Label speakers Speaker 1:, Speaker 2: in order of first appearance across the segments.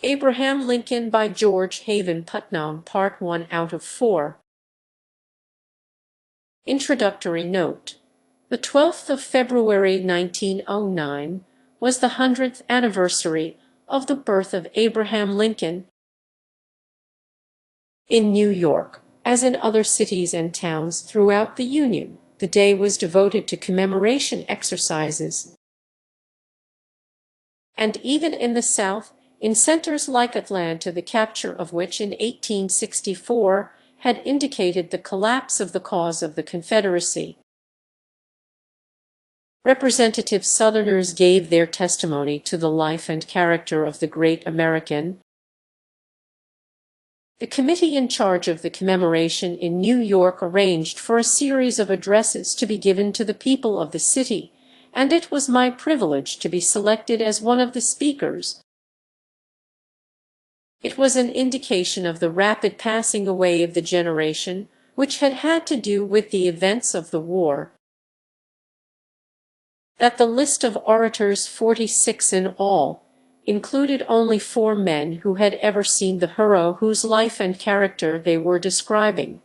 Speaker 1: Abraham Lincoln by George Haven Putnam, Part 1 out of 4. Introductory Note. The 12th of February 1909 was the 100th anniversary of the birth of Abraham Lincoln. In New York, as in other cities and towns throughout the Union, the day was devoted to commemoration exercises. And even in the South, in centers like Atlanta, the capture of which in 1864 had indicated the collapse of the cause of the Confederacy, representative Southerners gave their testimony to the life and character of the great American. The committee in charge of the commemoration in New York arranged for a series of addresses to be given to the people of the city, and it was my privilege to be selected as one of the speakers. It was an indication of the rapid passing away of the generation which had had to do with the events of the war, that the list of orators, 46 in all, included only 4 men who had ever seen the hero whose life and character they were describing.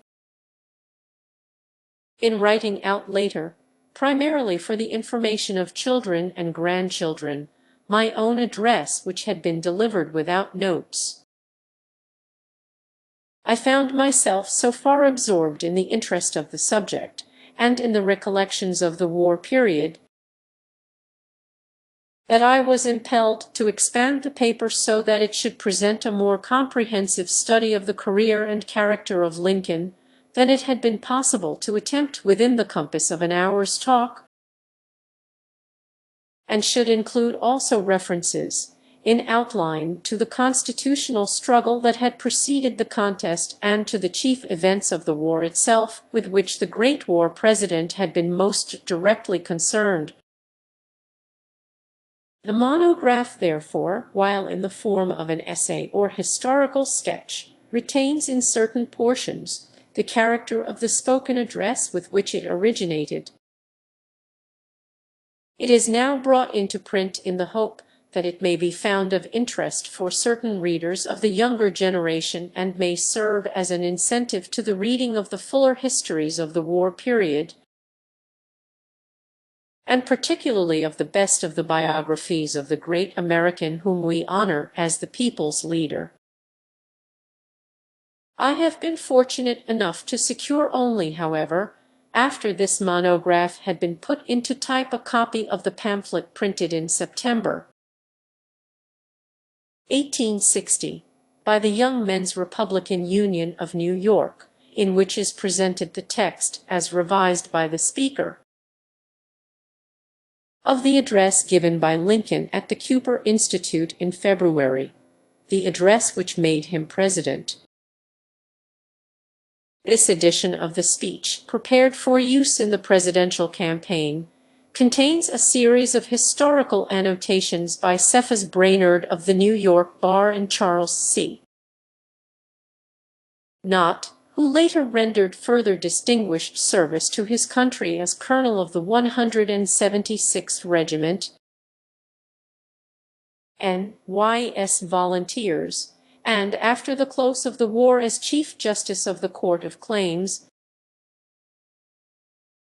Speaker 1: In writing out later, primarily for the information of children and grandchildren, my own address which had been delivered without notes, I found myself so far absorbed in the interest of the subject, and in the recollections of the war period, that I was impelled to expand the paper so that it should present a more comprehensive study of the career and character of Lincoln than it had been possible to attempt within the compass of an hour's talk, and should include also references, in outline, to the constitutional struggle that had preceded the contest and to the chief events of the war itself, with which the great war president had been most directly concerned. The monograph, therefore, while in the form of an essay or historical sketch, retains in certain portions the character of the spoken address with which it originated. It is now brought into print in the hope that it may be found of interest for certain readers of the younger generation and may serve as an incentive to the reading of the fuller histories of the war period, and particularly of the best of the biographies of the great American whom we honor as the people's leader. I have been fortunate enough to secure only, however, after this monograph had been put into type, a copy of the pamphlet printed in September 1860 by the Young Men's Republican Union of New York, in which is presented the text, as revised by the speaker, of the address given by Lincoln at the Cooper Institute in February, the address which made him president. This edition of the speech, prepared for use in the presidential campaign, contains a series of historical annotations by Cephas Brainerd of the New York Bar and Charles C. Knott, who later rendered further distinguished service to his country as colonel of the 176th Regiment, N.Y.S. Volunteers, and after the close of the war as Chief Justice of the Court of Claims.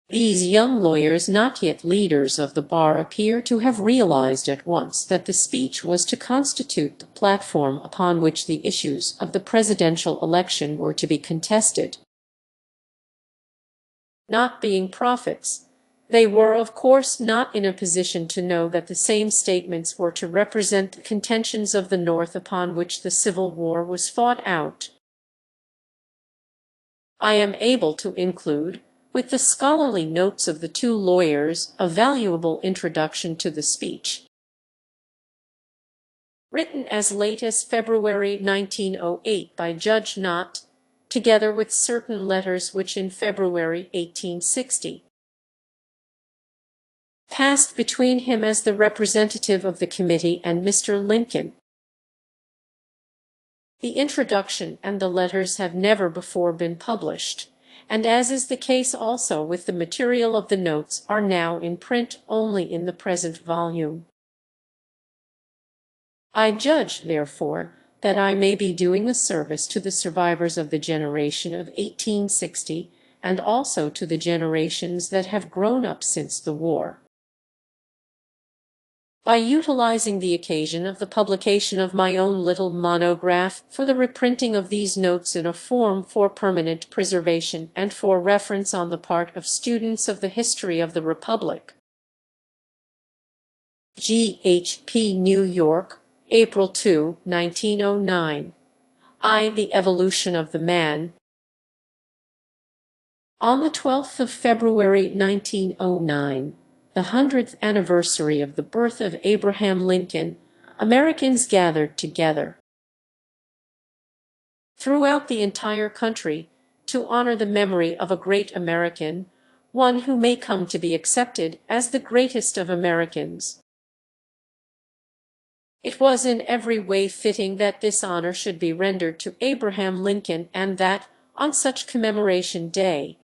Speaker 1: These young lawyers, not yet leaders of the bar, appear to have realized at once that the speech was to constitute the platform upon which the issues of the presidential election were to be contested. Not being prophets, they were of course not in a position to know that the same statements were to represent the contentions of the North upon which the Civil War was fought out. I am able to include, with the scholarly notes of the 2 lawyers, a valuable introduction to the speech, written as late as February 1908 by Judge Knott, together with certain letters which in February 1860 passed between him as the representative of the committee and Mr. Lincoln. The introduction and the letters have never before been published, and as is the case also with the material of the notes, are now in print only in the present volume. I judge, therefore, that I may be doing a service to the survivors of the generation of 1860 and also to the generations that have grown up since the war. By utilizing the occasion of the publication of my own little monograph for the reprinting of these notes in a form for permanent preservation and for reference on the part of students of the history of the Republic. G.H.P. New York, April 2, 1909. The Evolution of the Man. On the 12th of February 1909, the 100th anniversary of the birth of Abraham Lincoln, Americans gathered together throughout the entire country to honor the memory of a great American, one who may come to be accepted as the greatest of Americans. It was in every way fitting that this honor should be rendered to Abraham Lincoln, and that, on such commemoration day,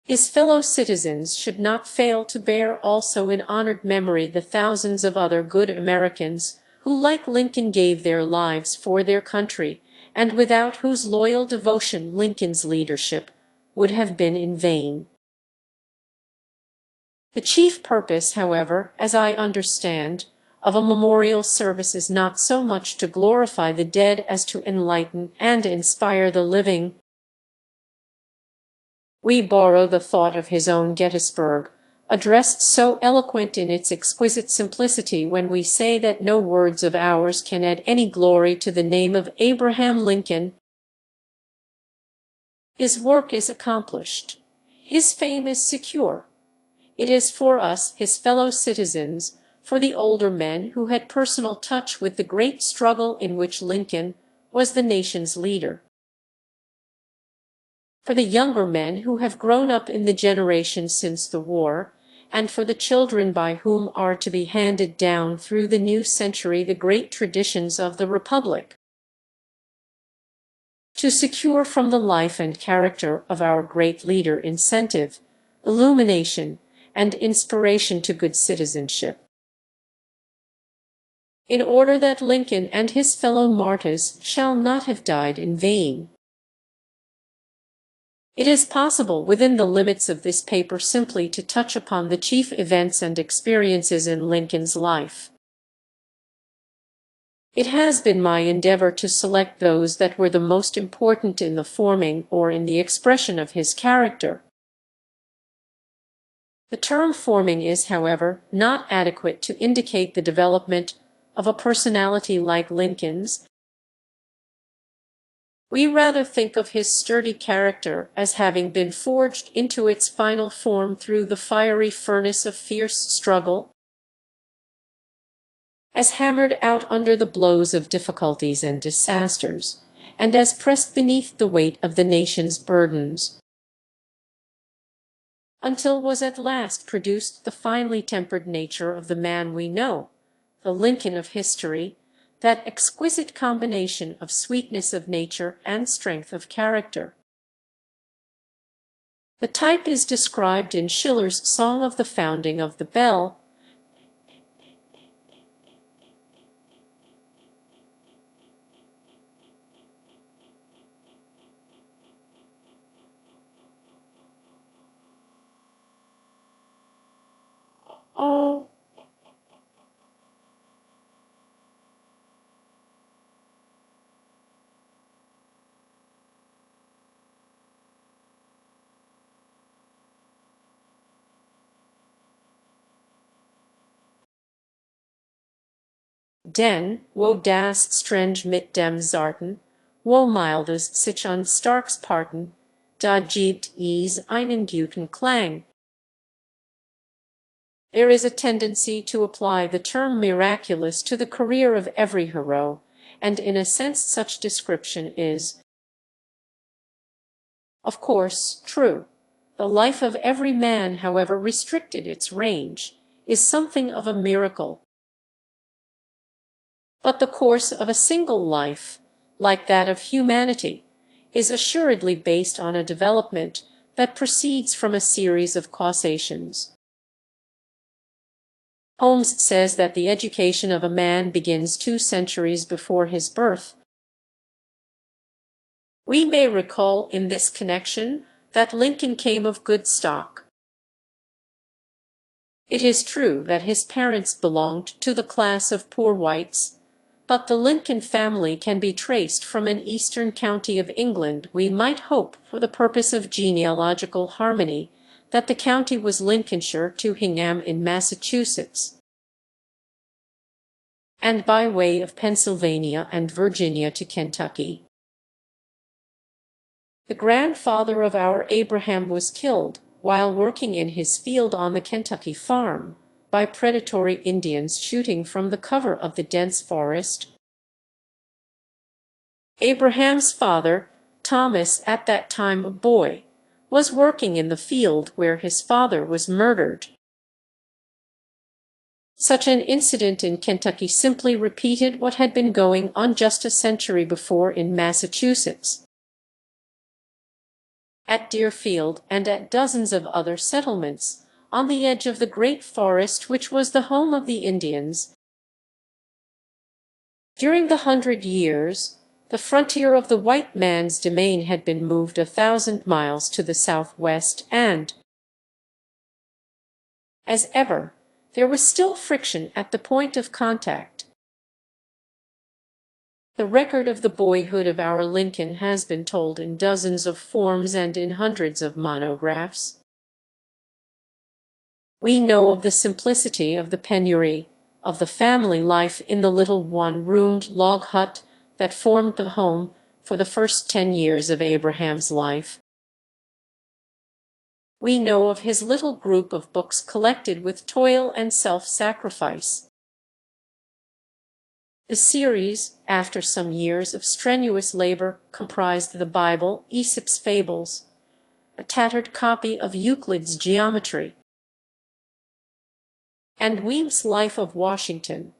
Speaker 1: his fellow citizens should not fail to bear also in honored memory the thousands of other good Americans who, like Lincoln, gave their lives for their country, and without whose loyal devotion Lincoln's leadership would have been in vain. The chief purpose, however, as I understand, of a memorial service is not so much to glorify the dead as to enlighten and inspire the living. We borrow the thought of his own Gettysburg, addressed so eloquent in its exquisite simplicity, when we say that no words of ours can add any glory to the name of Abraham Lincoln. His work is accomplished. His fame is secure. It is for us, his fellow citizens, for the older men who had personal touch with the great struggle in which Lincoln was the nation's leader, for the younger men who have grown up in the generation since the war, and for the children by whom are to be handed down through the new century the great traditions of the Republic. To secure from the life and character of our great leader incentive, illumination, and inspiration to good citizenship, in order that Lincoln and his fellow martyrs shall not have died in vain. It is possible within the limits of this paper simply to touch upon the chief events and experiences in Lincoln's life. It has been my endeavor to select those that were the most important in the forming or in the expression of his character. The term forming is, however, not adequate to indicate the development of a personality like Lincoln's. We rather think of his sturdy character as having been forged into its final form through the fiery furnace of fierce struggle, as hammered out under the blows of difficulties and disasters, and as pressed beneath the weight of the nation's burdens, until was at last produced the finely tempered nature of the man we know, the Lincoln of history, that exquisite combination of sweetness of nature and strength of character. The type is described in Schiller's Song of the Founding of the Bell. Oh, den, wo das strenge mit dem zarten, wo mildes sich an starks parten, da gibt es einen guten Klang. There is a tendency to apply the term miraculous to the career of every hero, and in a sense such description is, of course, true. The life of every man, however restricted its range, is something of a miracle. But the course of a single life, like that of humanity, is assuredly based on a development that proceeds from a series of causations. Holmes says that the education of a man begins 2 centuries before his birth. We may recall in this connection that Lincoln came of good stock. It is true that his parents belonged to the class of poor whites, but the Lincoln family can be traced from an eastern county of England. We might hope, for the purpose of genealogical harmony, that the county was Lincolnshire to Hingham in Massachusetts, and by way of Pennsylvania and Virginia to Kentucky. The grandfather of our Abraham was killed, while working in his field on the Kentucky farm, by predatory Indians shooting from the cover of the dense forest. Abraham's father, Thomas, at that time a boy, was working in the field where his father was murdered. Such an incident in Kentucky simply repeated what had been going on just a century before in Massachusetts, at Deerfield, and at dozens of other settlements on the edge of the great forest which was the home of the Indians. During the 100 years, the frontier of the white man's domain had been moved 1,000 miles to the southwest, and, as ever, there was still friction at the point of contact. The record of the boyhood of our Lincoln has been told in dozens of forms and in hundreds of monographs. We know of the simplicity of the penury, of the family life in the little one-roomed log hut that formed the home for the first 10 years of Abraham's life. We know of his little group of books collected with toil and self-sacrifice. The series, after some years of strenuous labor, comprised the Bible, Aesop's Fables, a tattered copy of Euclid's Geometry, and Weems' Life of Washington,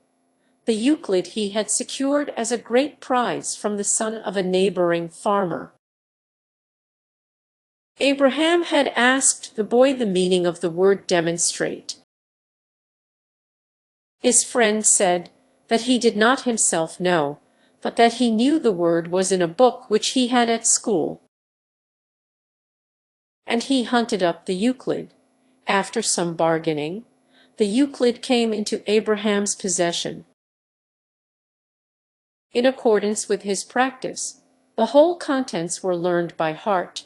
Speaker 1: the Euclid he had secured as a great prize from the son of a neighboring farmer. Abraham had asked the boy the meaning of the word demonstrate. His friend said that he did not himself know, but that he knew the word was in a book which he had at school. And he hunted up the Euclid. After some bargaining, the Euclid came into Abraham's possession. In accordance with his practice, the whole contents were learned by heart.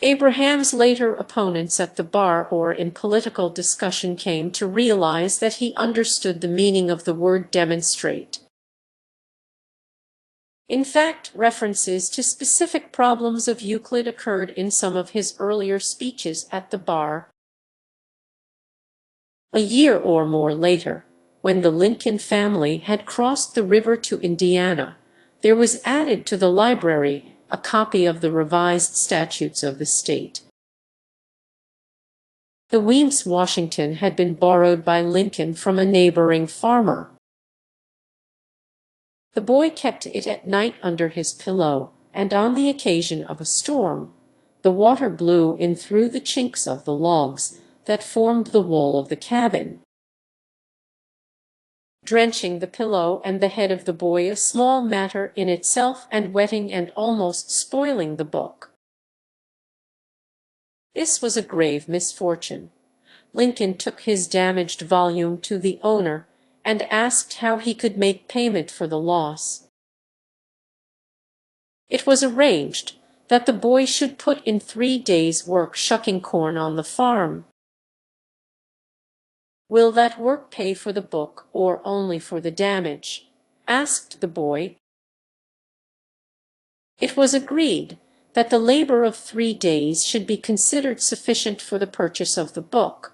Speaker 1: Abraham's later opponents at the bar or in political discussion came to realize that he understood the meaning of the word demonstrate. In fact, references to specific problems of Euclid occurred in some of his earlier speeches at the bar. A year or more later, when the Lincoln family had crossed the river to Indiana, there was added to the library a copy of the revised statutes of the state. The Weems Washington had been borrowed by Lincoln from a neighboring farmer. The boy kept it at night under his pillow, and on the occasion of a storm, the water blew in through the chinks of the logs that formed the wall of the cabin, drenching the pillow and the head of the boy, a small matter in itself, and wetting and almost spoiling the book. This was a grave misfortune. Lincoln took his damaged volume to the owner and asked how he could make payment for the loss. It was arranged that the boy should put in 3 days' work shucking corn on the farm. "Will that work pay for the book, or only for the damage?" asked the boy. It was agreed that the labor of 3 days should be considered sufficient for the purchase of the book.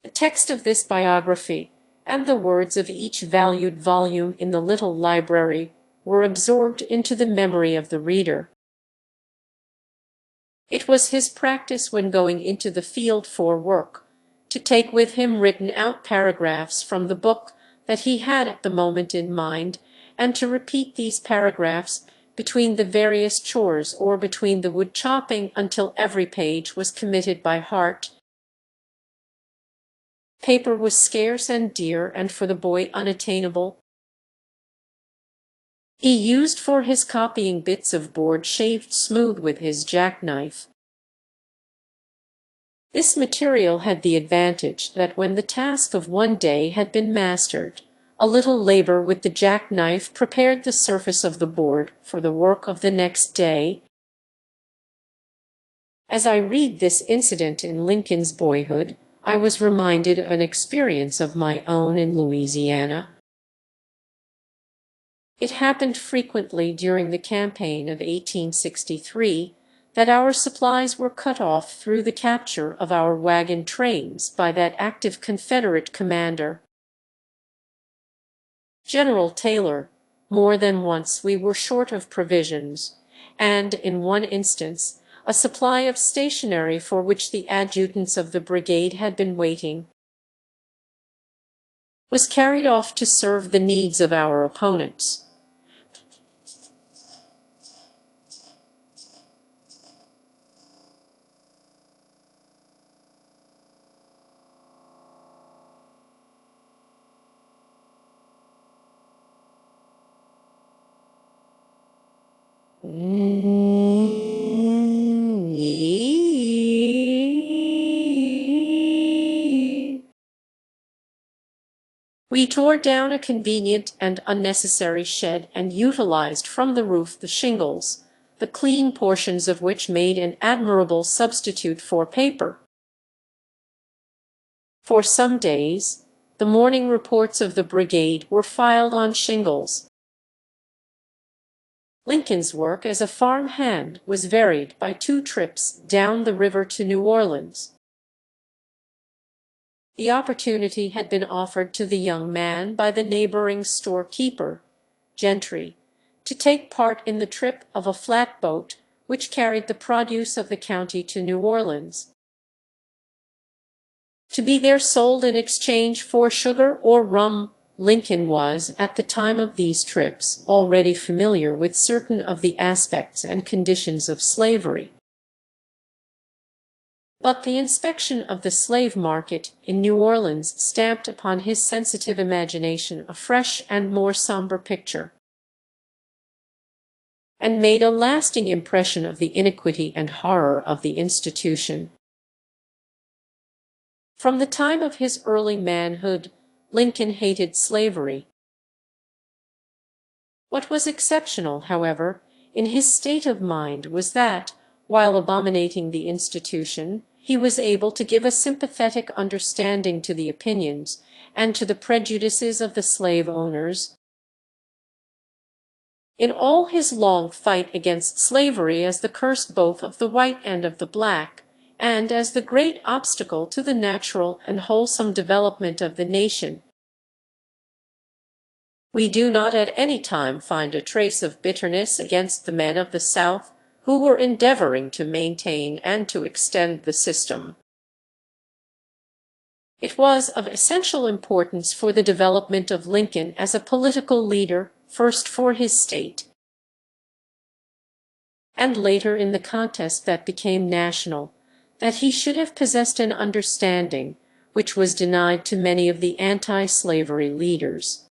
Speaker 1: The text of this biography, and the words of each valued volume in the little library, were absorbed into the memory of the reader. It was his practice when going into the field for work to take with him written-out paragraphs from the book that he had at the moment in mind, and to repeat these paragraphs between the various chores or between the wood chopping until every page was committed by heart. Paper was scarce and dear, and for the boy unattainable. He used for his copying bits of board shaved smooth with his jackknife. This material had the advantage that when the task of one day had been mastered, a little labor with the jackknife prepared the surface of the board for the work of the next day. As I read this incident in Lincoln's boyhood, I was reminded of an experience of my own in Louisiana. It happened frequently during the campaign of 1863 that our supplies were cut off through the capture of our wagon trains by that active Confederate commander, General Taylor. More than once we were short of provisions, and in one instance a supply of stationery for which the adjutants of the brigade had been waiting was carried off to serve the needs of our opponents. We tore down a convenient and unnecessary shed and utilized from the roof the shingles, the clean portions of which made an admirable substitute for paper. For some days, the morning reports of the brigade were filed on shingles. Lincoln's work as a farm hand was varied by 2 trips down the river to New Orleans. The opportunity had been offered to the young man by the neighboring storekeeper, Gentry, to take part in the trip of a flatboat which carried the produce of the county to New Orleans, to be there sold in exchange for sugar or rum. Lincoln was, at the time of these trips, already familiar with certain of the aspects and conditions of slavery. But the inspection of the slave market in New Orleans stamped upon his sensitive imagination a fresh and more somber picture, and made a lasting impression of the iniquity and horror of the institution. From the time of his early manhood, Lincoln hated slavery. What was exceptional, however, in his state of mind was that, while abominating the institution, he was able to give a sympathetic understanding to the opinions and to the prejudices of the slave owners. In all his long fight against slavery as the curse both of the white and of the black, and as the great obstacle to the natural and wholesome development of the nation, we do not at any time find a trace of bitterness against the men of the South who were endeavoring to maintain and to extend the system. It was of essential importance for the development of Lincoln as a political leader, first for his state, and later in the contest that became national, that he should have possessed an understanding, which was denied to many of the anti-slavery leaders,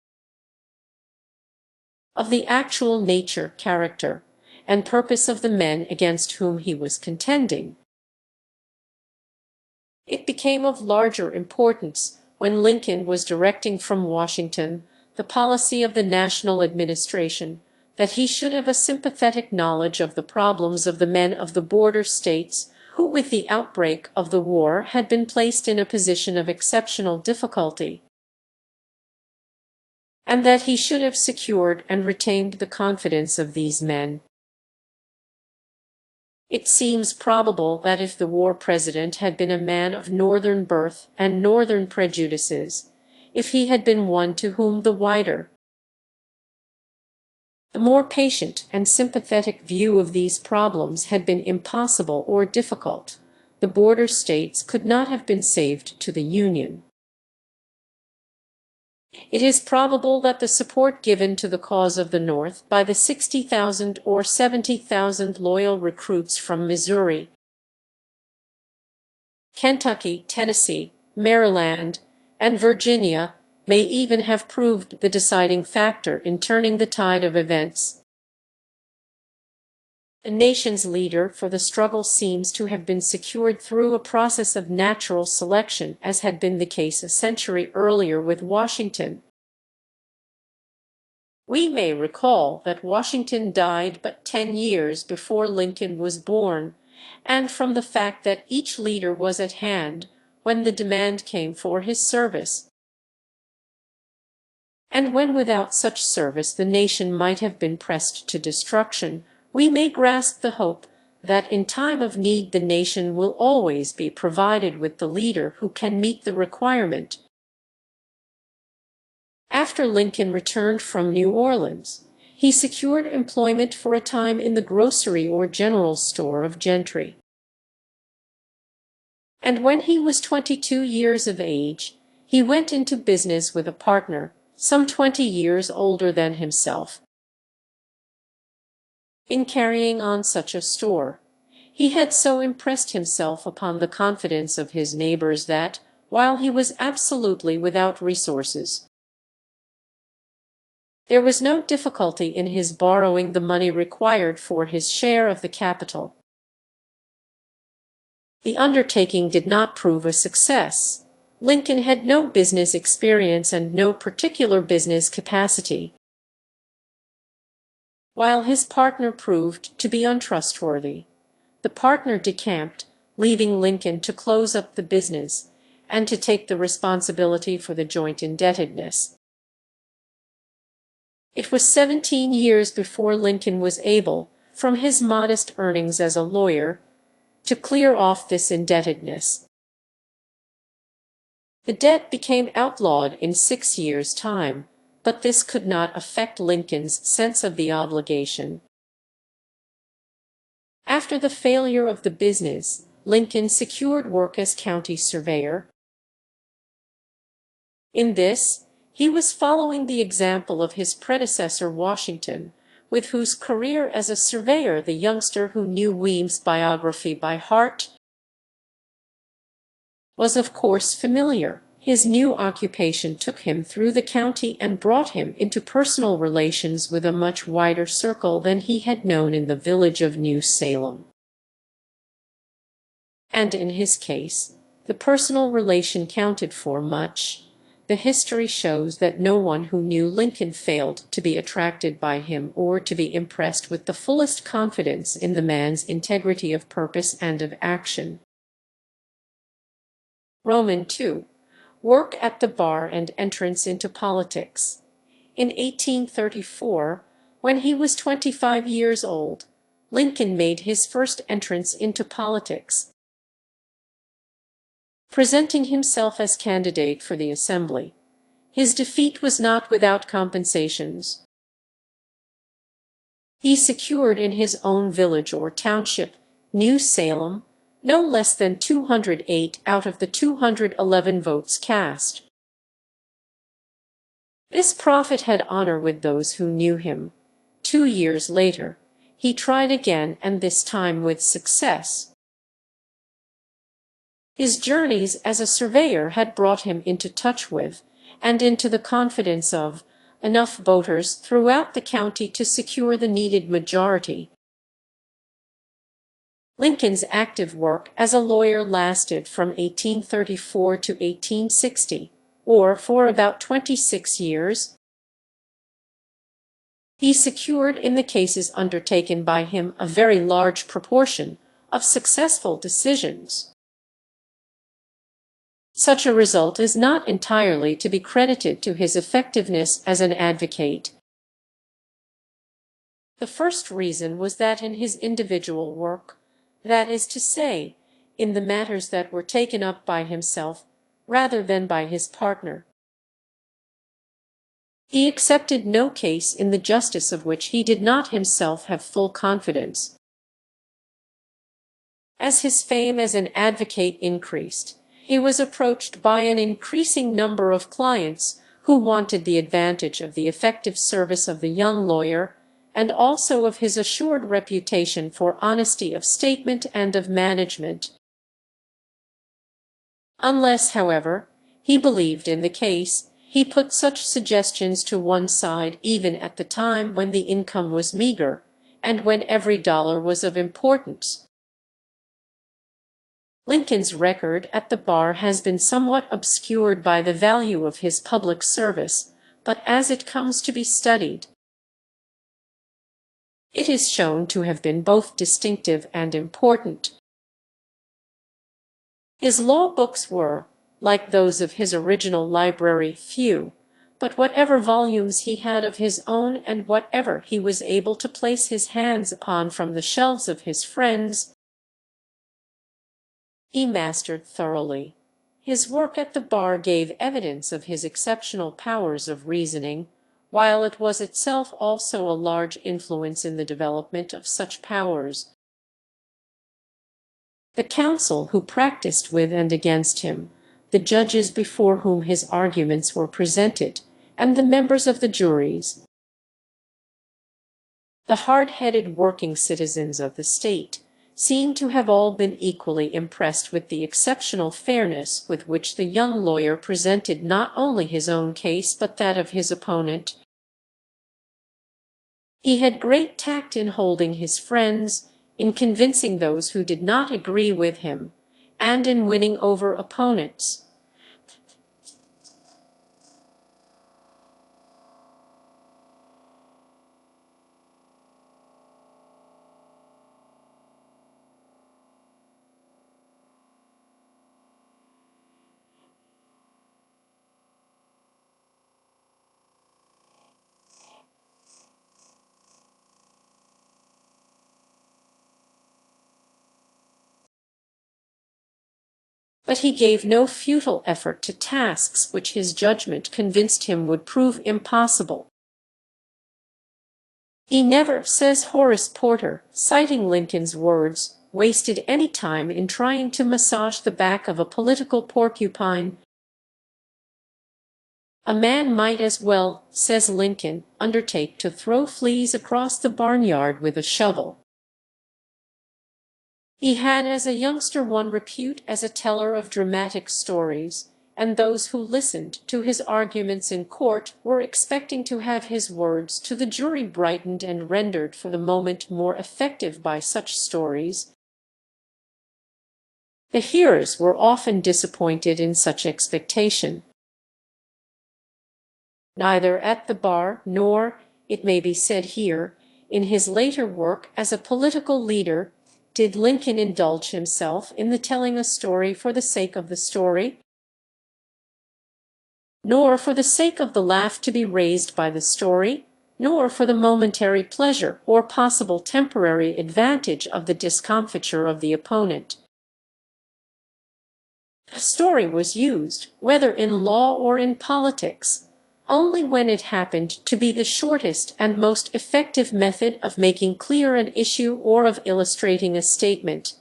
Speaker 1: of the actual nature, character, and purpose of the men against whom he was contending. It became of larger importance when Lincoln was directing from Washington the policy of the national administration that he should have a sympathetic knowledge of the problems of the men of the border states who, with the outbreak of the war, had been placed in a position of exceptional difficulty, and that he should have secured and retained the confidence of these men. It seems probable that if the war president had been a man of Northern birth and Northern prejudices, if he had been one to whom the wider, the more patient and sympathetic view of these problems had been impossible or difficult, the border states could not have been saved to the Union. It is probable that the support given to the cause of the North by the 60,000 or 70,000 loyal recruits from Missouri, Kentucky, Tennessee, Maryland, and Virginia may even have proved the deciding factor in turning the tide of events. A nation's leader for the struggle seems to have been secured through a process of natural selection, as had been the case a century earlier with Washington. We may recall that Washington died but 10 years before Lincoln was born, and from the fact that each leader was at hand when the demand came for his service. And when without such service the nation might have been pressed to destruction, we may grasp the hope that in time of need the nation will always be provided with the leader who can meet the requirement. After Lincoln returned from New Orleans, he secured employment for a time in the grocery or general store of gentry. And when he was 22 years of age, he went into business with a partner, some 20 years older than himself. In carrying on such a store, he had so impressed himself upon the confidence of his neighbors that, while he was absolutely without resources, there was no difficulty in his borrowing the money required for his share of the capital. The undertaking did not prove a success. Lincoln had no business experience and no particular business capacity, while his partner proved to be untrustworthy. The partner decamped, leaving Lincoln to close up the business and to take the responsibility for the joint indebtedness. It was 17 years before Lincoln was able, from his modest earnings as a lawyer, to clear off this indebtedness. The debt became outlawed in 6 years' time, but this could not affect Lincoln's sense of the obligation. After the failure of the business, Lincoln secured work as county surveyor. In this, he was following the example of his predecessor Washington, with whose career as a surveyor the youngster who knew Weems' biography by heart was of course familiar. His new occupation took him through the county and brought him into personal relations with a much wider circle than he had known in the village of New Salem. And in his case, the personal relation counted for much. The history shows that no one who knew Lincoln failed to be attracted by him or to be impressed with the fullest confidence in the man's integrity of purpose and of action. Roman II. Work at the bar and entrance into politics. In 1834, when he was 25 years old, Lincoln made his first entrance into politics, presenting himself as candidate for the Assembly. His defeat was not without compensations. He secured in his own village or township, New Salem, no less than 208 out of the 211 votes cast. This prophet had honor with those who knew him. 2 years later, he tried again, and this time with success. His journeys as a surveyor had brought him into touch with, and into the confidence of, enough voters throughout the county to secure the needed majority. Lincoln's active work as a lawyer lasted from 1834 to 1860, or for about 26 years. He secured in the cases undertaken by him a very large proportion of successful decisions. Such a result is not entirely to be credited to his effectiveness as an advocate. The first reason was that in his individual work, that is to say, in the matters that were taken up by himself rather than by his partner, he accepted no case in the justice of which he did not himself have full confidence. As his fame as an advocate increased, he was approached by an increasing number of clients who wanted the advantage of the effective service of the young lawyer, and also of his assured reputation for honesty of statement and of management. Unless, however, He believed in the case. He put such suggestions to one side even at the time when the income was meager, and when every dollar was of importance. Lincoln's record at the bar has been somewhat obscured by the value of his public service, but as it comes to be studied, it is shown to have been both distinctive and important. His law books were, like those of his original library, few, but whatever volumes he had of his own and whatever he was able to place his hands upon from the shelves of his friends, he mastered thoroughly. His work at the bar gave evidence of his exceptional powers of reasoning, while it was itself also a large influence in the development of such powers. The counsel who practiced with and against him, the judges before whom his arguments were presented, and the members of the juries, the hard-headed working citizens of the state, seem to have all been equally impressed with the exceptional fairness with which the young lawyer presented not only his own case but that of his opponent. He had great tact in holding his friends, in convincing those who did not agree with him, and in winning over opponents. But he gave no futile effort to tasks which his judgment convinced him would prove impossible. He never, says Horace Porter, citing Lincoln's words, wasted any time in trying to massage the back of a political porcupine. A man might as well, says Lincoln, undertake to throw fleas across the barnyard with a shovel. He had as a youngster won repute as a teller of dramatic stories, and those who listened to his arguments in court were expecting to have his words to the jury brightened and rendered for the moment more effective by such stories. The hearers were often disappointed in such expectation. Neither at the bar nor, it may be said here, in his later work as a political leader, did Lincoln indulge himself in the telling a story for the sake of the story, nor for the sake of the laugh to be raised by the story, nor for the momentary pleasure or possible temporary advantage of the discomfiture of the opponent. The story was used, whether in law or in politics, only when it happened to be the shortest and most effective method of making clear an issue or of illustrating a statement.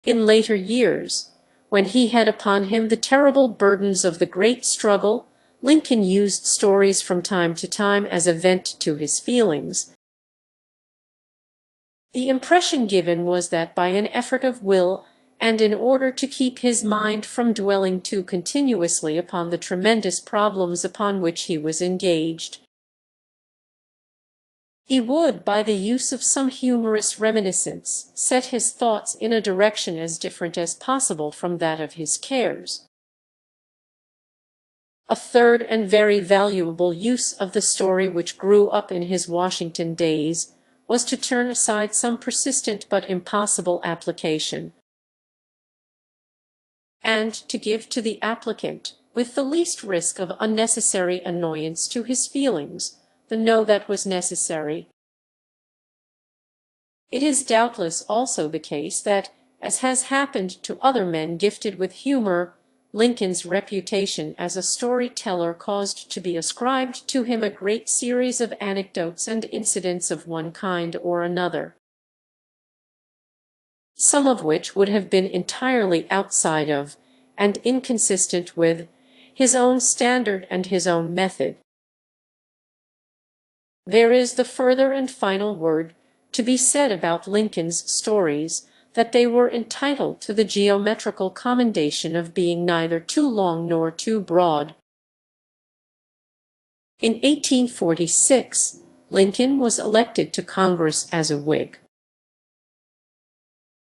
Speaker 1: In later years, when he had upon him the terrible burdens of the great struggle, Lincoln used stories from time to time as a vent to his feelings. The impression given was that by an effort of will, and in order to keep his mind from dwelling too continuously upon the tremendous problems upon which he was engaged, he would, by the use of some humorous reminiscence, set his thoughts in a direction as different as possible from that of his cares. A third and very valuable use of the story which grew up in his Washington days was to turn aside some persistent but impossible application, and to give to the applicant, with the least risk of unnecessary annoyance to his feelings, the no that was necessary. It is doubtless also the case that, as has happened to other men gifted with humor, Lincoln's reputation as a storyteller caused to be ascribed to him a great series of anecdotes and incidents of one kind or another, some of which would have been entirely outside of, and inconsistent with, his own standard and his own method. There is the further and final word to be said about Lincoln's stories, that they were entitled to the geometrical commendation of being neither too long nor too broad. In 1846, Lincoln was elected to Congress as a Whig.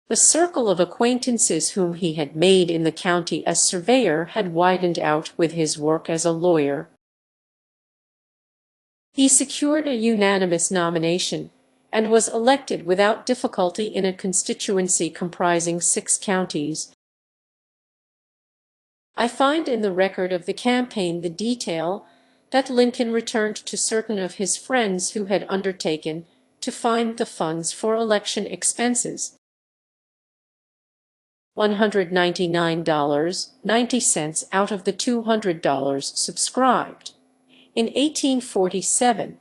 Speaker 1: The circle of acquaintances whom he had made in the county as surveyor had widened out with his work as a lawyer. He secured a unanimous nomination and was elected without difficulty in a constituency comprising 6 counties. I find in the record of the campaign the detail that Lincoln returned to certain of his friends who had undertaken to find the funds for election expenses. $199.90 out of the $200 subscribed. In 1847,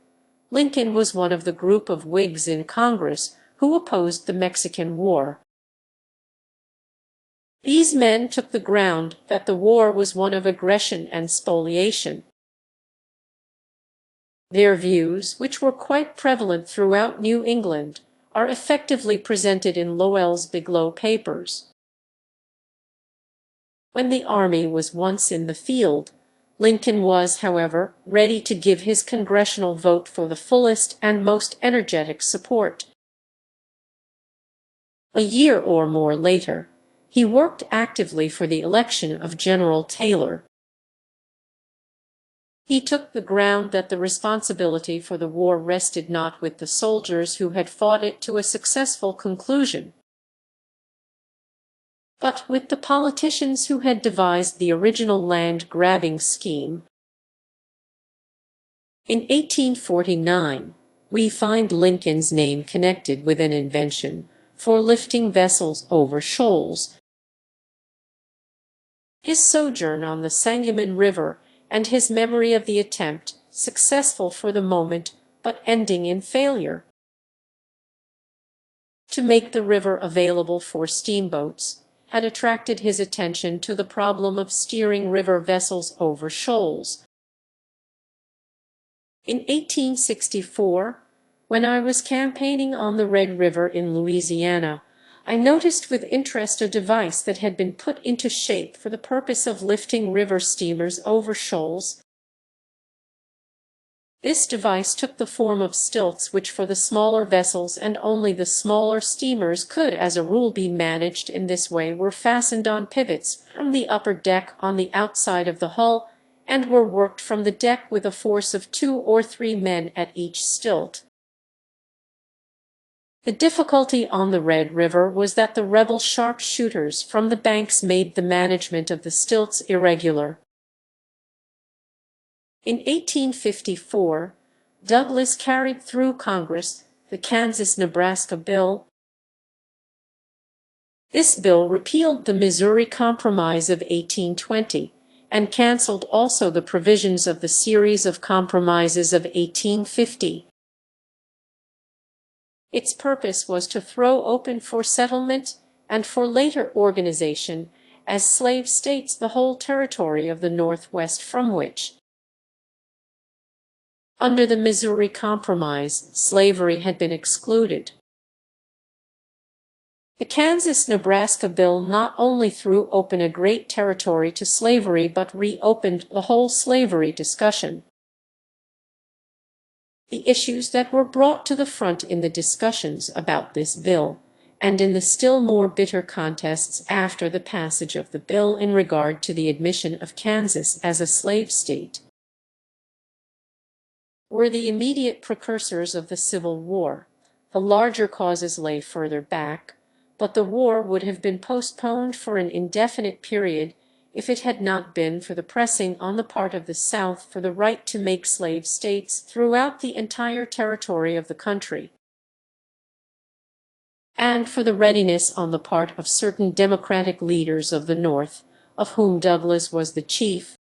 Speaker 1: Lincoln was one of the group of Whigs in Congress who opposed the Mexican War. These men took the ground that the war was one of aggression and spoliation. Their views, which were quite prevalent throughout New England, are effectively presented in Lowell's Biglow papers. When the army was once in the field, Lincoln was, however, ready to give his congressional vote for the fullest and most energetic support. A year or more later, he worked actively for the election of General Taylor. He took the ground that the responsibility for the war rested not with the soldiers who had fought it to a successful conclusion, but with the politicians who had devised the original land-grabbing scheme. In 1849, we find Lincoln's name connected with an invention for lifting vessels over shoals. His sojourn on the Sangamon River and his memory of the attempt, successful for the moment but ending in failure, to make the river available for steamboats, had attracted his attention to the problem of steering river vessels over shoals. In 1864, when I was campaigning on the Red River in Louisiana, I noticed with interest a device that had been put into shape for the purpose of lifting river steamers over shoals. This device took the form of stilts which for the smaller vessels and only the smaller steamers could as a rule be managed in this way were fastened on pivots from the upper deck on the outside of the hull and were worked from the deck with a force of 2 or 3 men at each stilt. The difficulty on the Red River was that the rebel sharpshooters from the banks made the management of the stilts irregular. In 1854, Douglas carried through Congress the Kansas-Nebraska bill. This bill repealed the Missouri Compromise of 1820 and canceled also the provisions of the series of compromises of 1850. Its purpose was to throw open for settlement and for later organization as slave states the whole territory of the Northwest from which, under the Missouri Compromise, slavery had been excluded. The Kansas-Nebraska bill not only threw open a great territory to slavery but reopened the whole slavery discussion. The issues that were brought to the front in the discussions about this bill, and in the still more bitter contests after the passage of the bill in regard to the admission of Kansas as a slave state, were the immediate precursors of the Civil War. The larger causes lay further back, but the war would have been postponed for an indefinite period if it had not been for the pressing on the part of the South for the right to make slave states throughout the entire territory of the country, and for the readiness on the part of certain Democratic leaders of the North, of whom Douglas was the chief,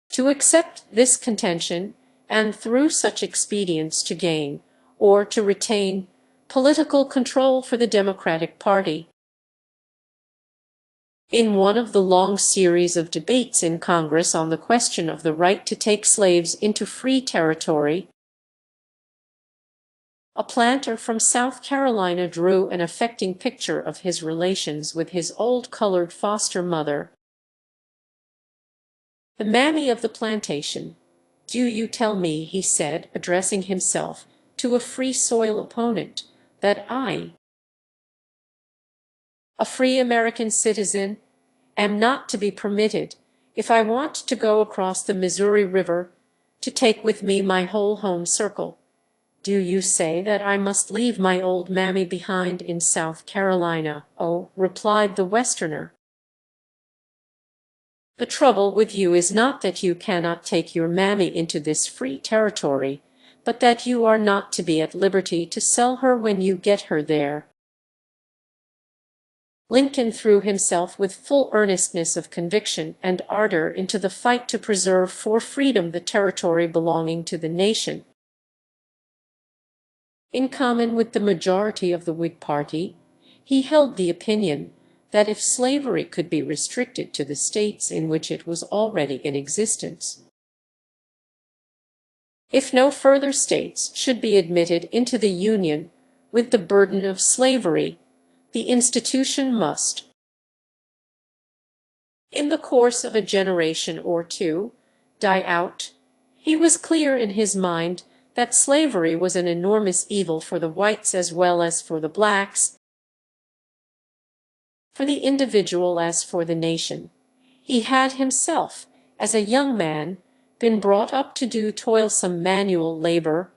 Speaker 1: to accept this contention and through such expedients to gain, or to retain, political control for the Democratic Party. In one of the long series of debates in Congress on the question of the right to take slaves into free territory, A planter from South Carolina drew an affecting picture of his relations with his old colored foster mother, the mammy of the plantation. "Do you tell me," he said, addressing himself to a Free Soil opponent, "that I, a free American citizen, am not to be permitted, if I want to go across the Missouri River, to take with me my whole home circle? Do you say that I must leave my old mammy behind in South Carolina?" "Oh," replied the Westerner, "the trouble with you is not that you cannot take your mammy into this free territory, but that you are not to be at liberty to sell her when you get her there." Lincoln threw himself with full earnestness of conviction and ardor into the fight to preserve for freedom the territory belonging to the nation. In common with the majority of the Whig Party, he held the opinion that if slavery could be restricted to the states in which it was already in existence, if no further states should be admitted into the Union with the burden of slavery, the institution must, in the course of a generation or two, die out. He was clear in his mind that slavery was an enormous evil for the whites as well as for the blacks, for the individual as for the nation. He had himself, as a young man, been brought up to do toilsome manual labor.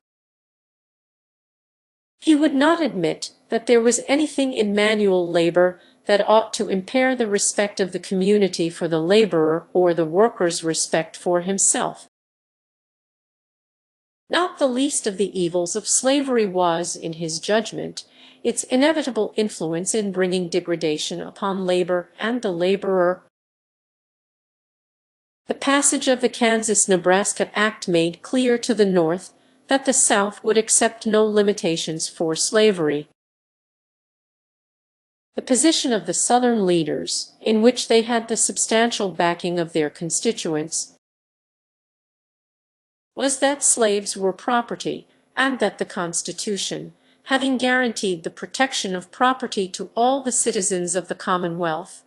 Speaker 1: He would not admit that there was anything in manual labor that ought to impair the respect of the community for the laborer or the worker's respect for himself. Not the least of the evils of slavery was, in his judgment, its inevitable influence in bringing degradation upon labor and the laborer. The passage of the Kansas-Nebraska Act made clear to the North that the South would accept no limitations for slavery. The position of the Southern leaders, in which they had the substantial backing of their constituents, was that slaves were property, and that the Constitution, having guaranteed the protection of property to all the citizens of the Commonwealth,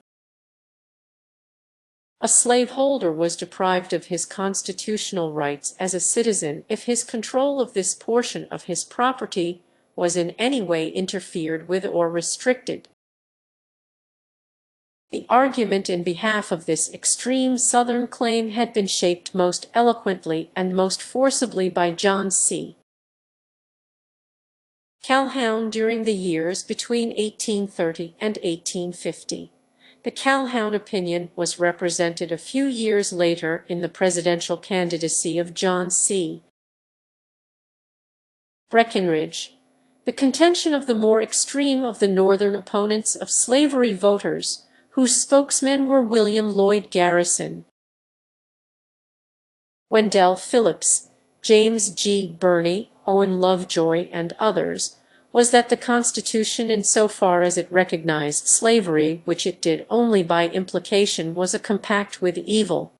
Speaker 1: a slaveholder was deprived of his constitutional rights as a citizen if his control of this portion of his property was in any way interfered with or restricted. The argument in behalf of this extreme Southern claim had been shaped most eloquently and most forcibly by John C. Calhoun during the years between 1830 and 1850. The Calhoun opinion was represented a few years later in the presidential candidacy of John C. Breckinridge. The contention of the more extreme of the Northern opponents of slavery voters, whose spokesmen were William Lloyd Garrison, Wendell Phillips, James G. Birney, Owen Lovejoy, and others, was that the Constitution, insofar as it recognized slavery, which it did only by implication, was a compact with evil.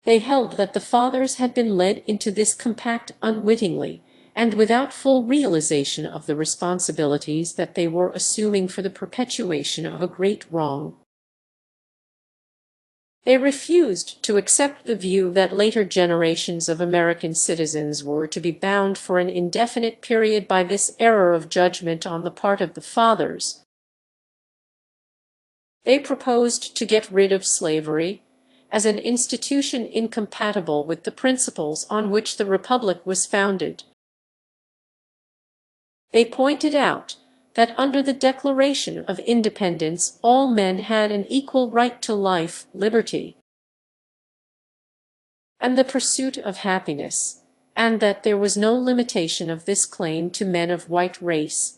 Speaker 1: They held that the fathers had been led into this compact unwittingly, and without full realization of the responsibilities that they were assuming for the perpetuation of a great wrong. They refused to accept the view that later generations of American citizens were to be bound for an indefinite period by this error of judgment on the part of the fathers. They proposed to get rid of slavery as an institution incompatible with the principles on which the Republic was founded. They pointed out that under the Declaration of Independence all men had an equal right to life, liberty, and the pursuit of happiness, and that there was no limitation of this claim to men of white race.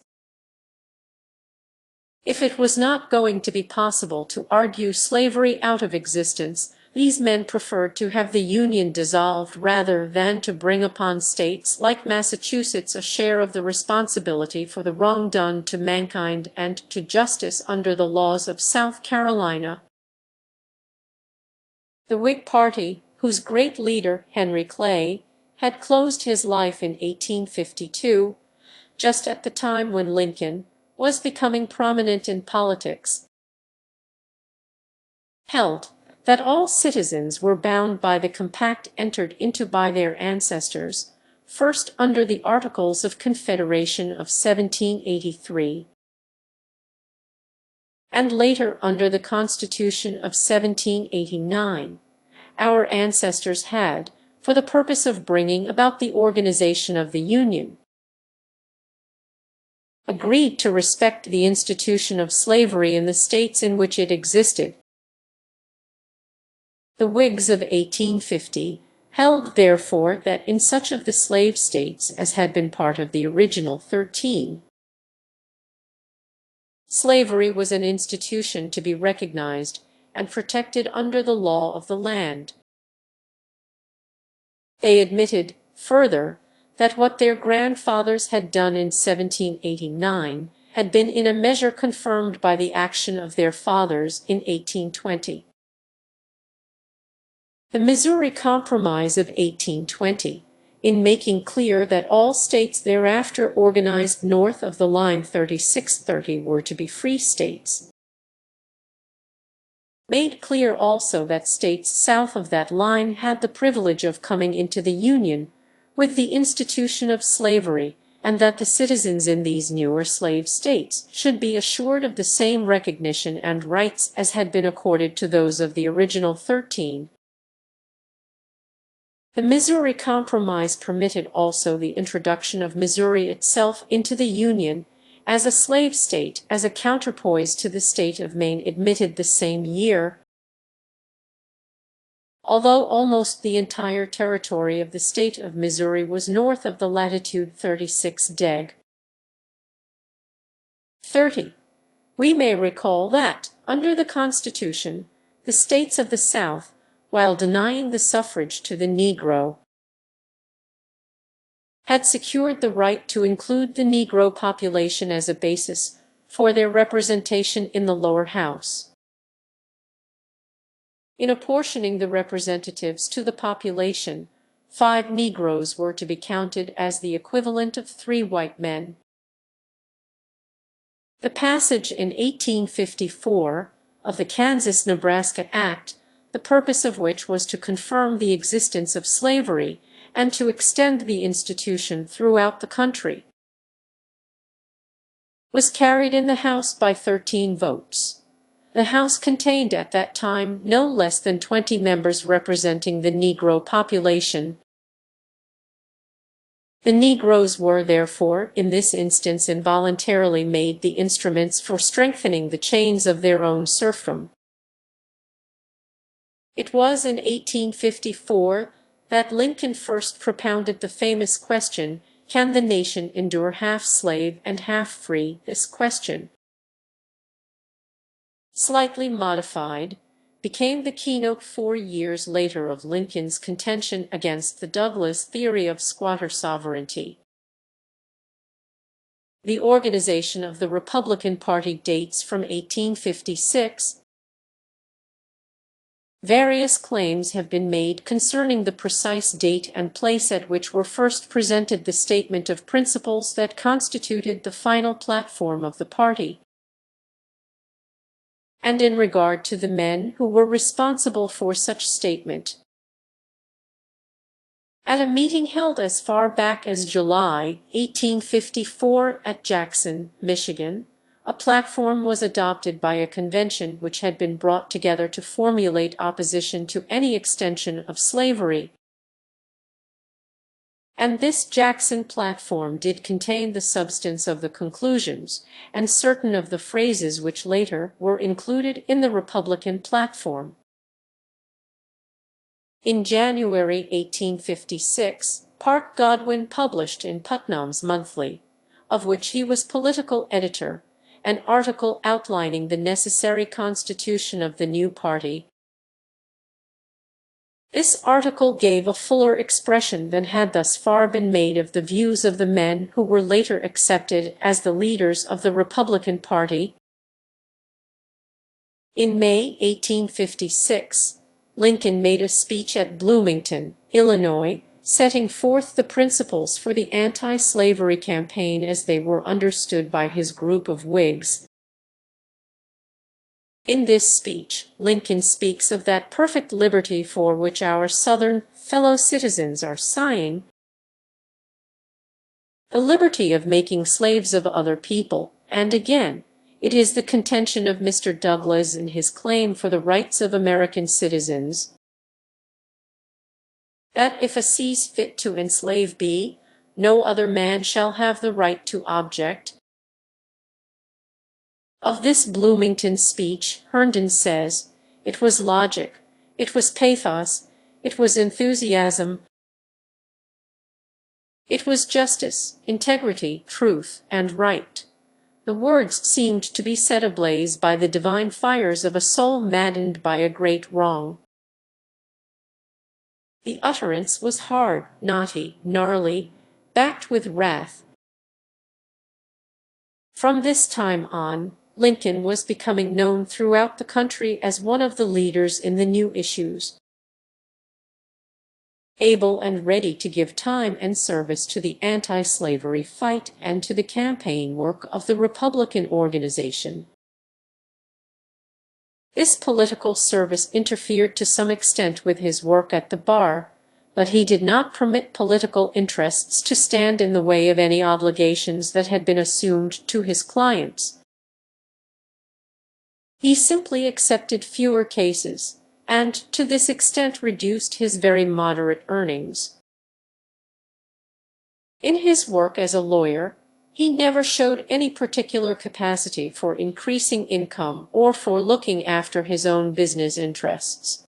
Speaker 1: If it was not going to be possible to argue slavery out of existence, these men preferred to have the Union dissolved rather than to bring upon states like Massachusetts a share of the responsibility for the wrong done to mankind and to justice under the laws of South Carolina. The Whig Party, whose great leader, Henry Clay, had closed his life in 1852, just at the time when Lincoln was becoming prominent in politics, held that all citizens were bound by the compact entered into by their ancestors, first under the Articles of Confederation of 1783, and later under the Constitution of 1789. Our ancestors had, for the purpose of bringing about the organization of the Union, agreed to respect the institution of slavery in the states in which it existed. The Whigs of 1850 held, therefore, that in such of the slave states as had been part of the original 13, slavery was an institution to be recognized and protected under the law of the land. They admitted, further, that what their grandfathers had done in 1789 had been in a measure confirmed by the action of their fathers in 1820. The Missouri Compromise of 1820, in making clear that all states thereafter organized north of the line 3630 were to be free states, made clear also that states south of that line had the privilege of coming into the Union with the institution of slavery, and that the citizens in these newer slave states should be assured of the same recognition and rights as had been accorded to those of the original 13. The Missouri Compromise permitted also the introduction of Missouri itself into the Union as a slave state, as a counterpoise to the state of Maine admitted the same year. Although almost the entire territory of the state of Missouri was north of the latitude 36°, 30, we may recall that, under the Constitution, the states of the South, while denying the suffrage to the Negro, had secured the right to include the Negro population as a basis for their representation in the lower house. In apportioning the representatives to the population, 5 Negroes were to be counted as the equivalent of 3 white men. The passage in 1854 of the Kansas-Nebraska Act, the purpose of which was to confirm the existence of slavery and to extend the institution throughout the country, was carried in the House by 13 votes. The House contained at that time no less than 20 members representing the Negro population. The Negroes were, therefore, in this instance involuntarily made the instruments for strengthening the chains of their own serfdom. It was in 1854 that Lincoln first propounded the famous question, "Can the nation endure half slave and half free?" This question, slightly modified, became the keynote 4 years later of Lincoln's contention against the Douglas theory of squatter sovereignty. The organization of the Republican Party dates from 1856. Various claims have been made concerning the precise date and place at which were first presented the statement of principles that constituted the final platform of the party, and in regard to the men who were responsible for such statement. At a meeting held as far back as July 1854 at Jackson, Michigan, a platform was adopted by a convention which had been brought together to formulate opposition to any extension of slavery. And this Jackson platform did contain the substance of the conclusions and certain of the phrases which later were included in the Republican platform. In January 1856, Parke Godwin published in Putnam's Monthly, of which he was political editor, an article outlining the necessary constitution of the new party. This article gave a fuller expression than had thus far been made of the views of the men who were later accepted as the leaders of the Republican Party. In May 1856, Lincoln made a speech at Bloomington, Illinois, setting forth the principles for the anti-slavery campaign as they were understood by his group of Whigs. In this speech, Lincoln speaks of that perfect liberty for which our Southern fellow citizens are sighing, the liberty of making slaves of other people, and again, it is the contention of Mr. Douglas in his claim for the rights of American citizens that if a sees fit to enslave be, no other man shall have the right to object. Of this Bloomington speech, Herndon says, "It was logic, it was pathos, it was enthusiasm, it was justice, integrity, truth, and right." The words seemed to be set ablaze by the divine fires of a soul maddened by a great wrong. The utterance was hard, knotty, gnarly, backed with wrath. From this time on, Lincoln was becoming known throughout the country as one of the leaders in the new issues, able and ready to give time and service to the anti-slavery fight and to the campaign work of the Republican organization. This political service interfered to some extent with his work at the bar, but he did not permit political interests to stand in the way of any obligations that had been assumed to his clients. He simply accepted fewer cases, and to this extent reduced his very moderate earnings. In his work as a lawyer, he never showed any particular capacity for increasing income or for looking after his own business interests.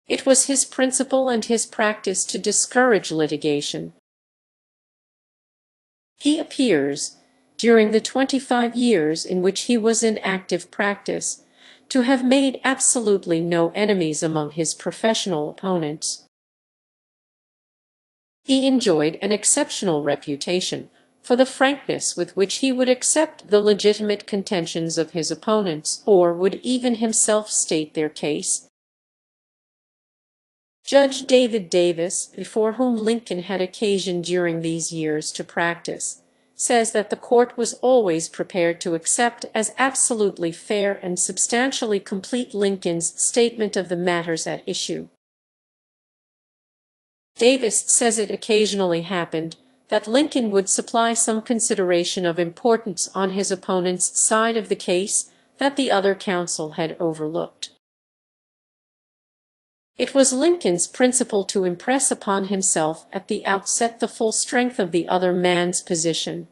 Speaker 1: It was his principle and his practice to discourage litigation. He appears, during the 25 years in which he was in active practice, to have made absolutely no enemies among his professional opponents. He enjoyed an exceptional reputation for the frankness with which he would accept the legitimate contentions of his opponents, or would even himself state their case. Judge David Davis, before whom Lincoln had occasion during these years to practice, says that the court was always prepared to accept as absolutely fair and substantially complete Lincoln's statement of the matters at issue. Davis says it occasionally happened that Lincoln would supply some consideration of importance on his opponent's side of the case that the other counsel had overlooked. It was Lincoln's principle to impress upon himself at the outset the full strength of the other man's position.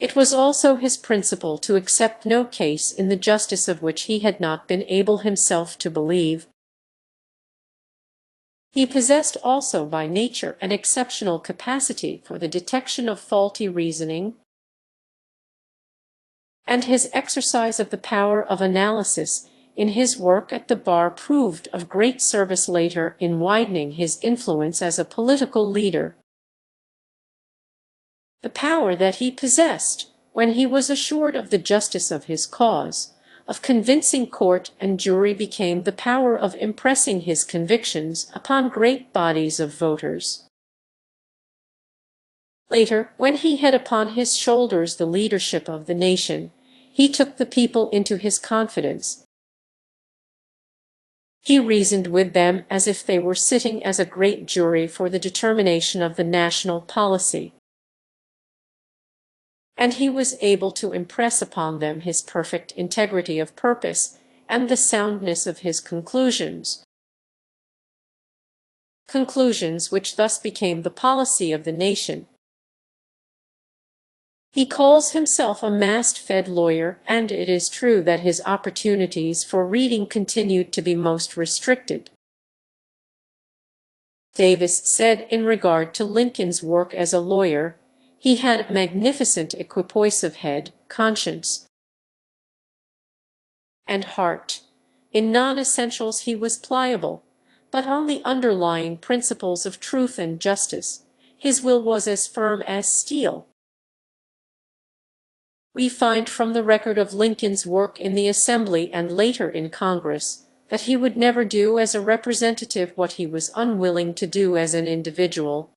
Speaker 1: It was also his principle to accept no case in the justice of which he had not been able himself to believe. He possessed also by nature an exceptional capacity for the detection of faulty reasoning, and his exercise of the power of analysis in his work at the bar proved of great service later in widening his influence as a political leader. The power that he possessed, when he was assured of the justice of his cause, of convincing court and jury, became the power of impressing his convictions upon great bodies of voters. Later, when he had upon his shoulders the leadership of the nation, he took the people into his confidence. He reasoned with them as if they were sitting as a great jury for the determination of the national policy. And he was able to impress upon them his perfect integrity of purpose and the soundness of his conclusions. Conclusions which thus became the policy of the nation. He calls himself a mast-fed lawyer, and it is true that his opportunities for reading continued to be most restricted. Davis said in regard to Lincoln's work as a lawyer, he had a magnificent equipoise of head, conscience, and heart. In non-essentials he was pliable, but on the underlying principles of truth and justice, his will was as firm as steel. We find from the record of Lincoln's work in the Assembly and later in Congress that he would never do as a representative what he was unwilling to do as an individual.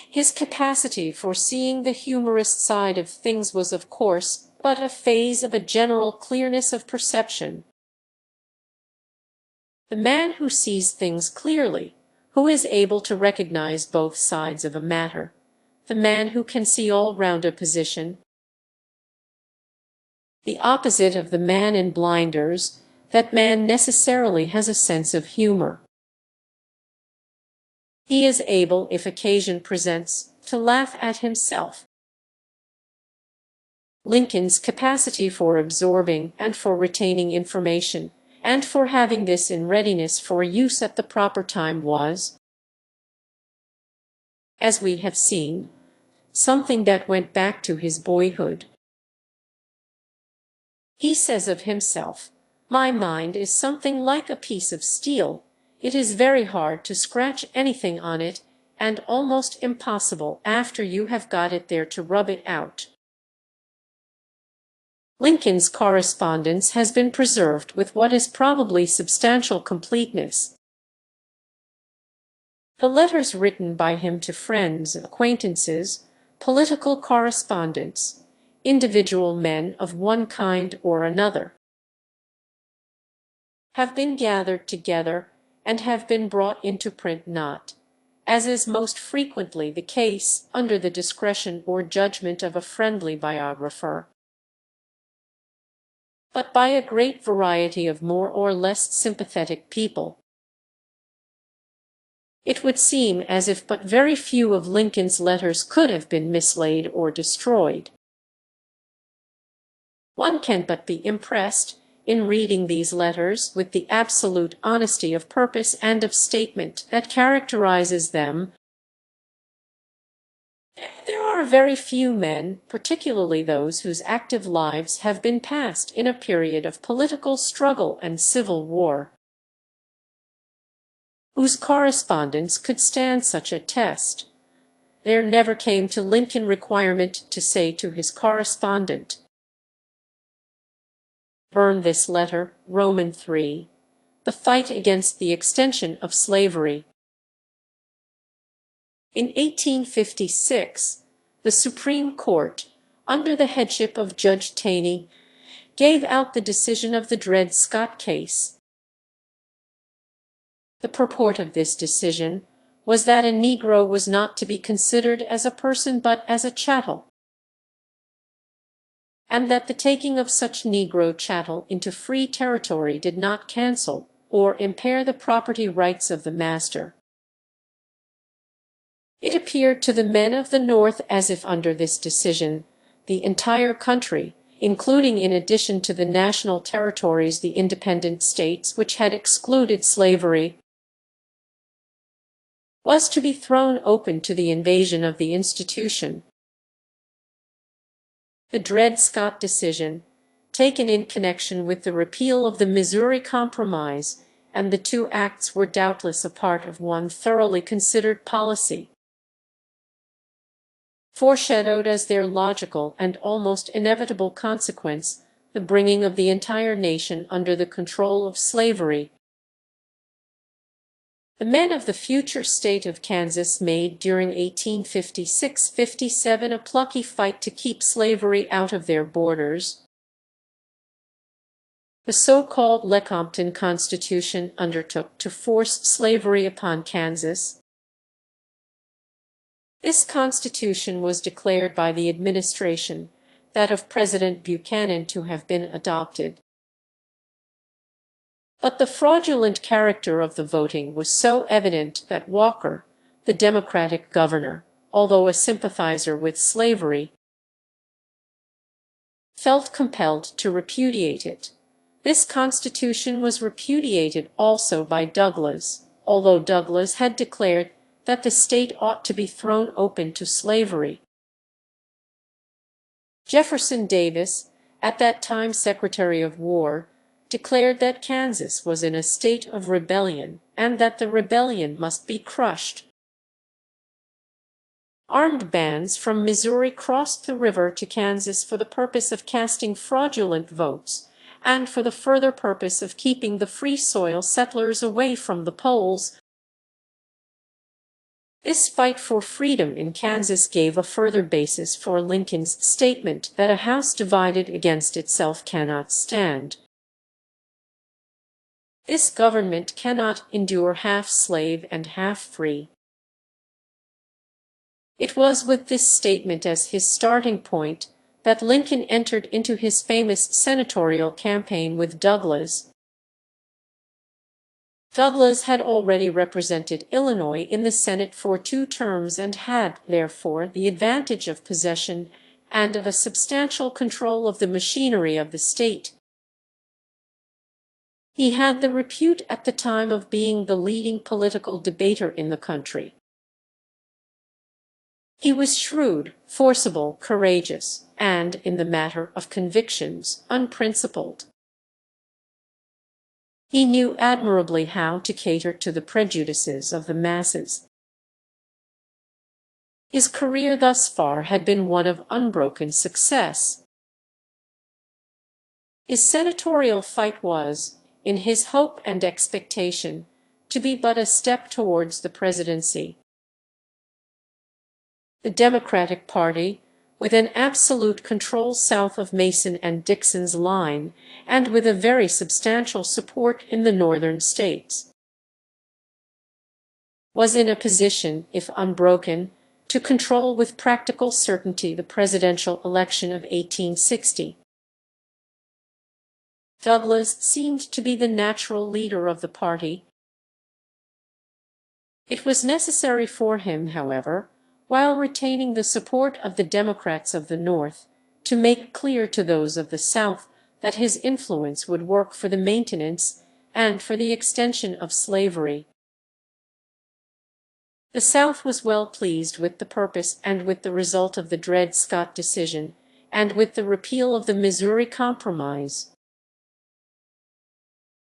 Speaker 1: His capacity for seeing the humorous side of things was, of course, but a phase of a general clearness of perception. The man who sees things clearly, who is able to recognize both sides of a matter, the man who can see all round a position. The opposite of the man in blinders, that man necessarily has a sense of humor. He is able, if occasion presents, to laugh at himself. Lincoln's capacity for absorbing and for retaining information, and for having this in readiness for use at the proper time was, as we have seen, something that went back to his boyhood. He says of himself, "My mind is something like a piece of steel. It is very hard to scratch anything on it, and almost impossible after you have got it there to rub it out." Lincoln's correspondence has been preserved with what is probably substantial completeness. The letters written by him to friends, acquaintances, political correspondents, individual men of one kind or another, have been gathered together and have been brought into print not, as is most frequently the case, under the discretion or judgment of a friendly biographer, but by a great variety of more or less sympathetic people. It would seem as if but very few of Lincoln's letters could have been mislaid or destroyed. One can but be impressed, in reading these letters, with the absolute honesty of purpose and of statement that characterizes them. There are very few men, particularly those whose active lives have been passed in a period of political struggle and civil war, whose correspondence could stand such a test. There never came to Lincoln requirement to say to his correspondent, "Burn this letter, Roman 3, the fight against the extension of slavery." In 1856, the Supreme Court, under the headship of Judge Taney, gave out the decision of the Dred Scott case. The purport of this decision was that a Negro was not to be considered as a person but as a chattel, and that the taking of such Negro chattel into free territory did not cancel or impair the property rights of the master. It appeared to the men of the North as if under this decision the entire country, including in addition to the national territories the independent states which had excluded slavery, was to be thrown open to the invasion of the institution. The Dred Scott decision, taken in connection with the repeal of the Missouri Compromise, and the two acts were doubtless a part of one thoroughly considered policy, foreshadowed as their logical and almost inevitable consequence the bringing of the entire nation under the control of slavery. The men of the future state of Kansas made during 1856–57 a plucky fight to keep slavery out of their borders. The so-called Lecompton Constitution undertook to force slavery upon Kansas. This constitution was declared by the administration, that of President Buchanan, to have been adopted. But the fraudulent character of the voting was so evident that Walker, the Democratic governor, although a sympathizer with slavery, felt compelled to repudiate it. This constitution was repudiated also by Douglas, although Douglas had declared that the state ought to be thrown open to slavery. Jefferson Davis, at that time Secretary of War, declared that Kansas was in a state of rebellion, and that the rebellion must be crushed. Armed bands from Missouri crossed the river to Kansas for the purpose of casting fraudulent votes, and for the further purpose of keeping the free soil settlers away from the polls. This fight for freedom in Kansas gave a further basis for Lincoln's statement that a house divided against itself cannot stand. This government cannot endure half slave and half free. It was with this statement as his starting point that Lincoln entered into his famous senatorial campaign with Douglas. Douglas had already represented Illinois in the Senate for 2 terms and had, therefore, the advantage of possession and of a substantial control of the machinery of the state. He had the repute at the time of being the leading political debater in the country. He was shrewd, forcible, courageous, and, in the matter of convictions, unprincipled. He knew admirably how to cater to the prejudices of the masses. His career thus far had been one of unbroken success. His senatorial fight was, in his hope and expectation, to be but a step towards the presidency. The Democratic Party, with an absolute control south of Mason and Dixon's line, and with a very substantial support in the northern states, was in a position, if unbroken, to control with practical certainty the presidential election of 1860. Douglas seemed to be the natural leader of the party. It was necessary for him, however, while retaining the support of the Democrats of the North, to make clear to those of the South that his influence would work for the maintenance and for the extension of slavery. The South was well pleased with the purpose and with the result of the Dred Scott decision, and with the repeal of the Missouri Compromise.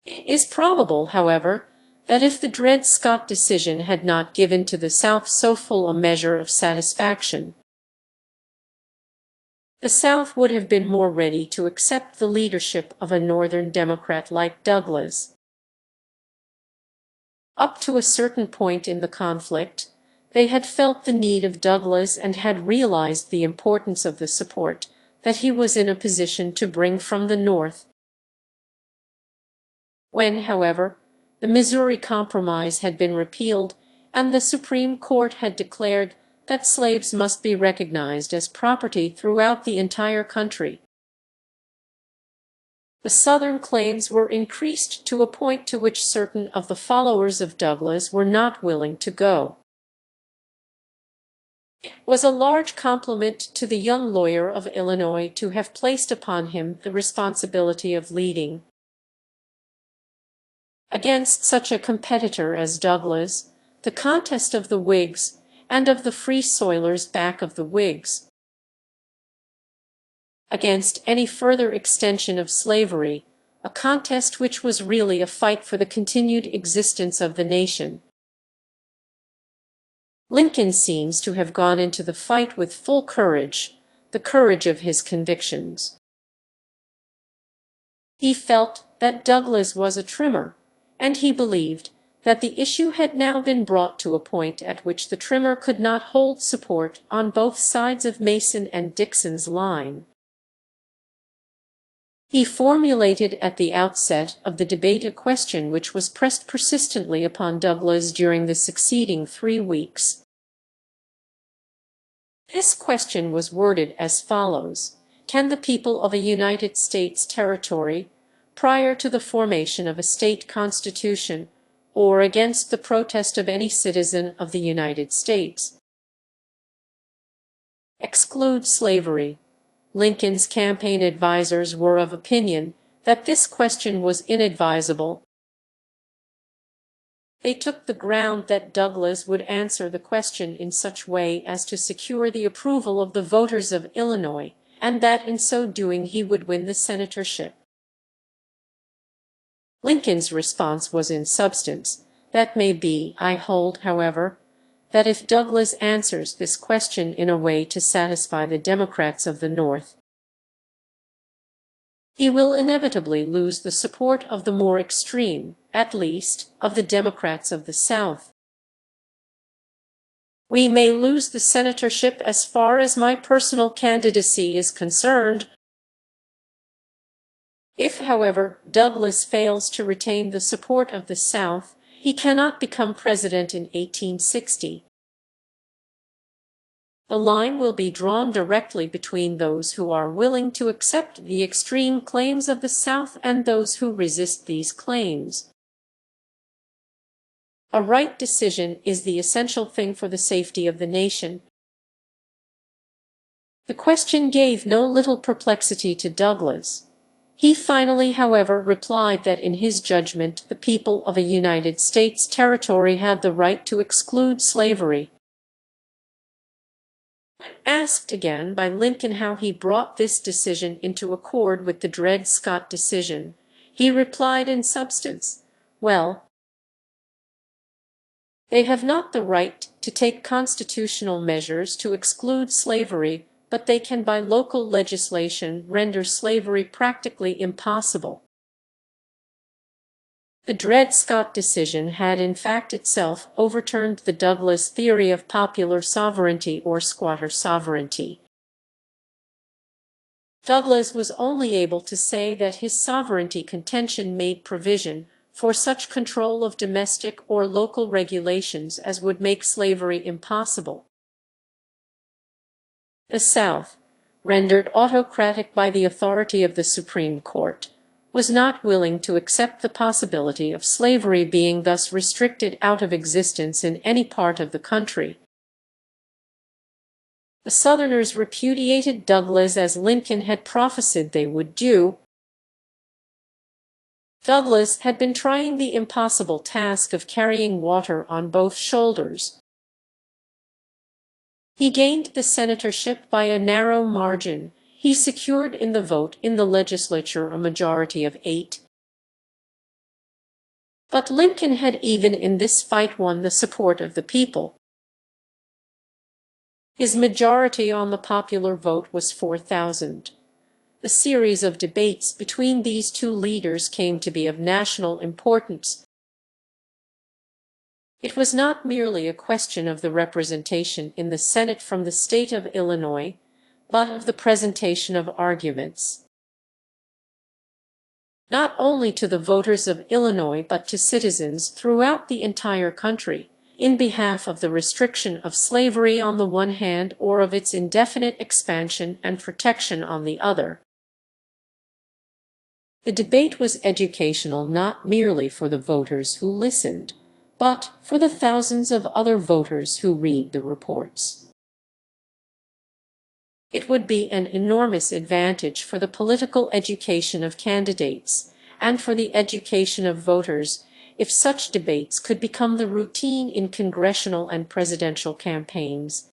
Speaker 1: It is probable, however, that if the Dred Scott decision had not given to the South so full a measure of satisfaction, the South would have been more ready to accept the leadership of a Northern Democrat like Douglas. Up to a certain point in the conflict, they had felt the need of Douglas and had realized the importance of the support that he was in a position to bring from the North. When, however, the Missouri Compromise had been repealed, and the Supreme Court had declared that slaves must be recognized as property throughout the entire country, the Southern claims were increased to a point to which certain of the followers of Douglas were not willing to go. It was a large compliment to the young lawyer of Illinois to have placed upon him the responsibility of leading. Against such a competitor as Douglas, the contest of the Whigs and of the Free Soilers back of the Whigs, against any further extension of slavery, a contest which was really a fight for the continued existence of the nation. Lincoln seems to have gone into the fight with full courage, the courage of his convictions. He felt that Douglas was a trimmer, and he believed that the issue had now been brought to a point at which the trimmer could not hold support on both sides of Mason and Dixon's line. He formulated at the outset of the debate a question which was pressed persistently upon Douglas during the succeeding 3 weeks. This question was worded as follows: can the people of a United States territory, prior to the formation of a state constitution, or against the protest of any citizen of the United States, exclude slavery? Lincoln's campaign advisers were of opinion that this question was inadvisable. They took the ground that Douglas would answer the question in such way as to secure the approval of the voters of Illinois, and that in so doing he would win the senatorship. Lincoln's response was in substance: that may be. I hold, however, that if Douglas answers this question in a way to satisfy the Democrats of the North, he will inevitably lose the support of the more extreme, at least, of the Democrats of the South. We may lose the senatorship as far as my personal candidacy is concerned. If, however, Douglas fails to retain the support of the South, he cannot become president in 1860. The line will be drawn directly between those who are willing to accept the extreme claims of the South and those who resist these claims. A right decision is the essential thing for the safety of the nation. The question gave no little perplexity to Douglas. He finally, however, replied that in his judgment the people of a United States territory had the right to exclude slavery. Asked again by Lincoln how he brought this decision into accord with the Dred Scott decision, he replied in substance, "Well, they have not the right to take constitutional measures to exclude slavery, but they can by local legislation render slavery practically impossible." The Dred Scott decision had in fact itself overturned the Douglas theory of popular sovereignty or squatter sovereignty. Douglas was only able to say that his sovereignty contention made provision for such control of domestic or local regulations as would make slavery impossible. The South, rendered autocratic by the authority of the Supreme Court, was not willing to accept the possibility of slavery being thus restricted out of existence in any part of the country. The Southerners repudiated Douglas as Lincoln had prophesied they would do. Douglas had been trying the impossible task of carrying water on both shoulders. He gained the senatorship by a narrow margin. He secured in the vote in the legislature a majority of 8. But Lincoln had even in this fight won the support of the people. His majority on the popular vote was 4,000. The series of debates between these two leaders came to be of national importance. It was not merely a question of the representation in the Senate from the state of Illinois, but of the presentation of arguments, not only to the voters of Illinois but to citizens throughout the entire country, in behalf of the restriction of slavery on the one hand or of its indefinite expansion and protection on the other. The debate was educational not merely for the voters who listened, but for the thousands of other voters who read the reports. It would be an enormous advantage for the political education of candidates and for the education of voters if such debates could become the routine in congressional and presidential campaigns.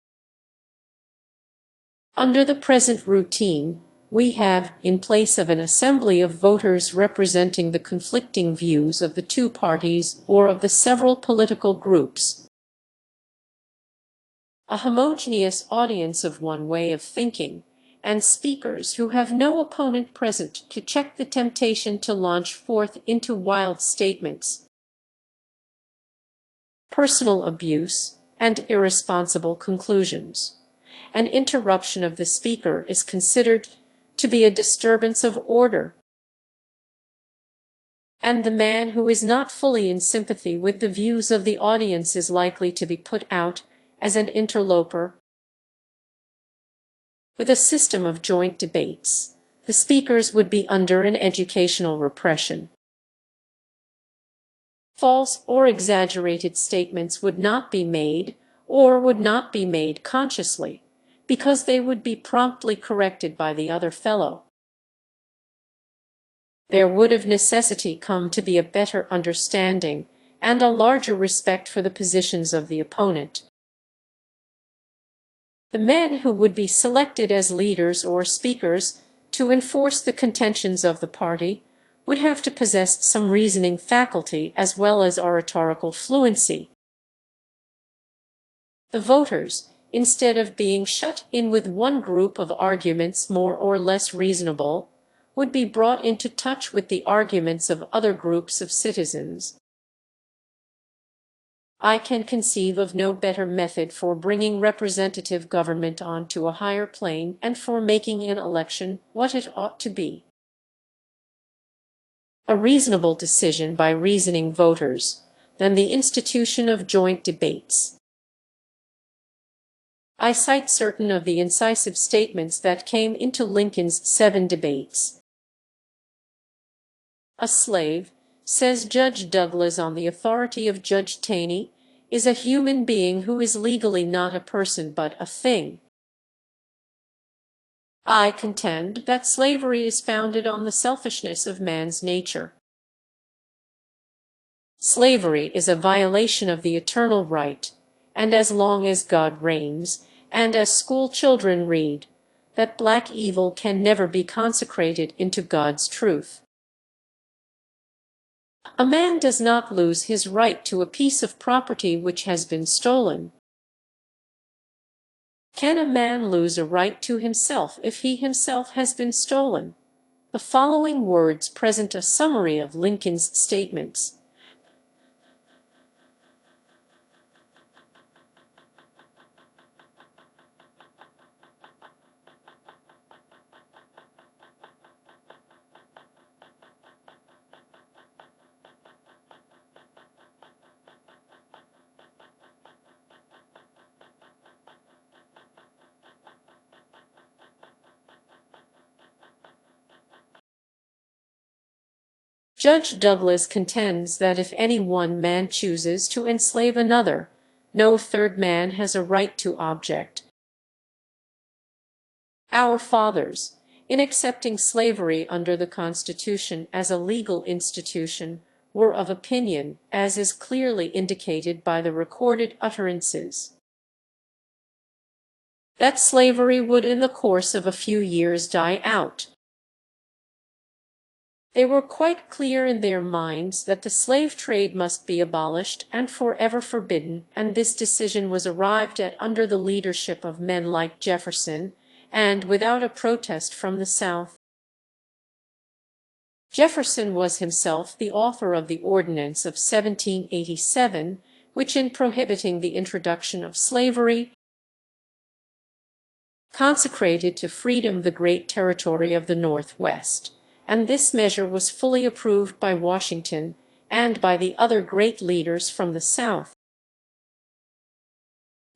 Speaker 1: Under the present routine, we have, in place of an assembly of voters representing the conflicting views of the two parties or of the several political groups, a homogeneous audience of one way of thinking, and speakers who have no opponent present to check the temptation to launch forth into wild statements, personal abuse, and irresponsible conclusions. An interruption of the speaker is considered to be a disturbance of order, and the man who is not fully in sympathy with the views of the audience is likely to be put out as an interloper. With a system of joint debates, the speakers would be under an educational repression. False or exaggerated statements would not be made, or would not be made consciously, because they would be promptly corrected by the other fellow. There would of necessity come to be a better understanding and a larger respect for the positions of the opponent. The men who would be selected as leaders or speakers to enforce the contentions of the party would have to possess some reasoning faculty as well as oratorical fluency. The voters, instead of being shut in with one group of arguments more or less reasonable, would be brought into touch with the arguments of other groups of citizens. I can conceive of no better method for bringing representative government onto a higher plane and for making an election what it ought to be. A reasonable decision by reasoning voters than the institution of joint debates. I cite certain of the incisive statements that came into Lincoln's 7 debates. A slave, says Judge Douglas on the authority of Judge Taney, is a human being who is legally not a person but a thing. I contend that slavery is founded on the selfishness of man's nature. Slavery is a violation of the eternal right, and as long as God reigns, and as school children read, that black evil can never be consecrated into God's truth. A man does not lose his right to a piece of property which has been stolen. Can a man lose a right to himself if he himself has been stolen? The following words present a summary of Lincoln's statements. Judge Douglas contends that if any one man chooses to enslave another, no third man has a right to object. Our fathers, in accepting slavery under the Constitution as a legal institution, were of opinion, as is clearly indicated by the recorded utterances, that slavery would in the course of a few years die out. They were quite clear in their minds that the slave trade must be abolished and forever forbidden, and this decision was arrived at under the leadership of men like Jefferson, and without a protest from the South. Jefferson was himself the author of the Ordinance of 1787, which, in prohibiting the introduction of slavery, consecrated to freedom the great territory of the Northwest, and this measure was fully approved by Washington and by the other great leaders from the South.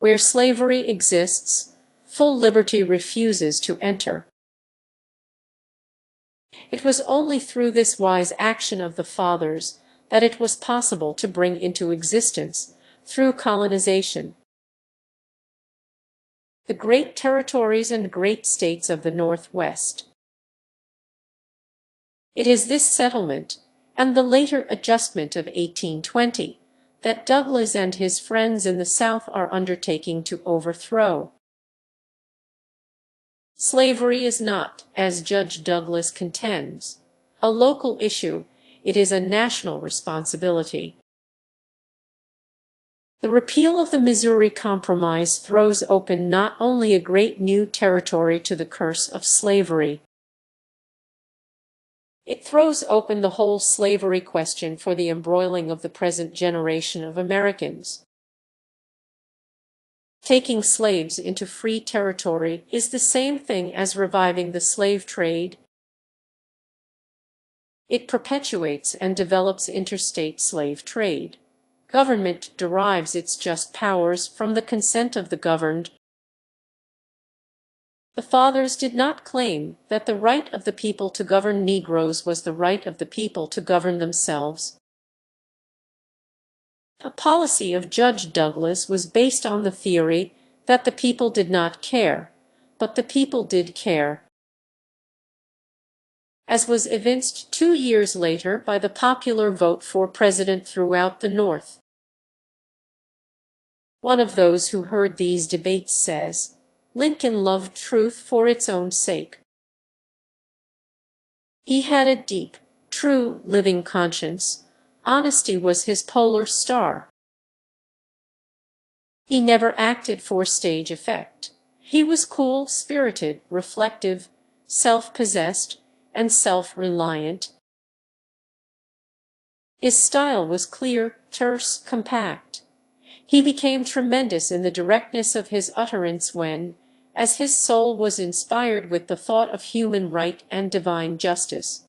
Speaker 1: Where slavery exists, full liberty refuses to enter. It was only through this wise action of the fathers that it was possible to bring into existence, through colonization, the great territories and great states of the Northwest. It is this settlement, and the later adjustment of 1820, that Douglas and his friends in the South are undertaking to overthrow. Slavery is not, as Judge Douglas contends, a local issue, it is a national responsibility. The repeal of the Missouri Compromise throws open not only a great new territory to the curse of slavery, it throws open the whole slavery question for the embroiling of the present generation of Americans. Taking slaves into free territory is the same thing as reviving the slave trade. It perpetuates and develops interstate slave trade. Government derives its just powers from the consent of the governed. The fathers did not claim that the right of the people to govern Negroes was the right of the people to govern themselves. The policy of Judge Douglas was based on the theory that the people did not care, but the people did care, as was evinced 2 years later by the popular vote for president throughout the North. One of those who heard these debates says, "Lincoln loved truth for its own sake. He had a deep, true, living conscience. Honesty was his polar star. He never acted for stage effect. He was cool, spirited, reflective, self-possessed, and self-reliant. His style was clear, terse, compact. He became tremendous in the directness of his utterance when, as his soul was inspired with the thought of human right and divine justice,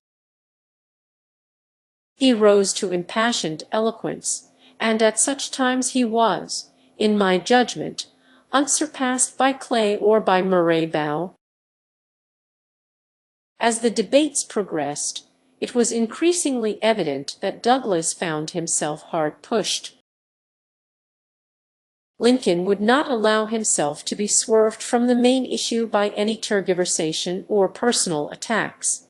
Speaker 1: he rose to impassioned eloquence, and at such times he was, in my judgment, unsurpassed by Clay or by Murray Bow. As the debates progressed, it was increasingly evident that Douglas found himself hard pushed. Lincoln would not allow himself to be swerved from the main issue by any tergiversation or personal attacks.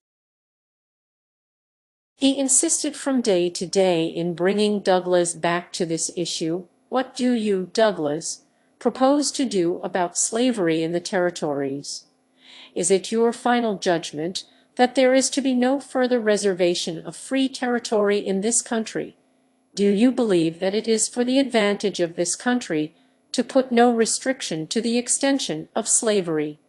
Speaker 1: He insisted from day to day in bringing Douglas back to this issue. What do you, Douglas, propose to do about slavery in the territories? Is it your final judgment that there is to be no further reservation of free territory in this country? Do you believe that it is for the advantage of this country to put no restriction to the extension of slavery?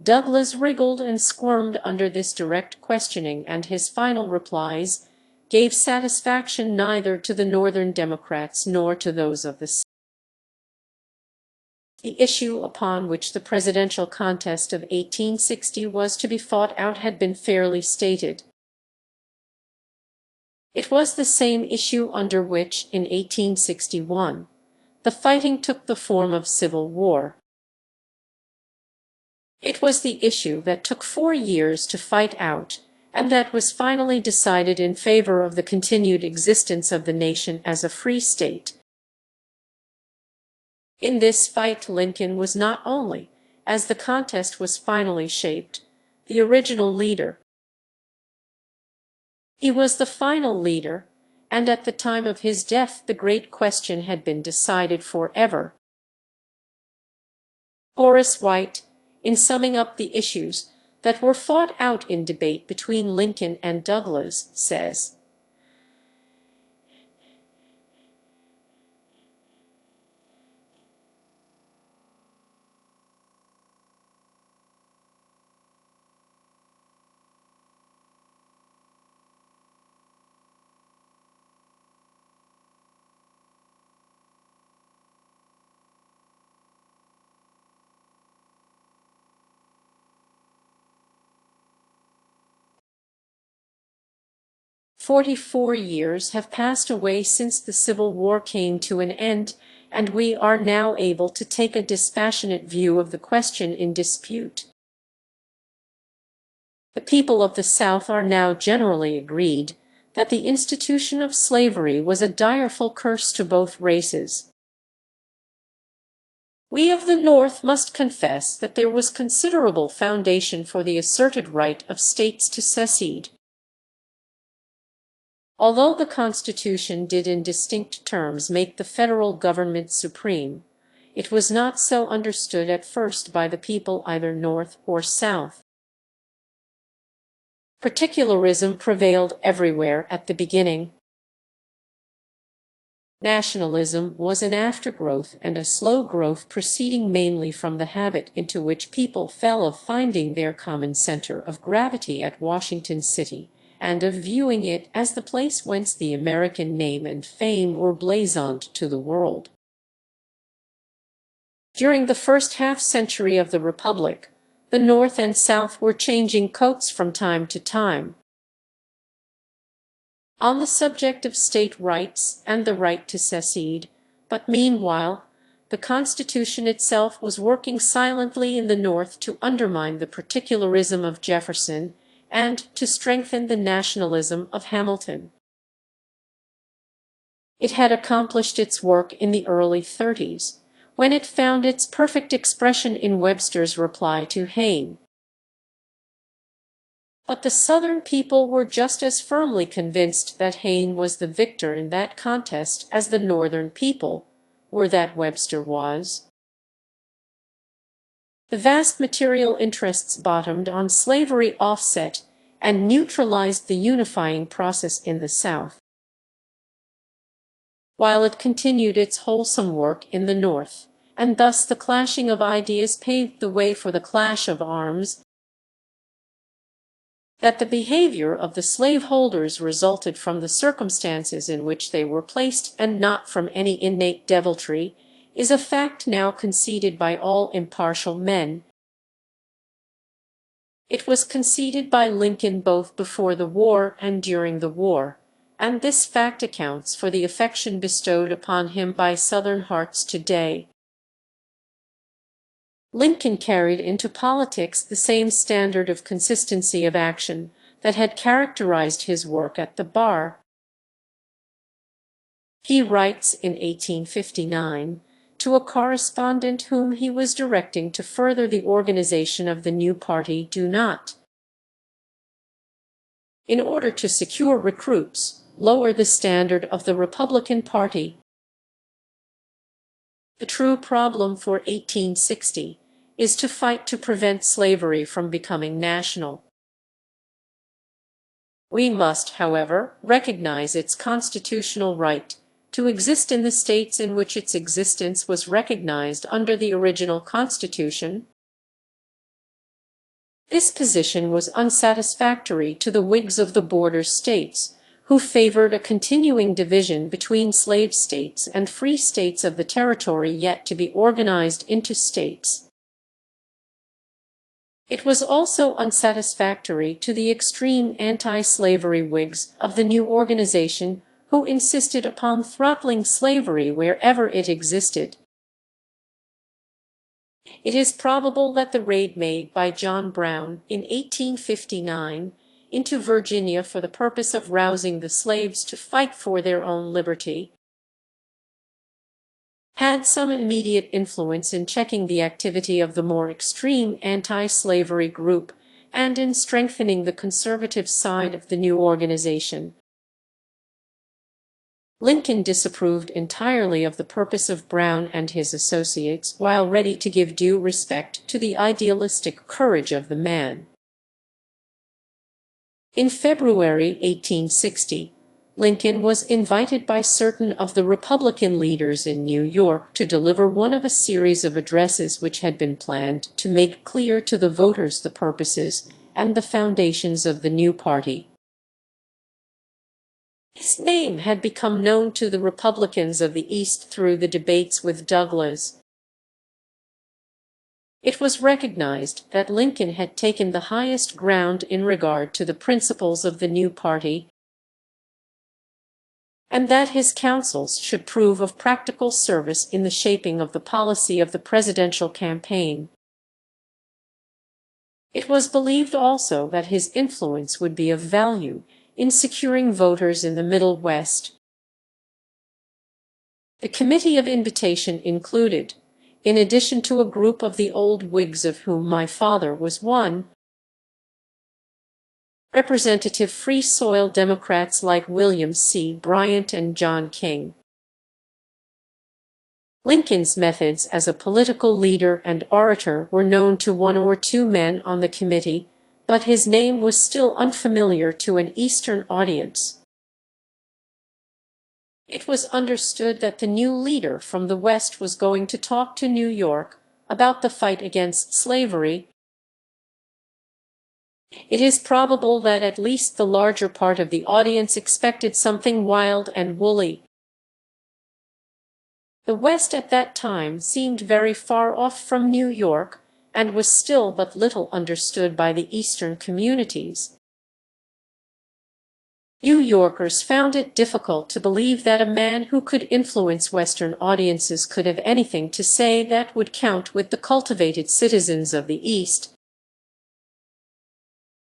Speaker 1: Douglas wriggled and squirmed under this direct questioning, and his final replies gave satisfaction neither to the Northern Democrats nor to those of the South. The issue upon which the presidential contest of 1860 was to be fought out had been fairly stated. It was the same issue under which, in 1861, the fighting took the form of civil war. It was the issue that took 4 years to fight out, and that was finally decided in favor of the continued existence of the nation as a free state. In this fight Lincoln was not only, as the contest was finally shaped, the original leader. He was the final leader, and at the time of his death the great question had been decided forever. Horace White, in summing up the issues that were fought out in debate between Lincoln and Douglas, says, "44 years have passed away since the Civil War came to an end, and we are now able to take a dispassionate view of the question in dispute. The people of the South are now generally agreed that the institution of slavery was a direful curse to both races. We of the North must confess that there was considerable foundation for the asserted right of states to secede. Although the Constitution did in distinct terms make the federal government supreme, it was not so understood at first by the people either North or South. Particularism prevailed everywhere at the beginning. Nationalism was an aftergrowth and a slow growth proceeding mainly from the habit into which people fell of finding their common center of gravity at Washington City, and of viewing it as the place whence the American name and fame were blazoned to the world. During the first half-century of the Republic, the North and South were changing coats from time to time on the subject of state rights and the right to secede, but meanwhile the Constitution itself was working silently in the North to undermine the particularism of Jefferson and to strengthen the nationalism of Hamilton. It had accomplished its work in the early 30s, when it found its perfect expression in Webster's reply to Hayne. But the Southern people were just as firmly convinced that Hayne was the victor in that contest as the Northern people were that Webster was. The vast material interests bottomed on slavery offset and neutralized the unifying process in the South, while it continued its wholesome work in the North, and thus the clashing of ideas paved the way for the clash of arms. that the behavior of the slaveholders resulted from the circumstances in which they were placed and not from any innate deviltry, is a fact now conceded by all impartial men. It was conceded by Lincoln both before the war and during the war, and this fact accounts for the affection bestowed upon him by Southern hearts today. Lincoln carried into politics the same standard of consistency of action that had characterized his work at the bar. He writes in 1859 to a correspondent whom he was directing to further the organization of the new party, "Do not, in order to secure recruits, lower the standard of the Republican Party." The true problem for 1860 is to fight to prevent slavery from becoming national. We must, however, recognize its constitutional right to exist in the states in which its existence was recognized under the original Constitution. This position was unsatisfactory to the Whigs of the border states, who favored a continuing division between slave states and free states of the territory yet to be organized into states. It was also unsatisfactory to the extreme anti-slavery Whigs of the new organization, who insisted upon throttling slavery wherever it existed. It is probable that the raid made by John Brown in 1859 into Virginia for the purpose of rousing the slaves to fight for their own liberty had some immediate influence in checking the activity of the more extreme anti-slavery group and in strengthening the conservative side of the new organization. Lincoln disapproved entirely of the purpose of Brown and his associates, while ready to give due respect to the idealistic courage of the man. In February 1860, Lincoln was invited by certain of the Republican leaders in New York to deliver one of a series of addresses which had been planned to make clear to the voters the purposes and the foundations of the new party. His name had become known to the Republicans of the East through the debates with Douglas. It was recognized that Lincoln had taken the highest ground in regard to the principles of the new party, and that his counsels should prove of practical service in the shaping of the policy of the presidential campaign. It was believed also that his influence would be of value in securing voters in the Middle West. The committee of invitation included, in addition to a group of the old Whigs of whom my father was one, Representative Free Soil Democrats like William C. Bryant and John King. Lincoln's methods as a political leader and orator were known to one or two men on the committee, but his name was still unfamiliar to an Eastern audience. It was understood that the new leader from the West was going to talk to New York about the fight against slavery. It is probable that at least the larger part of the audience expected something wild and woolly. The West at that time seemed very far off from New York, and was still but little understood by the Eastern communities. New Yorkers found it difficult to believe that a man who could influence Western audiences could have anything to say that would count with the cultivated citizens of the East.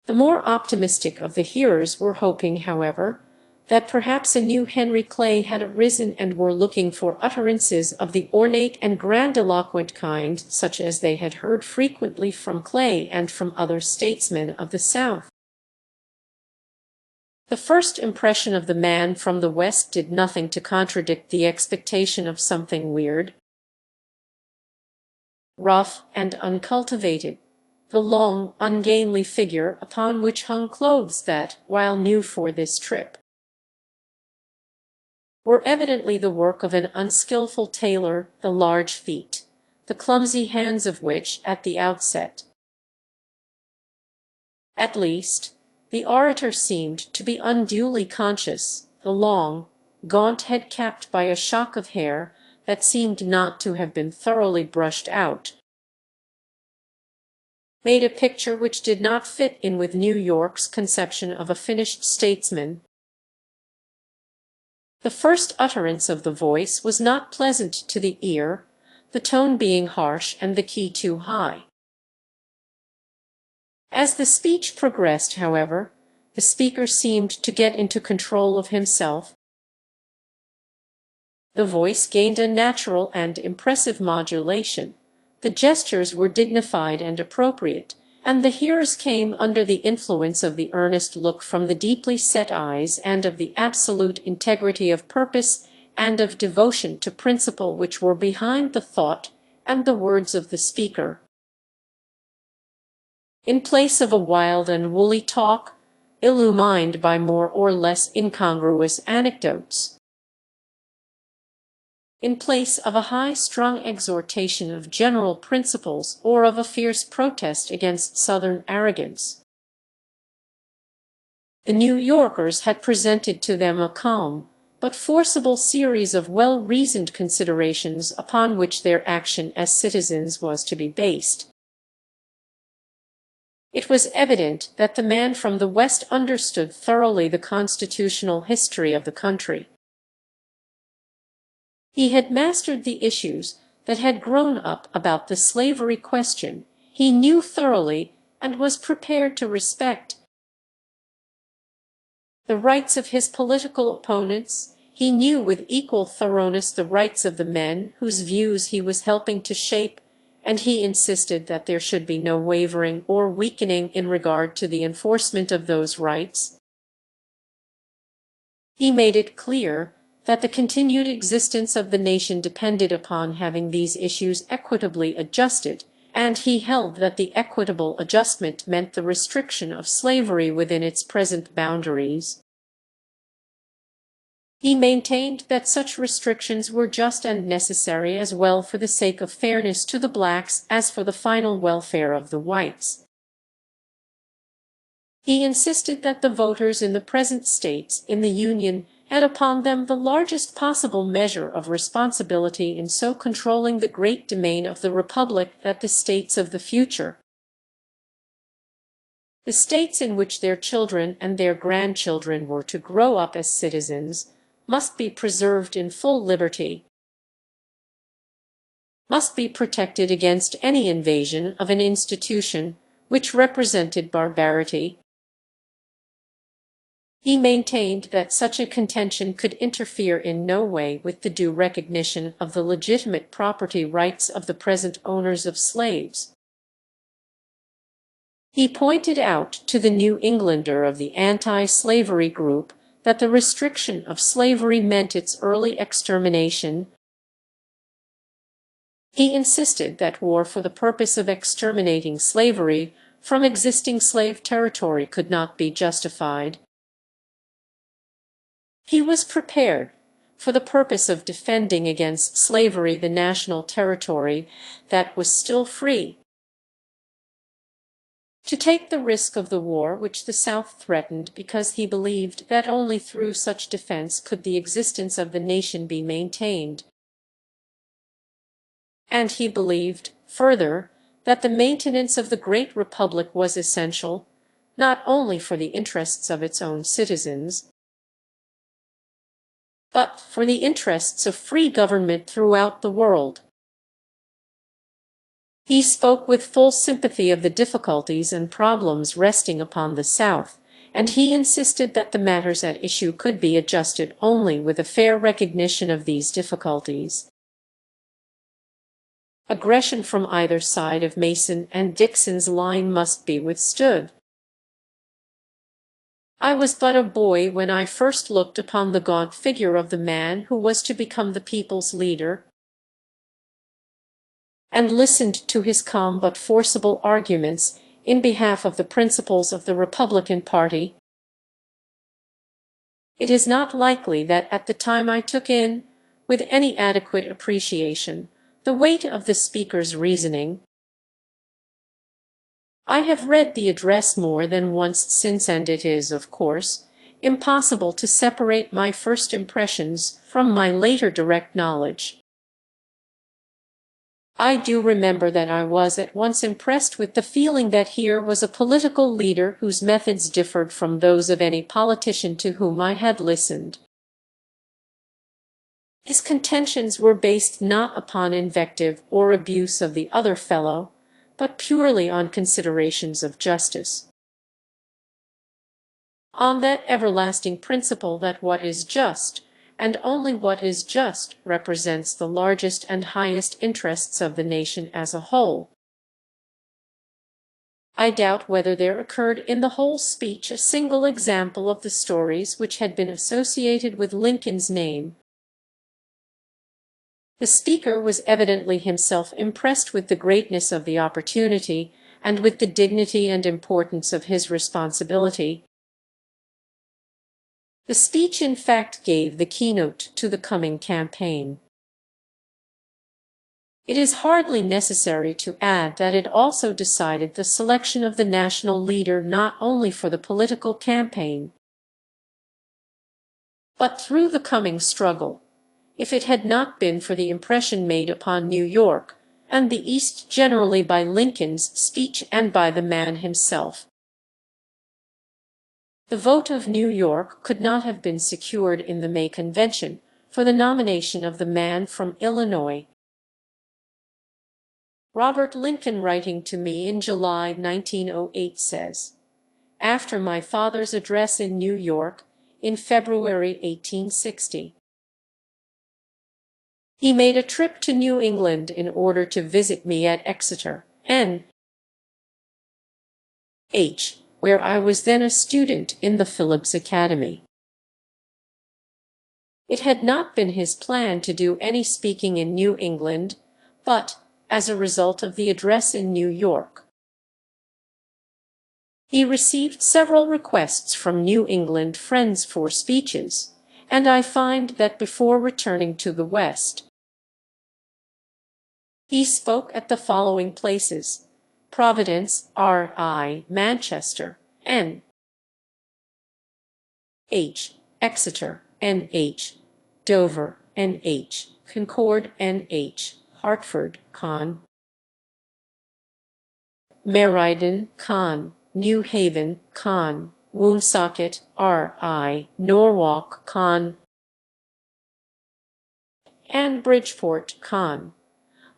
Speaker 1: The more optimistic of the hearers were hoping, however, that perhaps a new Henry Clay had arisen and were looking for utterances of the ornate and grandiloquent kind, such as they had heard frequently from Clay and from other statesmen of the South. The first impression of the man from the West did nothing to contradict the expectation of something weird, rough, and uncultivated. The long, ungainly figure upon which hung clothes that, while new for this trip, were evidently the work of an unskilful tailor, the large feet, the clumsy hands of which, at the outset, at least, The orator seemed to be unduly conscious, the long, gaunt head capped by a shock of hair that seemed not to have been thoroughly brushed out, made a picture which did not fit in with New York's conception of a finished statesman. The first utterance of the voice was not pleasant to the ear, the tone being harsh and the key too high. As the speech progressed, however, the speaker seemed to get into control of himself. The voice gained a natural and impressive modulation. The gestures were dignified and appropriate, and the hearers came under the influence of the earnest look from the deeply set eyes and of the absolute integrity of purpose and of devotion to principle which were behind the thought and the words of the speaker. In place of a wild and woolly talk, illumined by more or less incongruous anecdotes, in place of a high-strung exhortation of general principles or of a fierce protest against Southern arrogance, the New Yorkers had presented to them a calm but forcible series of well-reasoned considerations upon which their action as citizens was to be based. It was evident that the man from the West understood thoroughly the constitutional history of the country. He had mastered the issues that had grown up about the slavery question. He knew thoroughly and was prepared to respect the rights of his political opponents. He knew with equal thoroughness the rights of the men whose views he was helping to shape, and he insisted that there should be no wavering or weakening in regard to the enforcement of those rights. He made it clear that the continued existence of the nation depended upon having these issues equitably adjusted, and he held that the equitable adjustment meant the restriction of slavery within its present boundaries. He maintained that such restrictions were just and necessary as well for the sake of fairness to the blacks as for the final welfare of the whites. He insisted that the voters in the present states in the Union had upon them the largest possible measure of responsibility in so controlling the great domain of the Republic that the states of the future, the states in which their children and their grandchildren were to grow up as citizens, must be preserved in full liberty, must be protected against any invasion of an institution which represented barbarity. He maintained that such a contention could interfere in no way with the due recognition of the legitimate property rights of the present owners of slaves. He pointed out to the New Englander of the anti-slavery group that the restriction of slavery meant its early extermination. He insisted that war for the purpose of exterminating slavery from existing slave territory could not be justified. He was prepared, for the purpose of defending against slavery the national territory that was still free, to take the risk of the war which the South threatened, because he believed that only through such defense could the existence of the nation be maintained. And he believed, further, that the maintenance of the great republic was essential, not only for the interests of its own citizens, but for the interests of free government throughout the world. He spoke with full sympathy of the difficulties and problems resting upon the South, and he insisted that the matters at issue could be adjusted only with a fair recognition of these difficulties. Aggression from either side of Mason and Dixon's line must be withstood. I was but a boy when I first looked upon the gaunt figure of the man who was to become the people's leader, and listened to his calm but forcible arguments in behalf of the principles of the Republican Party. It is not likely that at the time I took in, with any adequate appreciation, the weight of the speaker's reasoning. I have read the address more than once since, and it is, of course, impossible to separate my first impressions from my later direct knowledge. I do remember that I was at once impressed with the feeling that here was a political leader whose methods differed from those of any politician to whom I had listened. His contentions were based not upon invective or abuse of the other fellow, but purely on considerations of justice, on that everlasting principle that what is just, and only what is just, represents the largest and highest interests of the nation as a whole. I doubt whether there occurred in the whole speech a single example of the stories which had been associated with Lincoln's name. The speaker was evidently himself impressed with the greatness of the opportunity, and with the dignity and importance of his responsibility. The speech, in fact, gave the keynote to the coming campaign. It is hardly necessary to add that it also decided the selection of the national leader not only for the political campaign, but through the coming struggle. If it had not been for the impression made upon New York and the East generally by Lincoln's speech and by the man himself, the vote of New York could not have been secured in the May Convention for the nomination of the man from Illinois. Robert Lincoln, writing to me in July 1908, says, "After my father's address in New York in February 1860, he made a trip to New England in order to visit me at Exeter, N.H., where I was then a student in the Phillips Academy. It had not been his plan to do any speaking in New England, but, as a result of the address in New York, he received several requests from New England friends for speeches, and I find that before returning to the West, he spoke at the following places: Providence, R.I., Manchester, N.H., Exeter, N.H., Dover, N.H., Concord, N.H., Hartford, Conn, Meriden, Conn, New Haven, Conn, Woonsocket, R.I., Norwalk, Conn, and Bridgeport, Conn.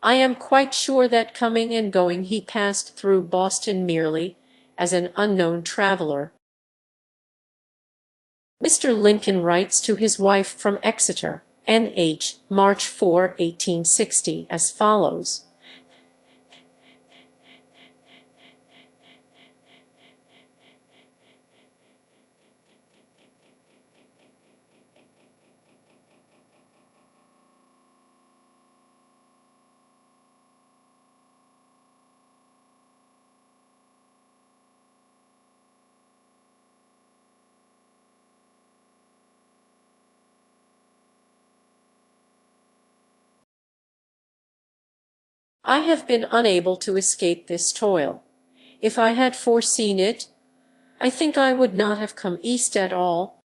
Speaker 1: I am quite sure that coming and going he passed through Boston merely as an unknown traveler." Mr. Lincoln writes to his wife from Exeter, N.H., March 4, 1860, as follows: "I have been unable to escape this toil. If I had foreseen it, I think I would not have come East at all.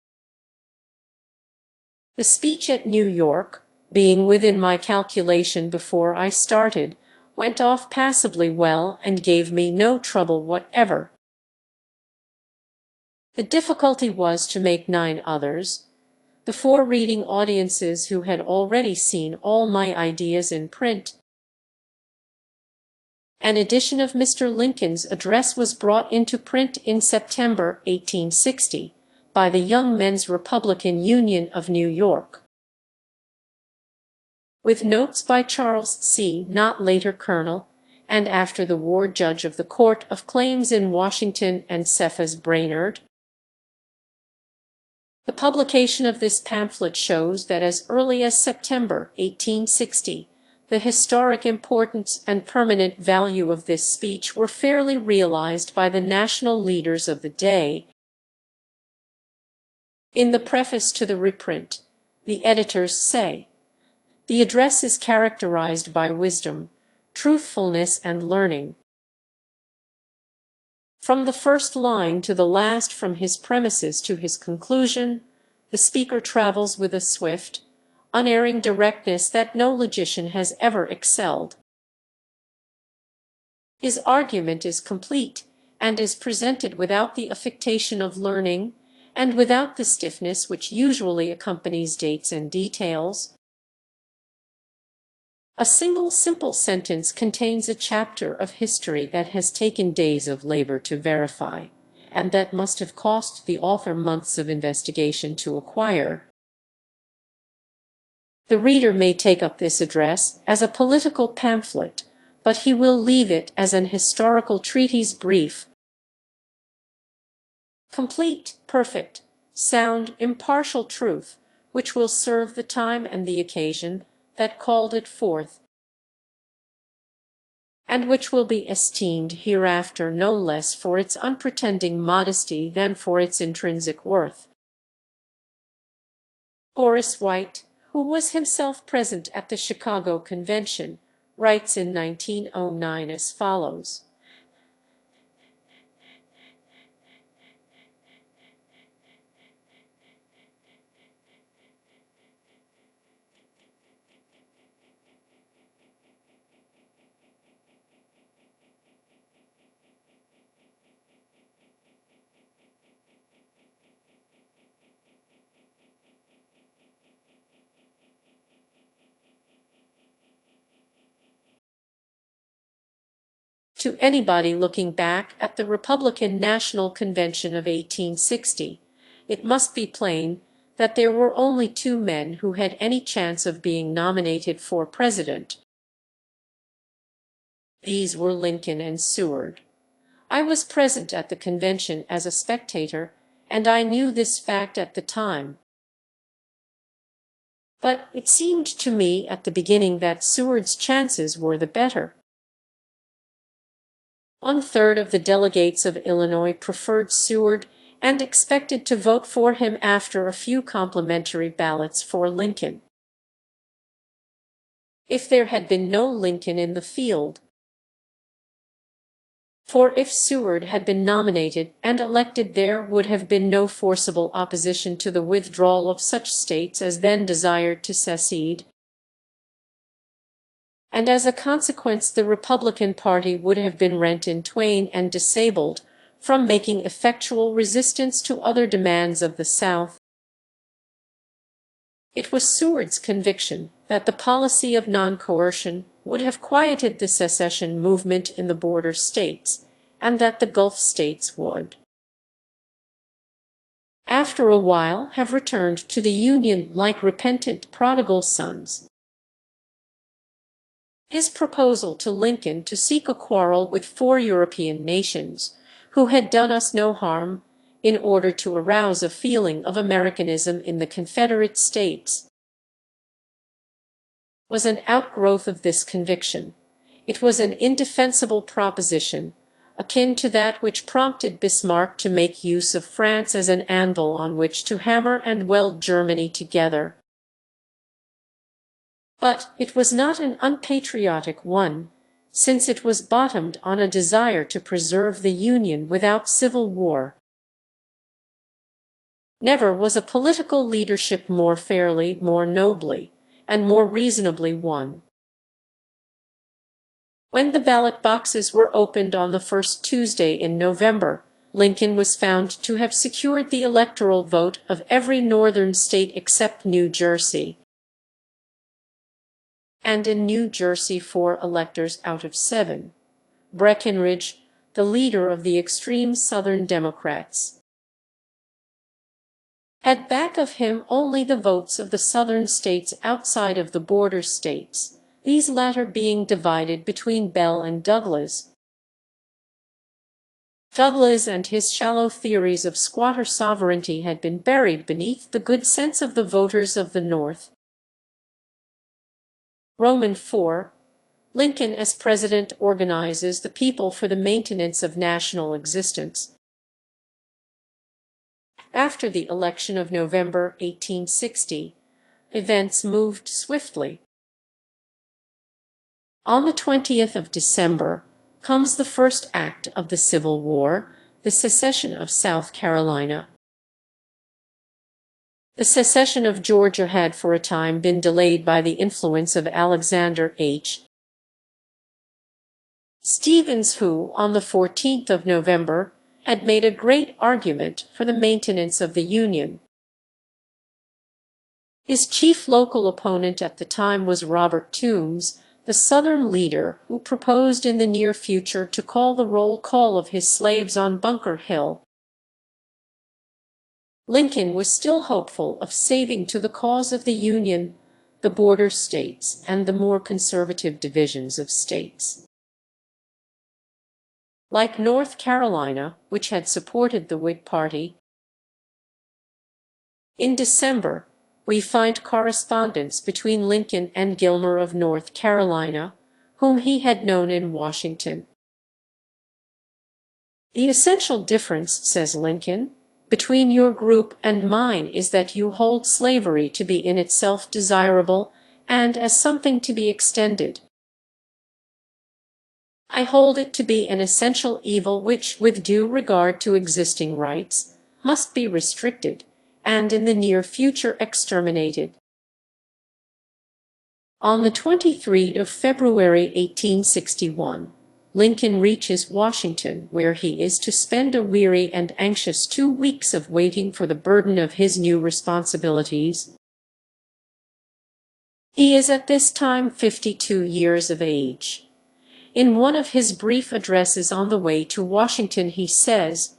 Speaker 1: The speech at New York, being within my calculation before I started, went off passably well and gave me no trouble whatever. The difficulty was to make 9 others, the 4 reading audiences who had already seen all my ideas in print. An edition of Mr. Lincoln's address was brought into print in September 1860 by the Young Men's Republican Union of New York, with notes by Charles C., not later Colonel, and after the war judge of the Court of Claims in Washington, and Cephas Brainerd. The publication of this pamphlet shows that as early as September 1860, the historic importance and permanent value of this speech were fairly realized by the national leaders of the day. In the preface to the reprint, the editors say, "The address is characterized by wisdom, truthfulness, and learning. From the first line to the last, from his premises to his conclusion, the speaker travels with a swift, unerring directness that no logician has ever excelled. His argument is complete, and is presented without the affectation of learning, and without the stiffness which usually accompanies dates and details. A single simple sentence contains a chapter of history that has taken days of labor to verify, and that must have cost the author months of investigation to acquire. The reader may take up this address as a political pamphlet, but he will leave it as an historical treatise, brief, complete, perfect, sound, impartial truth, which will serve the time and the occasion that called it forth, and which will be esteemed hereafter no less for its unpretending modesty than for its intrinsic worth. Horace White, who was himself present at the Chicago Convention, writes in 1909 as follows: to anybody looking back at the Republican National Convention of 1860, it must be plain that there were only two men who had any chance of being nominated for president. These were Lincoln and Seward. I was present at the convention as a spectator, and I knew this fact at the time. But it seemed to me at the beginning that Seward's chances were the better. 1/3 of the delegates of Illinois preferred Seward and expected to vote for him after a few complimentary ballots for Lincoln. If there had been no Lincoln in the field, for if Seward had been nominated and elected, there would have been no forcible opposition to the withdrawal of such states as then desired to secede, and as a consequence the Republican party would have been rent in twain and disabled from making effectual resistance to other demands of the South. It was Seward's conviction that the policy of non-coercion would have quieted the secession movement in the border states, and that the Gulf states would, after a while, have returned to the Union like repentant prodigal sons. His proposal to Lincoln to seek a quarrel with 4 European nations, who had done us no harm, in order to arouse a feeling of Americanism in the Confederate States, was an outgrowth of this conviction. It was an indefensible proposition, akin to that which prompted Bismarck to make use of France as an anvil on which to hammer and weld Germany together. But it was not an unpatriotic one, since it was bottomed on a desire to preserve the Union without civil war. Never was a political leadership more fairly, more nobly, and more reasonably won. When the ballot boxes were opened on the first Tuesday in November, Lincoln was found to have secured the electoral vote of every northern state except New Jersey, and in New Jersey 4 electors out of 7. Breckinridge, the leader of the extreme Southern Democrats, had back of him only the votes of the Southern states outside of the border states, these latter being divided between Bell and Douglas. Douglas and his shallow theories of squatter sovereignty had been buried beneath the good sense of the voters of the North. Roman 4. Lincoln as president organizes the people for the maintenance of national existence. After the election of November 1860, events moved swiftly. On the 20th of December, comes the first act of the Civil War, the secession of South Carolina. The secession of Georgia had for a time been delayed by the influence of Alexander H. Stephens, who, on the 14th of November, had made a great argument for the maintenance of the Union. His chief local opponent at the time was Robert Toombs, the Southern leader who proposed in the near future to call the roll call of his slaves on Bunker Hill. Lincoln was still hopeful of saving to the cause of the Union the border states and the more conservative divisions of states. Like North Carolina, which had supported the Whig Party, in December, we find correspondence between Lincoln and Gilmer of North Carolina, whom he had known in Washington. "The essential difference," says Lincoln, "between your group and mine is that you hold slavery to be in itself desirable and as something to be extended. I hold it to be an essential evil which, with due regard to existing rights, must be restricted, and in the near future exterminated." On the 23rd of February 1861, Lincoln reaches Washington, where he is to spend a weary and anxious 2 weeks of waiting for the burden of his new responsibilities. He is at this time 52 years of age. In one of his brief addresses on the way to Washington he says,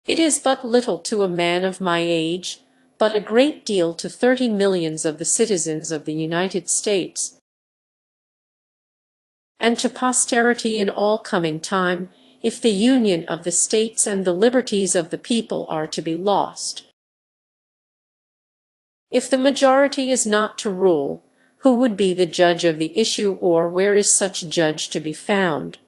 Speaker 1: "It is but little to a man of my age, but a great deal to 30 millions of the citizens of the United States, and to posterity in all coming time, if the union of the states and the liberties of the people are to be lost. If the majority is not to rule, who would be the judge of the issue, or where is such judge to be found?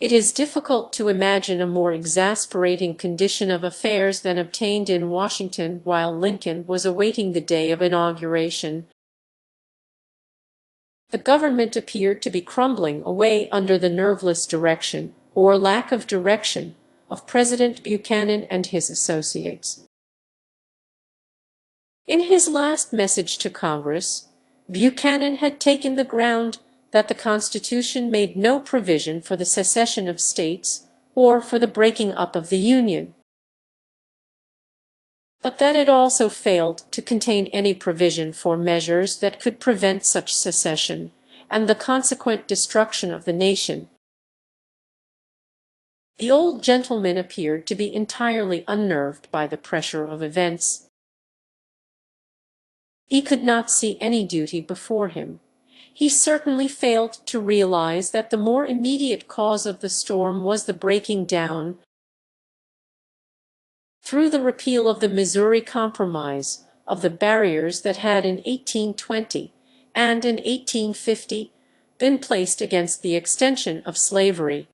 Speaker 1: It is difficult to imagine a more exasperating condition of affairs than obtained in Washington while Lincoln was awaiting the day of inauguration. The government appeared to be crumbling away under the nerveless direction, or lack of direction, of President Buchanan and his associates. In his last message to Congress, Buchanan had taken the ground that the Constitution made no provision for the secession of states or for the breaking up of the Union, but that it also failed to contain any provision for measures that could prevent such secession and the consequent destruction of the nation. The old gentleman appeared to be entirely unnerved by the pressure of events. He could not see any duty before him. He certainly failed to realize that the more immediate cause of the storm was the breaking down, through the repeal of the Missouri Compromise, of the barriers that had in 1820 and in 1850 been placed against the extension of slavery.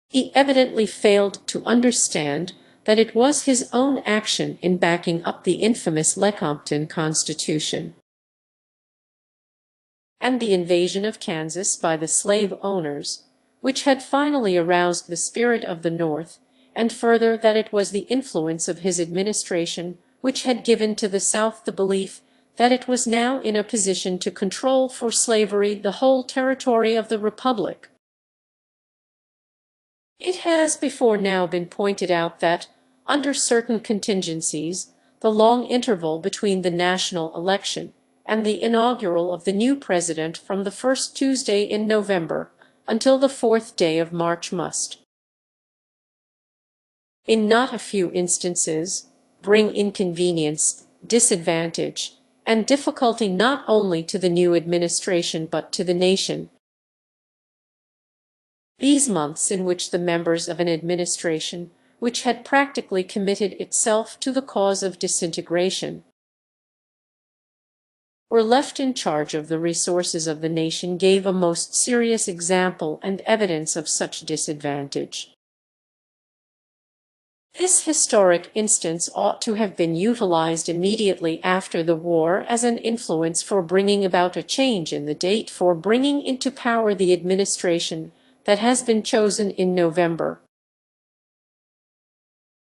Speaker 1: He evidently failed to understand that it was his own action in backing up the infamous Lecompton Constitution and the invasion of Kansas by the slave owners, which had finally aroused the spirit of the North, and further that it was the influence of his administration which had given to the South the belief that it was now in a position to control for slavery the whole territory of the Republic. It has before now been pointed out that, under certain contingencies, the long interval between the national election and the inaugural of the new president from the first Tuesday in November until the 4th day of March must, in not a few instances, bring inconvenience, disadvantage, and difficulty not only to the new administration but to the nation. These months in which the members of an administration which had practically committed itself to the cause of disintegration were left in charge of the resources of the nation gave a most serious example and evidence of such disadvantage. This historic instance ought to have been utilized immediately after the war as an influence for bringing about a change in the date for bringing into power the administration that has been chosen in November.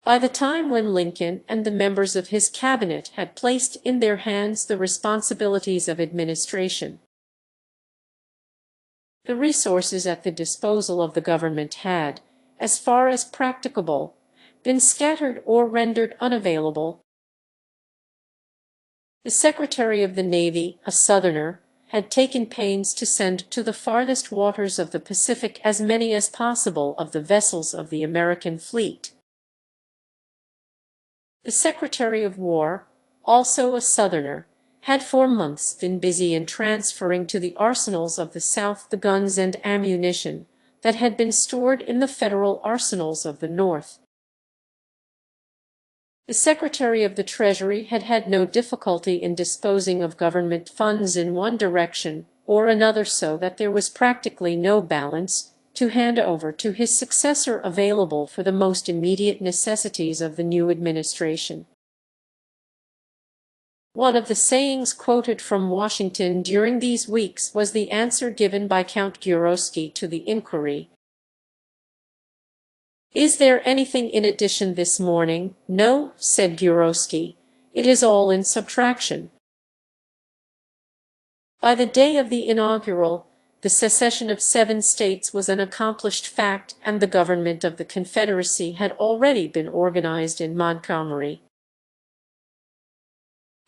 Speaker 1: By the time when Lincoln and the members of his cabinet had placed in their hands the responsibilities of administration, the resources at the disposal of the government had, as far as practicable, been scattered or rendered unavailable. The Secretary of the Navy, a Southerner, had taken pains to send to the farthest waters of the Pacific as many as possible of the vessels of the American fleet. The Secretary of War, also a Southerner, had for months been busy in transferring to the arsenals of the South the guns and ammunition that had been stored in the Federal arsenals of the North. The Secretary of the Treasury had had no difficulty in disposing of government funds in one direction or another so that there was practically no balance to hand over to his successor available for the most immediate necessities of the new administration. One of the sayings quoted from Washington during these weeks was the answer given by Count Gurowski to the inquiry, "Is there anything in addition this morning?" "No," said Gurowski, "it is all in subtraction." By the day of the Inaugural, the secession of 7 states was an accomplished fact, and the government of the Confederacy had already been organized in Montgomery.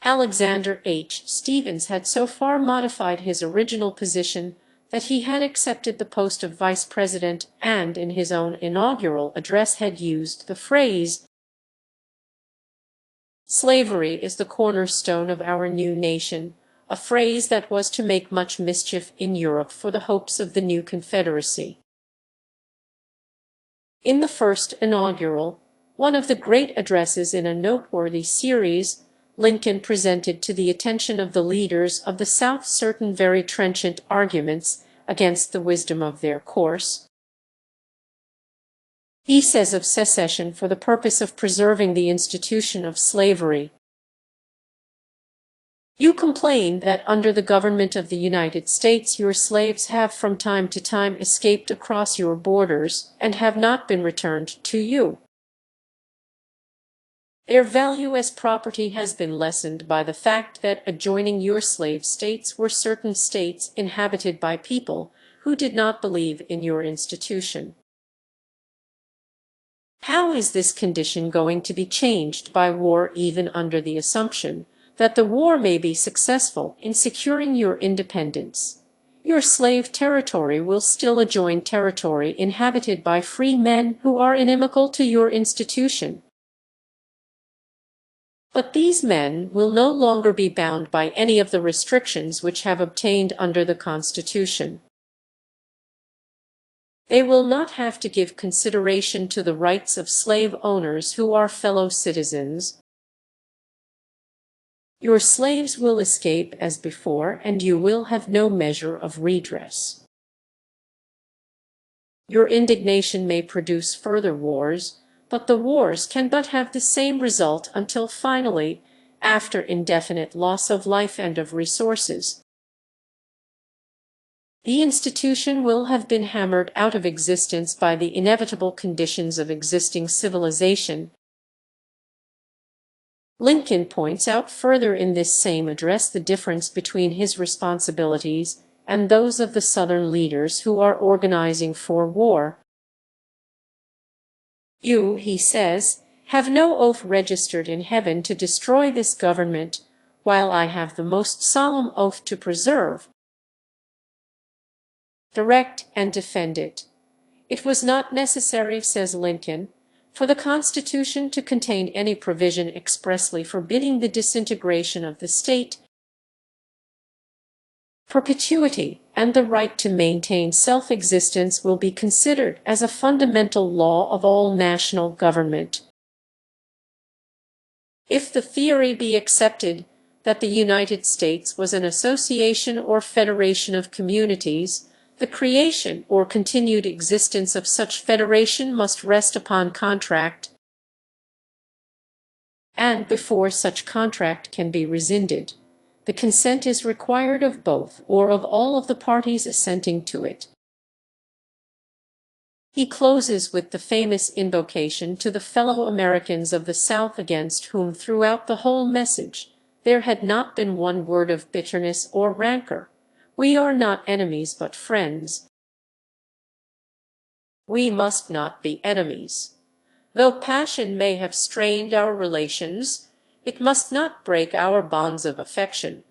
Speaker 1: Alexander H. Stephens had so far modified his original position that he had accepted the post of vice president and in his own inaugural address had used the phrase, "Slavery is the cornerstone of our new nation," a phrase that was to make much mischief in Europe for the hopes of the new Confederacy. In the first inaugural, one of the great addresses in a noteworthy series, Lincoln presented to the attention of the leaders of the South certain very trenchant arguments against the wisdom of their course. He says of secession for the purpose of preserving the institution of slavery, "You complain that under the government of the United States your slaves have from time to time escaped across your borders and have not been returned to you. Their value as property has been lessened by the fact that adjoining your slave states were certain states inhabited by people who did not believe in your institution. How is this condition going to be changed by war even under the assumption that the war may be successful in securing your independence? Your slave territory will still adjoin territory inhabited by free men who are inimical to your institution. But these men will no longer be bound by any of the restrictions which have obtained under the Constitution. They will not have to give consideration to the rights of slave owners who are fellow citizens. Your slaves will escape as before, and you will have no measure of redress. Your indignation may produce further wars, but the wars can but have the same result until finally, after indefinite loss of life and of resources, the institution will have been hammered out of existence by the inevitable conditions of existing civilization." Lincoln points out further in this same address the difference between his responsibilities and those of the Southern leaders who are organizing for war. "You," he says, "have no oath registered in heaven to destroy this government, while I have the most solemn oath to preserve, direct, and defend it." It was not necessary, says Lincoln, for the Constitution to contain any provision expressly forbidding the disintegration of the state. Perpetuity and the right to maintain self-existence will be considered as a fundamental law of all national government. If the theory be accepted that the United States was an association or federation of communities, the creation or continued existence of such federation must rest upon contract, and before such contract can be rescinded, the consent is required of both or of all of the parties assenting to it. He closes with the famous invocation to the fellow Americans of the South against whom throughout the whole message there had not been one word of bitterness or rancor. We are not enemies but friends. We must not be enemies. Though passion may have strained our relations, it must not break our bonds of affection.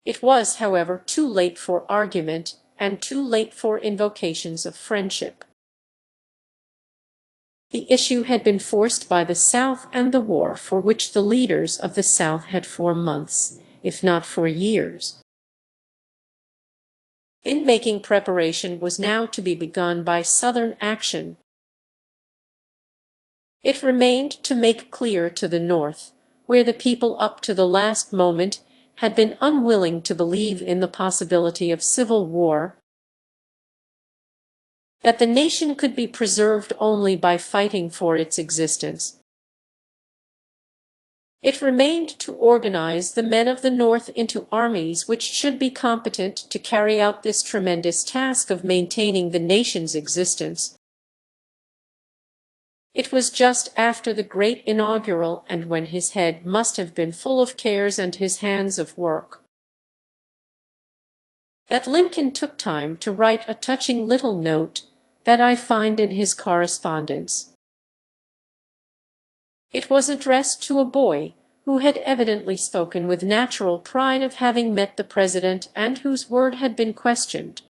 Speaker 1: It was, however, too late for argument and too late for invocations of friendship. The issue had been forced by the South and the war for which the leaders of the South had for months, if not for years. In making preparation was now to be begun by Southern action. It remained to make clear to the North, where the people up to the last moment had been unwilling to believe in the possibility of civil war, that the nation could be preserved only by fighting for its existence. It remained to organize the men of the North into armies which should be competent to carry out this tremendous task of maintaining the nation's existence. It was just after the great Inaugural, and when his head must have been full of cares and his hands of work, that Lincoln took time to write a touching little note that I find in his correspondence. It was addressed to a boy who had evidently spoken with natural pride of having met the President and whose word had been questioned.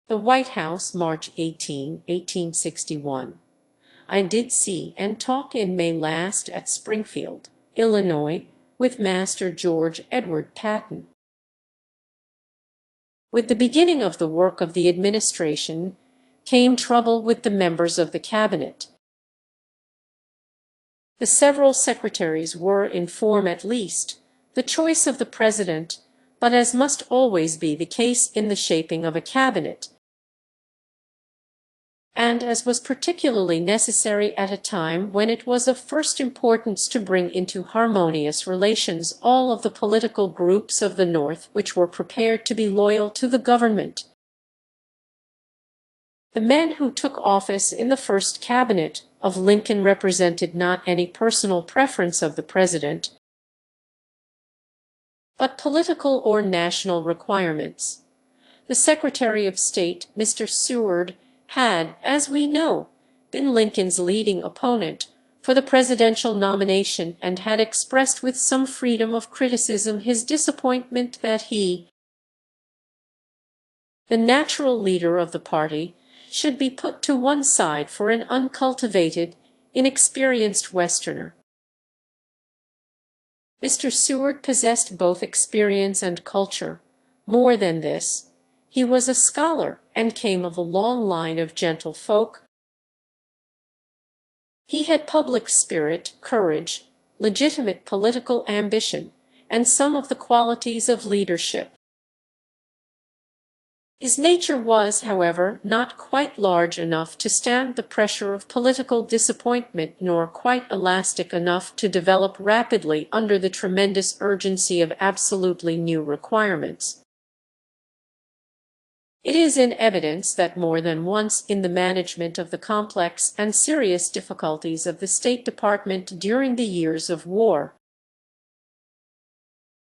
Speaker 1: The White House, March 18, 1861. I did see and talk in May last at Springfield, Illinois, with Master George Edward Patton. With the beginning of the work of the administration came trouble with the members of the cabinet. The several secretaries were, in form at least, the choice of the President, but as must always be the case in the shaping of a cabinet, and as was particularly necessary at a time when it was of first importance to bring into harmonious relations all of the political groups of the North which were prepared to be loyal to the government. The men who took office in the first cabinet of Lincoln represented not any personal preference of the President, but political or national requirements. The Secretary of State, Mr. Seward, had, as we know, been Lincoln's leading opponent for the presidential nomination and had expressed with some freedom of criticism his disappointment that he, the natural leader of the party, should be put to one side for an uncultivated, inexperienced Westerner. Mr. Seward possessed both experience and culture. More than this, he was a scholar and came of a long line of gentlefolk. He had public spirit, courage, legitimate political ambition, and some of the qualities of leadership. His nature was, however, not quite large enough to stand the pressure of political disappointment, nor quite elastic enough to develop rapidly under the tremendous urgency of absolutely new requirements. It is in evidence that more than once in the management of the complex and serious difficulties of the State Department during the years of war,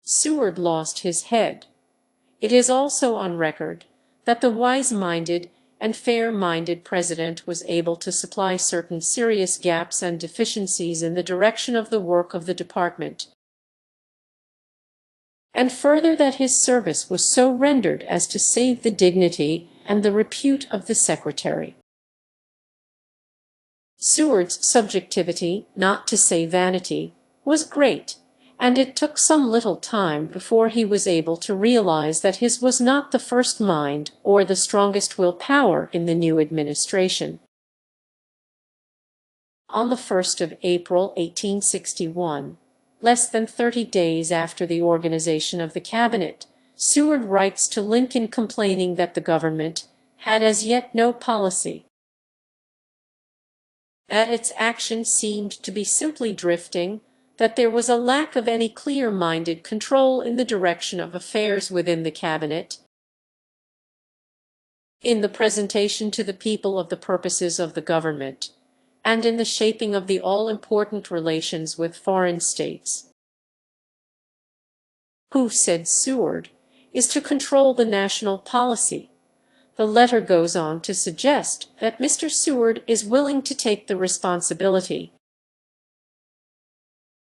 Speaker 1: Seward lost his head. It is also on record that the wise-minded and fair-minded President was able to supply certain serious gaps and deficiencies in the direction of the work of the department, and further that his service was so rendered as to save the dignity and the repute of the Secretary. Seward's subjectivity, not to say vanity, was great, and it took some little time before he was able to realize that his was not the first mind or the strongest will power in the new administration. On the 1st of April, 1861, less than 30 days after the organization of the cabinet, Seward writes to Lincoln complaining that the government had as yet no policy, that its action seemed to be simply drifting, that there was a lack of any clear-minded control in the direction of affairs within the cabinet, in the presentation to the people of the purposes of the government, and in the shaping of the all-important relations with foreign states. Who, said Seward, is to control the national policy? The letter goes on to suggest that Mr. Seward is willing to take the responsibility,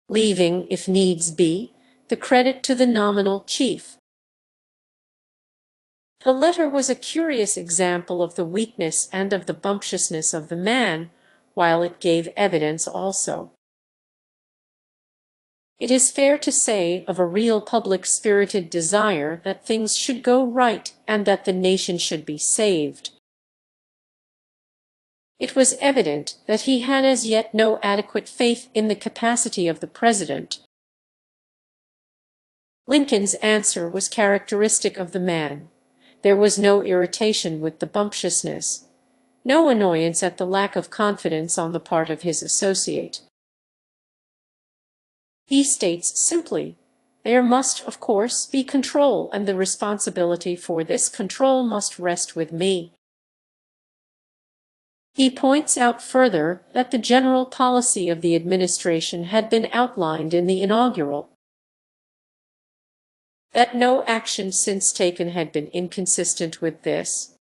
Speaker 1: leaving, if needs be, the credit to the nominal chief. The letter was a curious example of the weakness and of the bumptiousness of the man, while it gave evidence also, it is fair to say, of a real public-spirited desire that things should go right and that the nation should be saved. It was evident that he had as yet no adequate faith in the capacity of the President. Lincoln's answer was characteristic of the man. There was no irritation with the bumptiousness, no annoyance at the lack of confidence on the part of his associate. He states simply, there must, of course, be control, and the responsibility for this control must rest with me. He points out further that the general policy of the administration had been outlined in the Inaugural, that no action since taken had been inconsistent with this.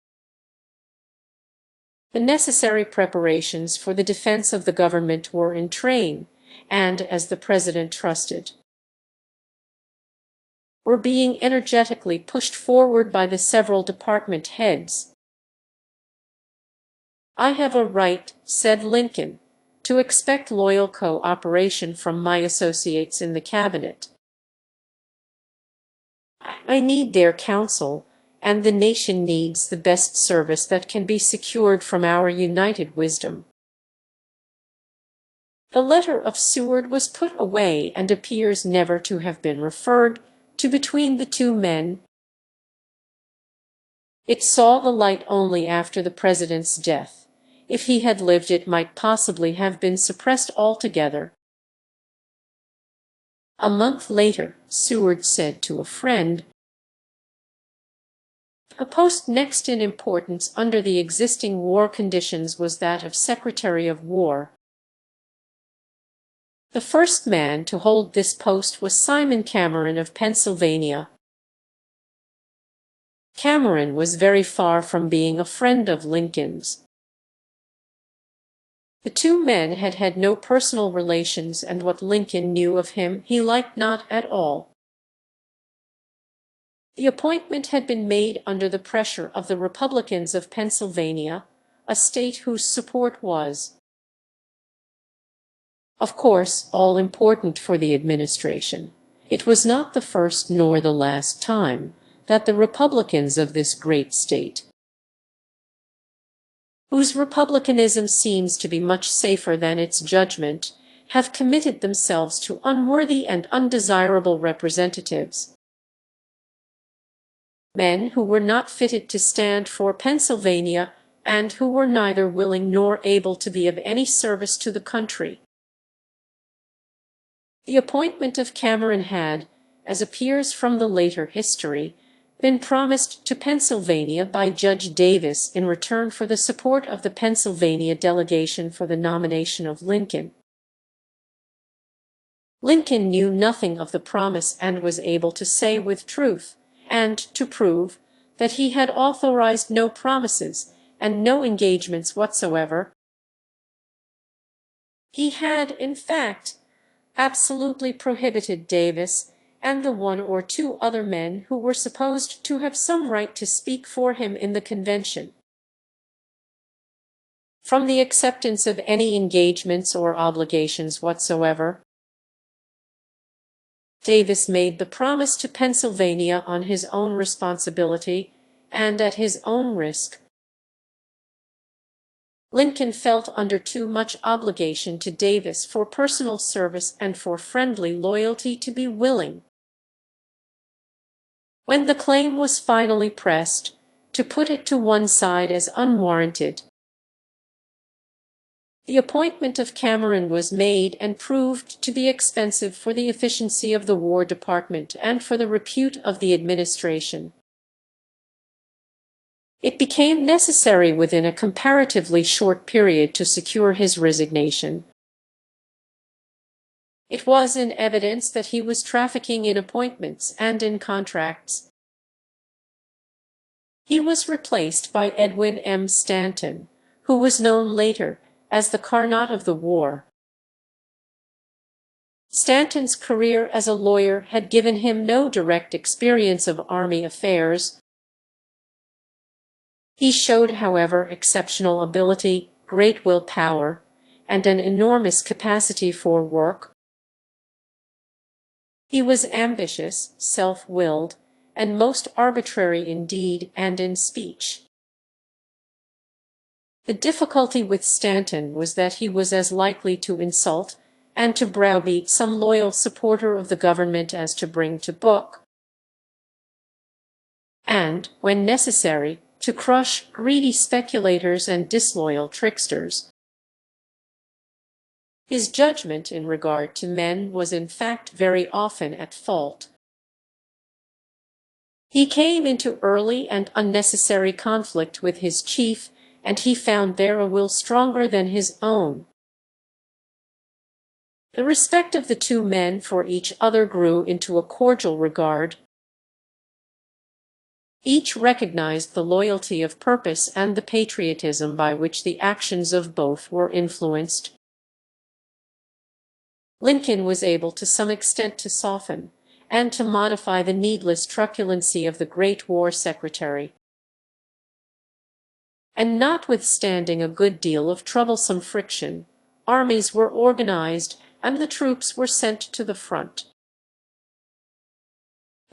Speaker 1: The necessary preparations for the defense of the government were in train, and, as the President trusted, were being energetically pushed forward by the several department heads. I have a right, said Lincoln, to expect loyal co-operation from my associates in the cabinet. I need their counsel, and the nation needs the best service that can be secured from our united wisdom. The letter of Seward was put away and appears never to have been referred to between the two men. It saw the light only after the President's death. If he had lived, it might possibly have been suppressed altogether. A month later, Seward said to a friend, "The post next in importance under the existing war conditions was that of Secretary of War. The first man to hold this post was Simon Cameron of Pennsylvania." Cameron was very far from being a friend of Lincoln's. The two men had had no personal relations, and what Lincoln knew of him he liked not at all. The appointment had been made under the pressure of the Republicans of Pennsylvania, a state whose support was, of course, all important for the administration. It was not the first nor the last time that the Republicans of this great state, whose republicanism seems to be much safer than its judgment, have committed themselves to unworthy and undesirable representatives, men who were not fitted to stand for Pennsylvania and who were neither willing nor able to be of any service to the country. The appointment of Cameron had, as appears from the later history, been promised to Pennsylvania by Judge Davis in return for the support of the Pennsylvania delegation for the nomination of Lincoln. Lincoln knew nothing of the promise and was able to say with truth, and to prove, that he had authorized no promises and no engagements whatsoever. He had, in fact, absolutely prohibited Davis and the one or two other men who were supposed to have some right to speak for him in the convention from the acceptance of any engagements or obligations whatsoever. Davis made the promise to Pennsylvania on his own responsibility and at his own risk. Lincoln felt under too much obligation to Davis for personal service and for friendly loyalty to be willing, when the claim was finally pressed, to put it to one side as unwarranted. The appointment of Cameron was made and proved to be expensive for the efficiency of the War Department and for the repute of the administration. It became necessary within a comparatively short period to secure his resignation. It was in evidence that he was trafficking in appointments and in contracts. He was replaced by Edwin M. Stanton, who was known later as the Carnot of the war. Stanton's career as a lawyer had given him no direct experience of army affairs. He showed, however, exceptional ability, great willpower, and an enormous capacity for work. He was ambitious, self-willed, and most arbitrary in deed and in speech. The difficulty with Stanton was that he was as likely to insult and to browbeat some loyal supporter of the government as to bring to book, and, when necessary, to crush greedy speculators and disloyal tricksters. His judgment in regard to men was in fact very often at fault. He came into early and unnecessary conflict with his chief, and he found there a will stronger than his own. The respect of the two men for each other grew into a cordial regard. Each recognized the loyalty of purpose and the patriotism by which the actions of both were influenced. Lincoln was able to some extent to soften and to modify the needless truculency of the great War Secretary. And notwithstanding a good deal of troublesome friction, armies were organized and the troops were sent to the front.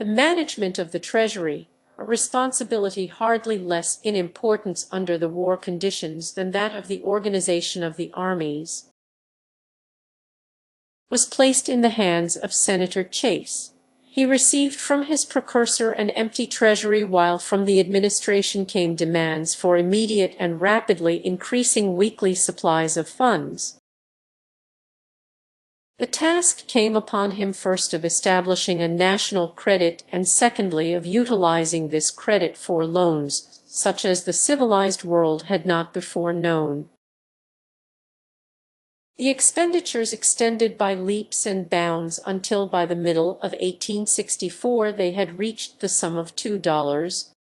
Speaker 1: The management of the Treasury, a responsibility hardly less in importance under the war conditions than that of the organization of the armies, was placed in the hands of Senator Chase. He received from his precursor an empty treasury, while from the administration came demands for immediate and rapidly increasing weekly supplies of funds. The task came upon him first of establishing a national credit, and secondly of utilizing this credit for loans such as the civilized world had not before known. The expenditures extended by leaps and bounds until by the middle of 1864 they had reached the sum of $2.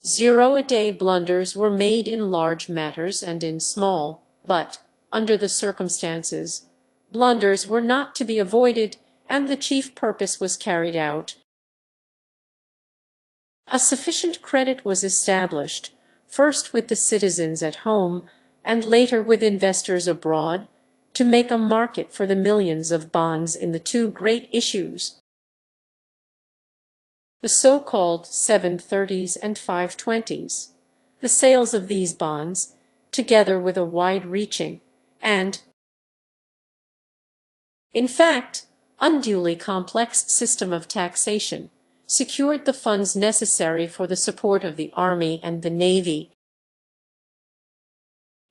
Speaker 1: Zero-a-day blunders were made in large matters and in small, but, under the circumstances, blunders were not to be avoided, and the chief purpose was carried out. A sufficient credit was established, first with the citizens at home, and later with investors abroad, to make a market for the millions of bonds in the two great issues, the so-called 730s and 520s. The sales of these bonds, together with a wide-reaching and, in fact, unduly complex system of taxation, secured the funds necessary for the support of the Army and the Navy.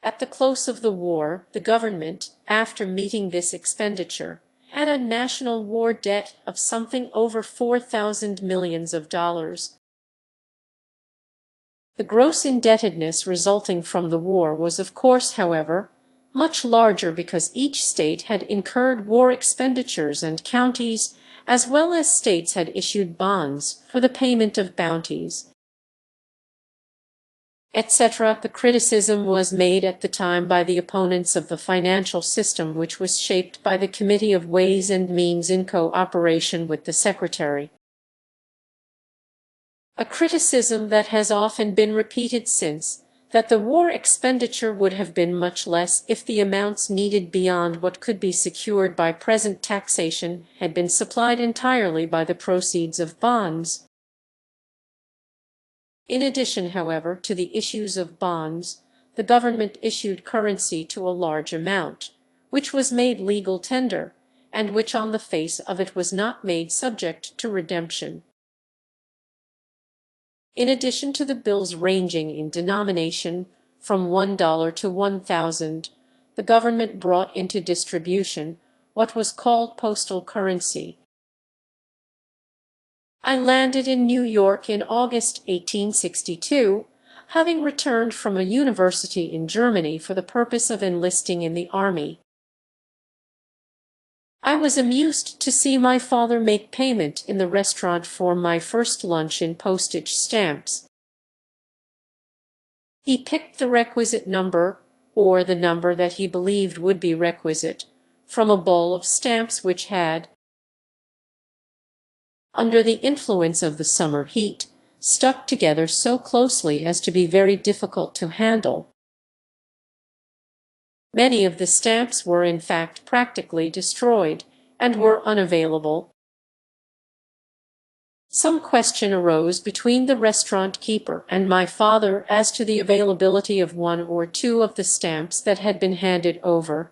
Speaker 1: At the close of the war, the government, after meeting this expenditure, had a national war debt of something over 4,000 millions of dollars. The gross indebtedness resulting from the war was, of course, however, much larger because each state had incurred war expenditures and counties, as well as states, had issued bonds for the payment of bounties, etc. The criticism was made at the time by the opponents of the financial system, which was shaped by the Committee of Ways and Means in cooperation with the Secretary. A criticism that has often been repeated since, that the war expenditure would have been much less if the amounts needed beyond what could be secured by present taxation had been supplied entirely by the proceeds of bonds. In addition, however, to the issues of bonds, the government issued currency to a large amount, which was made legal tender, and which on the face of it was not made subject to redemption. In addition to the bills ranging in denomination from $1 to 1,000, the government brought into distribution what was called postal currency. I landed in New York in August 1862, having returned from a university in Germany for the purpose of enlisting in the army. I was amused to see my father make payment in the restaurant for my first lunch in postage stamps. He picked the requisite number, or the number that he believed would be requisite, from a bowl of stamps which had, under the influence of the summer heat, stuck together so closely as to be very difficult to handle. Many of the stamps were in fact practically destroyed, and were unavailable. Some question arose between the restaurant keeper and my father as to the availability of one or two of the stamps that had been handed over.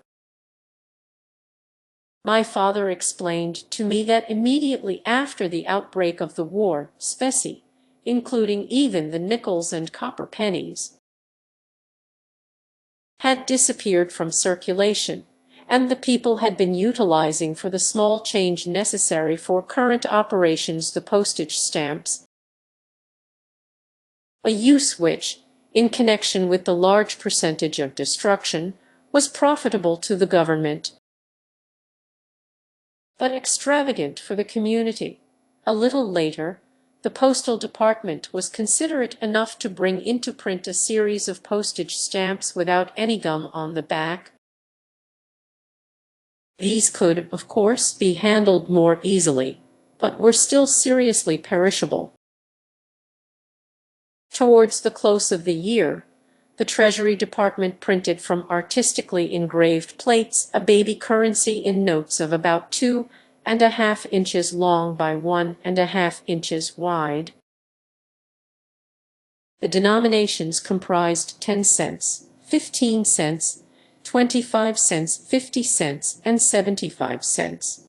Speaker 1: My father explained to me that immediately after the outbreak of the war, specie, including even the nickels and copper pennies, had disappeared from circulation, and the people had been utilizing for the small change necessary for current operations the postage stamps, a use which, in connection with the large percentage of destruction, was profitable to the government, but extravagant for the community. A little later, the postal department was considerate enough to bring into print a series of postage stamps without any gum on the back. These could, of course, be handled more easily, but were still seriously perishable. Towards the close of the year, the Treasury Department printed from artistically engraved plates a baby currency in notes of about 2½ inches long by 1½ inches wide. The denominations comprised 10 cents, 15 cents, 25 cents, 50 cents, and 75 cents.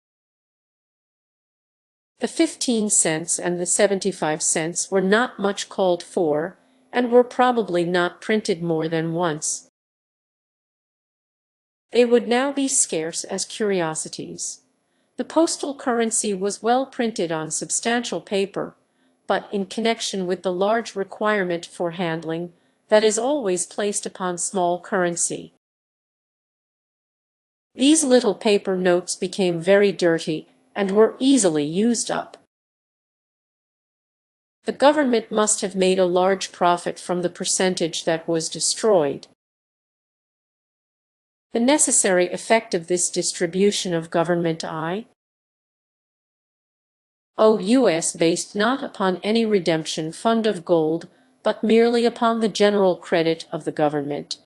Speaker 1: The 15 cents and the 75 cents were not much called for, and were probably not printed more than once. They would now be scarce as curiosities. The postal currency was well printed on substantial paper, but in connection with the large requirement for handling that is always placed upon small currency, these little paper notes became very dirty and were easily used up. The government must have made a large profit from the percentage that was destroyed. The necessary effect of this distribution of government I.O.U.S. based not upon any redemption fund of gold, but merely upon the general credit of the government,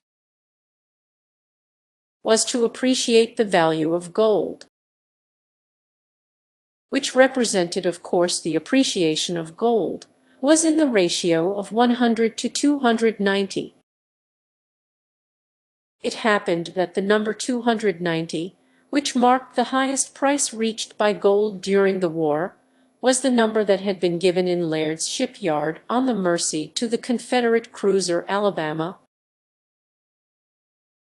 Speaker 1: was to appreciate the value of gold, which represented, of course, the appreciation of gold, was in the ratio of 100 to 290. It happened that the number 290, which marked the highest price reached by gold during the war, was the number that had been given in Laird's shipyard on the Mersey to the Confederate cruiser Alabama.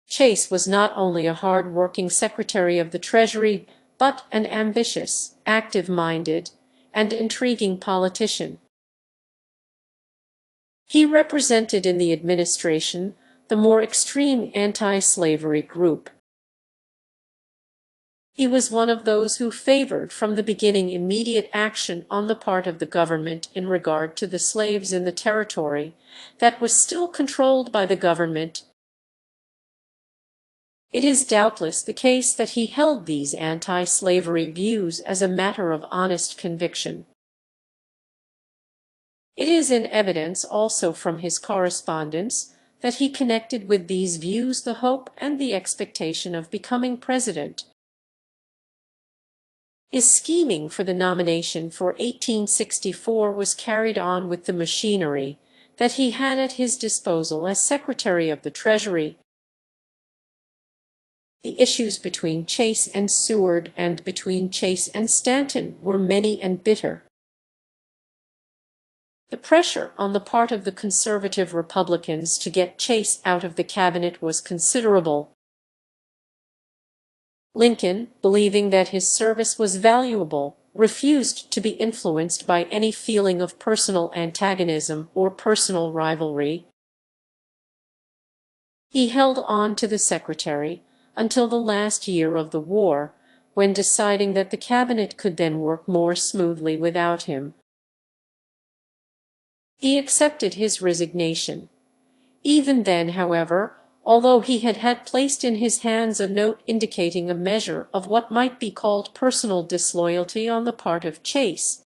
Speaker 1: Chase was not only a hard-working Secretary of the Treasury, but an ambitious, active-minded, and intriguing politician. He represented in the administration the more extreme anti-slavery group. He was one of those who favored from the beginning immediate action on the part of the government in regard to the slaves in the territory that was still controlled by the government. It is doubtless the case that he held these anti-slavery views as a matter of honest conviction. It is in evidence also from his correspondence that he connected with these views the hope and the expectation of becoming president. His scheming for the nomination for 1864 was carried on with the machinery that he had at his disposal as Secretary of the Treasury. The issues between Chase and Seward and between Chase and Stanton were many and bitter. The pressure on the part of the conservative Republicans to get Chase out of the cabinet was considerable. Lincoln, believing that his service was valuable, refused to be influenced by any feeling of personal antagonism or personal rivalry. He held on to the secretary until the last year of the war, when deciding that the cabinet could then work more smoothly without him, he accepted his resignation. Even then, however, although he had placed in his hands a note indicating a measure of what might be called personal disloyalty on the part of Chase,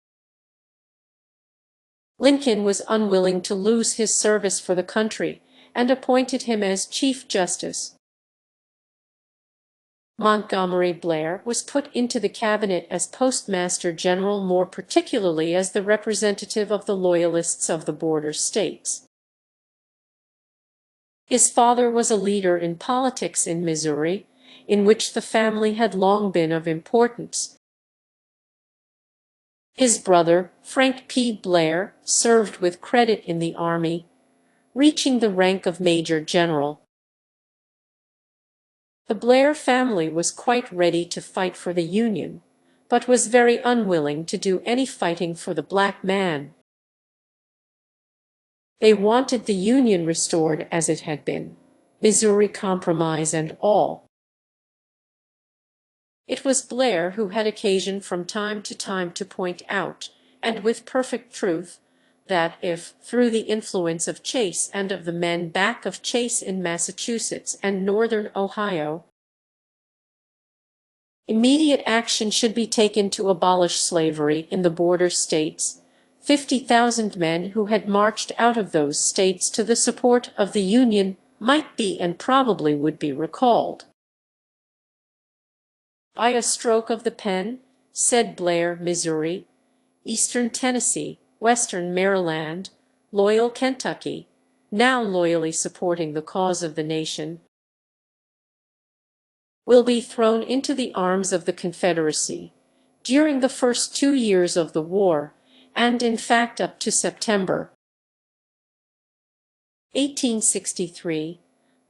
Speaker 1: Lincoln was unwilling to lose his service for the country, and appointed him as Chief Justice. Montgomery Blair was put into the cabinet as Postmaster General, more particularly as the representative of the Loyalists of the border states. His father was a leader in politics in Missouri, in which the family had long been of importance. His brother, Frank P. Blair, served with credit in the Army, reaching the rank of Major General. The Blair family was quite ready to fight for the Union, but was very unwilling to do any fighting for the black man. They wanted the Union restored as it had been, Missouri Compromise and all. It was Blair who had occasion from time to time to point out, and with perfect truth, that if, through the influence of Chase and of the men back of Chase in Massachusetts and northern Ohio, immediate action should be taken to abolish slavery in the border states, 50,000 men who had marched out of those states to the support of the Union might be and probably would be recalled. By a stroke of the pen, said Blair, Missouri, Eastern Tennessee, Western Maryland, loyal Kentucky, now loyally supporting the cause of the nation, will be thrown into the arms of the Confederacy during the first 2 years of the war, and in fact up to September 1863,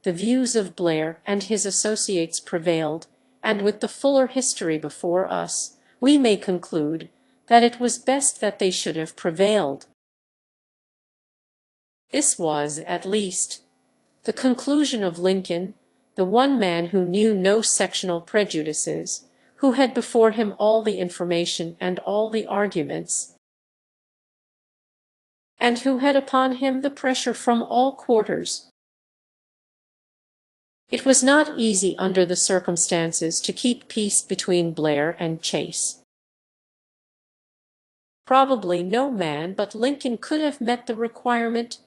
Speaker 1: the views of Blair and his associates prevailed, and with the fuller history before us, we may conclude that it was best that they should have prevailed. This was, at least, the conclusion of Lincoln, the one man who knew no sectional prejudices, who had before him all the information and all the arguments, and who had upon him the pressure from all quarters. It was not easy under the circumstances to keep peace between Blair and Chase. Probably no man but Lincoln could have met the requirement.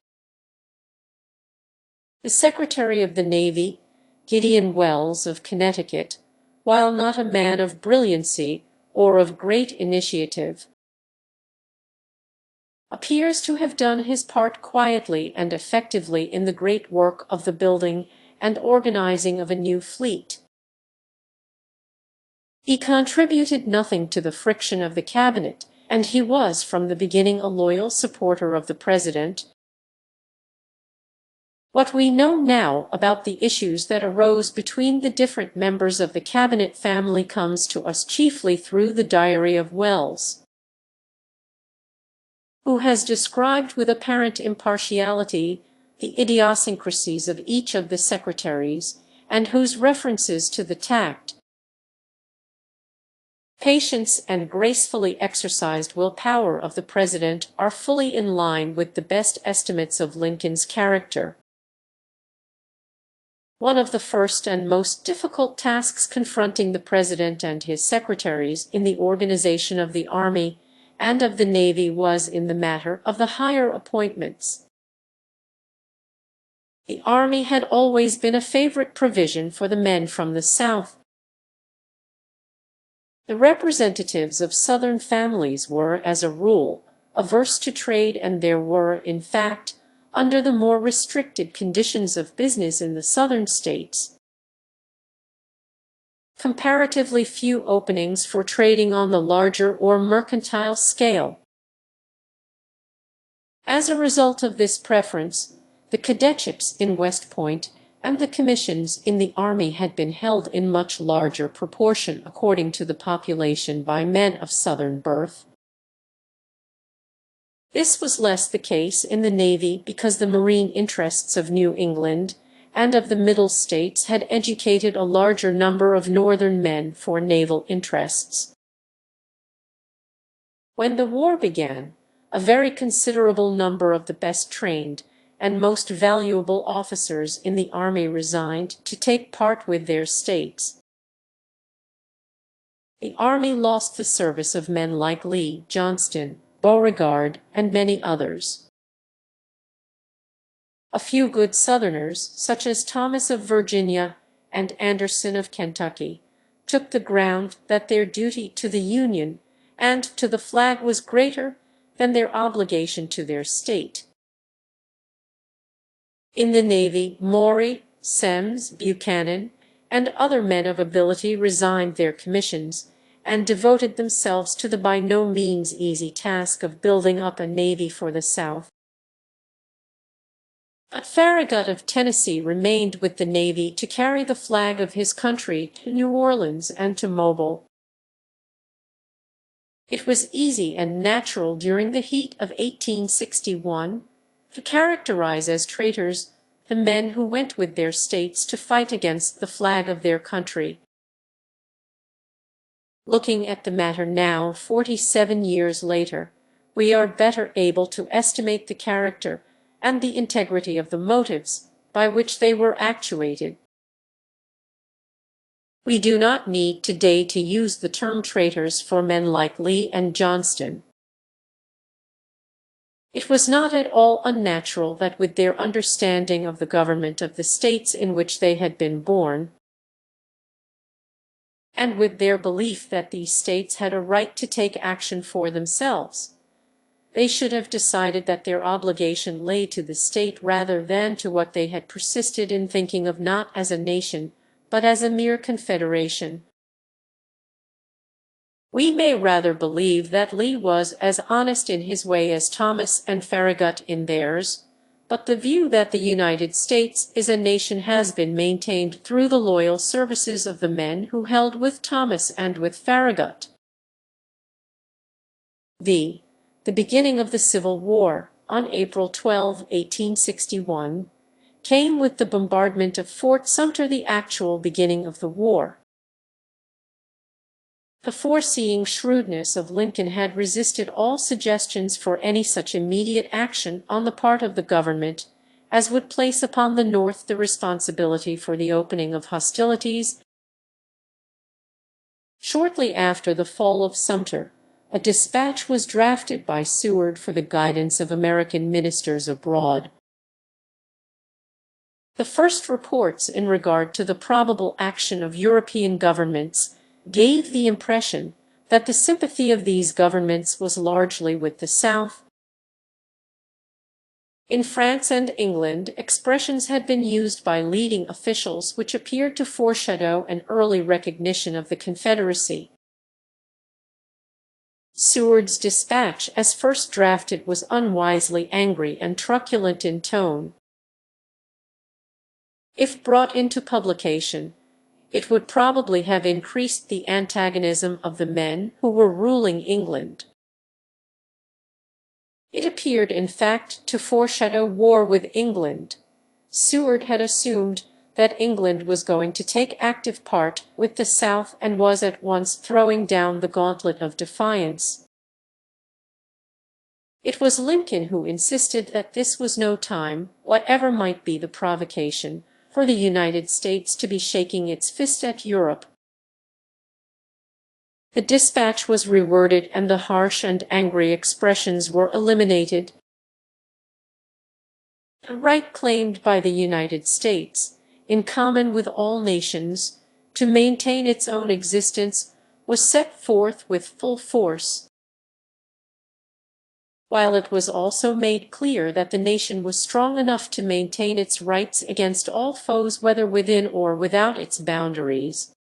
Speaker 1: The Secretary of the Navy, Gideon Welles of Connecticut, while not a man of brilliancy or of great initiative, appears to have done his part quietly and effectively in the great work of the building and organizing of a new fleet. He contributed nothing to the friction of the cabinet, and he was from the beginning a loyal supporter of the President. What we know now about the issues that arose between the different members of the cabinet family comes to us chiefly through the diary of Welles, who has described with apparent impartiality the idiosyncrasies of each of the secretaries, and whose references to the tact, patience, and gracefully exercised will-power of the President are fully in line with the best estimates of Lincoln's character. One of the first and most difficult tasks confronting the President and his secretaries in the organization of the Army and of the Navy was in the matter of the higher appointments. The Army had always been a favorite provision for the men from the South. The representatives of Southern families were, as a rule, averse to trade, and there were, in fact, under the more restricted conditions of business in the Southern states, comparatively few openings for trading on the larger or mercantile scale. As a result of this preference, the cadetships in West Point and the commissions in the Army had been held in much larger proportion according to the population by men of Southern birth. This was less the case in the Navy because the marine interests of New England and of the Middle States had educated a larger number of Northern men for naval interests. When the war began, a very considerable number of the best trained and most valuable officers in the Army resigned to take part with their states. The Army lost the service of men like Lee, Johnston, Beauregard, and many others. A few good Southerners, such as Thomas of Virginia and Anderson of Kentucky, took the ground that their duty to the Union and to the flag was greater than their obligation to their state. In the Navy, Maury, Semmes, Buchanan, and other men of ability resigned their commissions and devoted themselves to the by no means easy task of building up a navy for the South. But Farragut of Tennessee remained with the Navy to carry the flag of his country to New Orleans and to Mobile. It was easy and natural during the heat of 1861 to characterize as traitors the men who went with their states to fight against the flag of their country. Looking at the matter now, 47 years later, we are better able to estimate the character and the integrity of the motives by which they were actuated. We do not need today to use the term traitors for men like Lee and Johnston. It was not at all unnatural that with their understanding of the government of the states in which they had been born, and with their belief that these states had a right to take action for themselves, they should have decided that their obligation lay to the state rather than to what they had persisted in thinking of not as a nation, but as a mere confederation. We may rather believe that Lee was as honest in his way as Thomas and Farragut in theirs, but the view that the United States is a nation has been maintained through the loyal services of the men who held with Thomas and with Farragut. The beginning of the Civil War, on April 12, 1861, came with the bombardment of Fort Sumter, the actual beginning of the war. The foreseeing shrewdness of Lincoln had resisted all suggestions for any such immediate action on the part of the government as would place upon the North the responsibility for the opening of hostilities. Shortly after the fall of Sumter, a dispatch was drafted by Seward for the guidance of American ministers abroad. The first reports in regard to the probable action of European governments gave the impression that the sympathy of these governments was largely with the South. In France and England, expressions had been used by leading officials which appeared to foreshadow an early recognition of the Confederacy. Seward's dispatch, as first drafted, was unwisely angry and truculent in tone. If brought into publication, it would probably have increased the antagonism of the men who were ruling England. It appeared, in fact, to foreshadow war with England. Seward had assumed that England was going to take active part with the South and was at once throwing down the gauntlet of defiance. It was Lincoln who insisted that this was no time, whatever might be the provocation, for the United States to be shaking its fist at Europe. The dispatch was reworded and the harsh and angry expressions were eliminated. The right claimed by the United States, in common with all nations, to maintain its own existence was set forth with full force, while it was also made clear that the nation was strong enough to maintain its rights against all foes whether within or without its boundaries.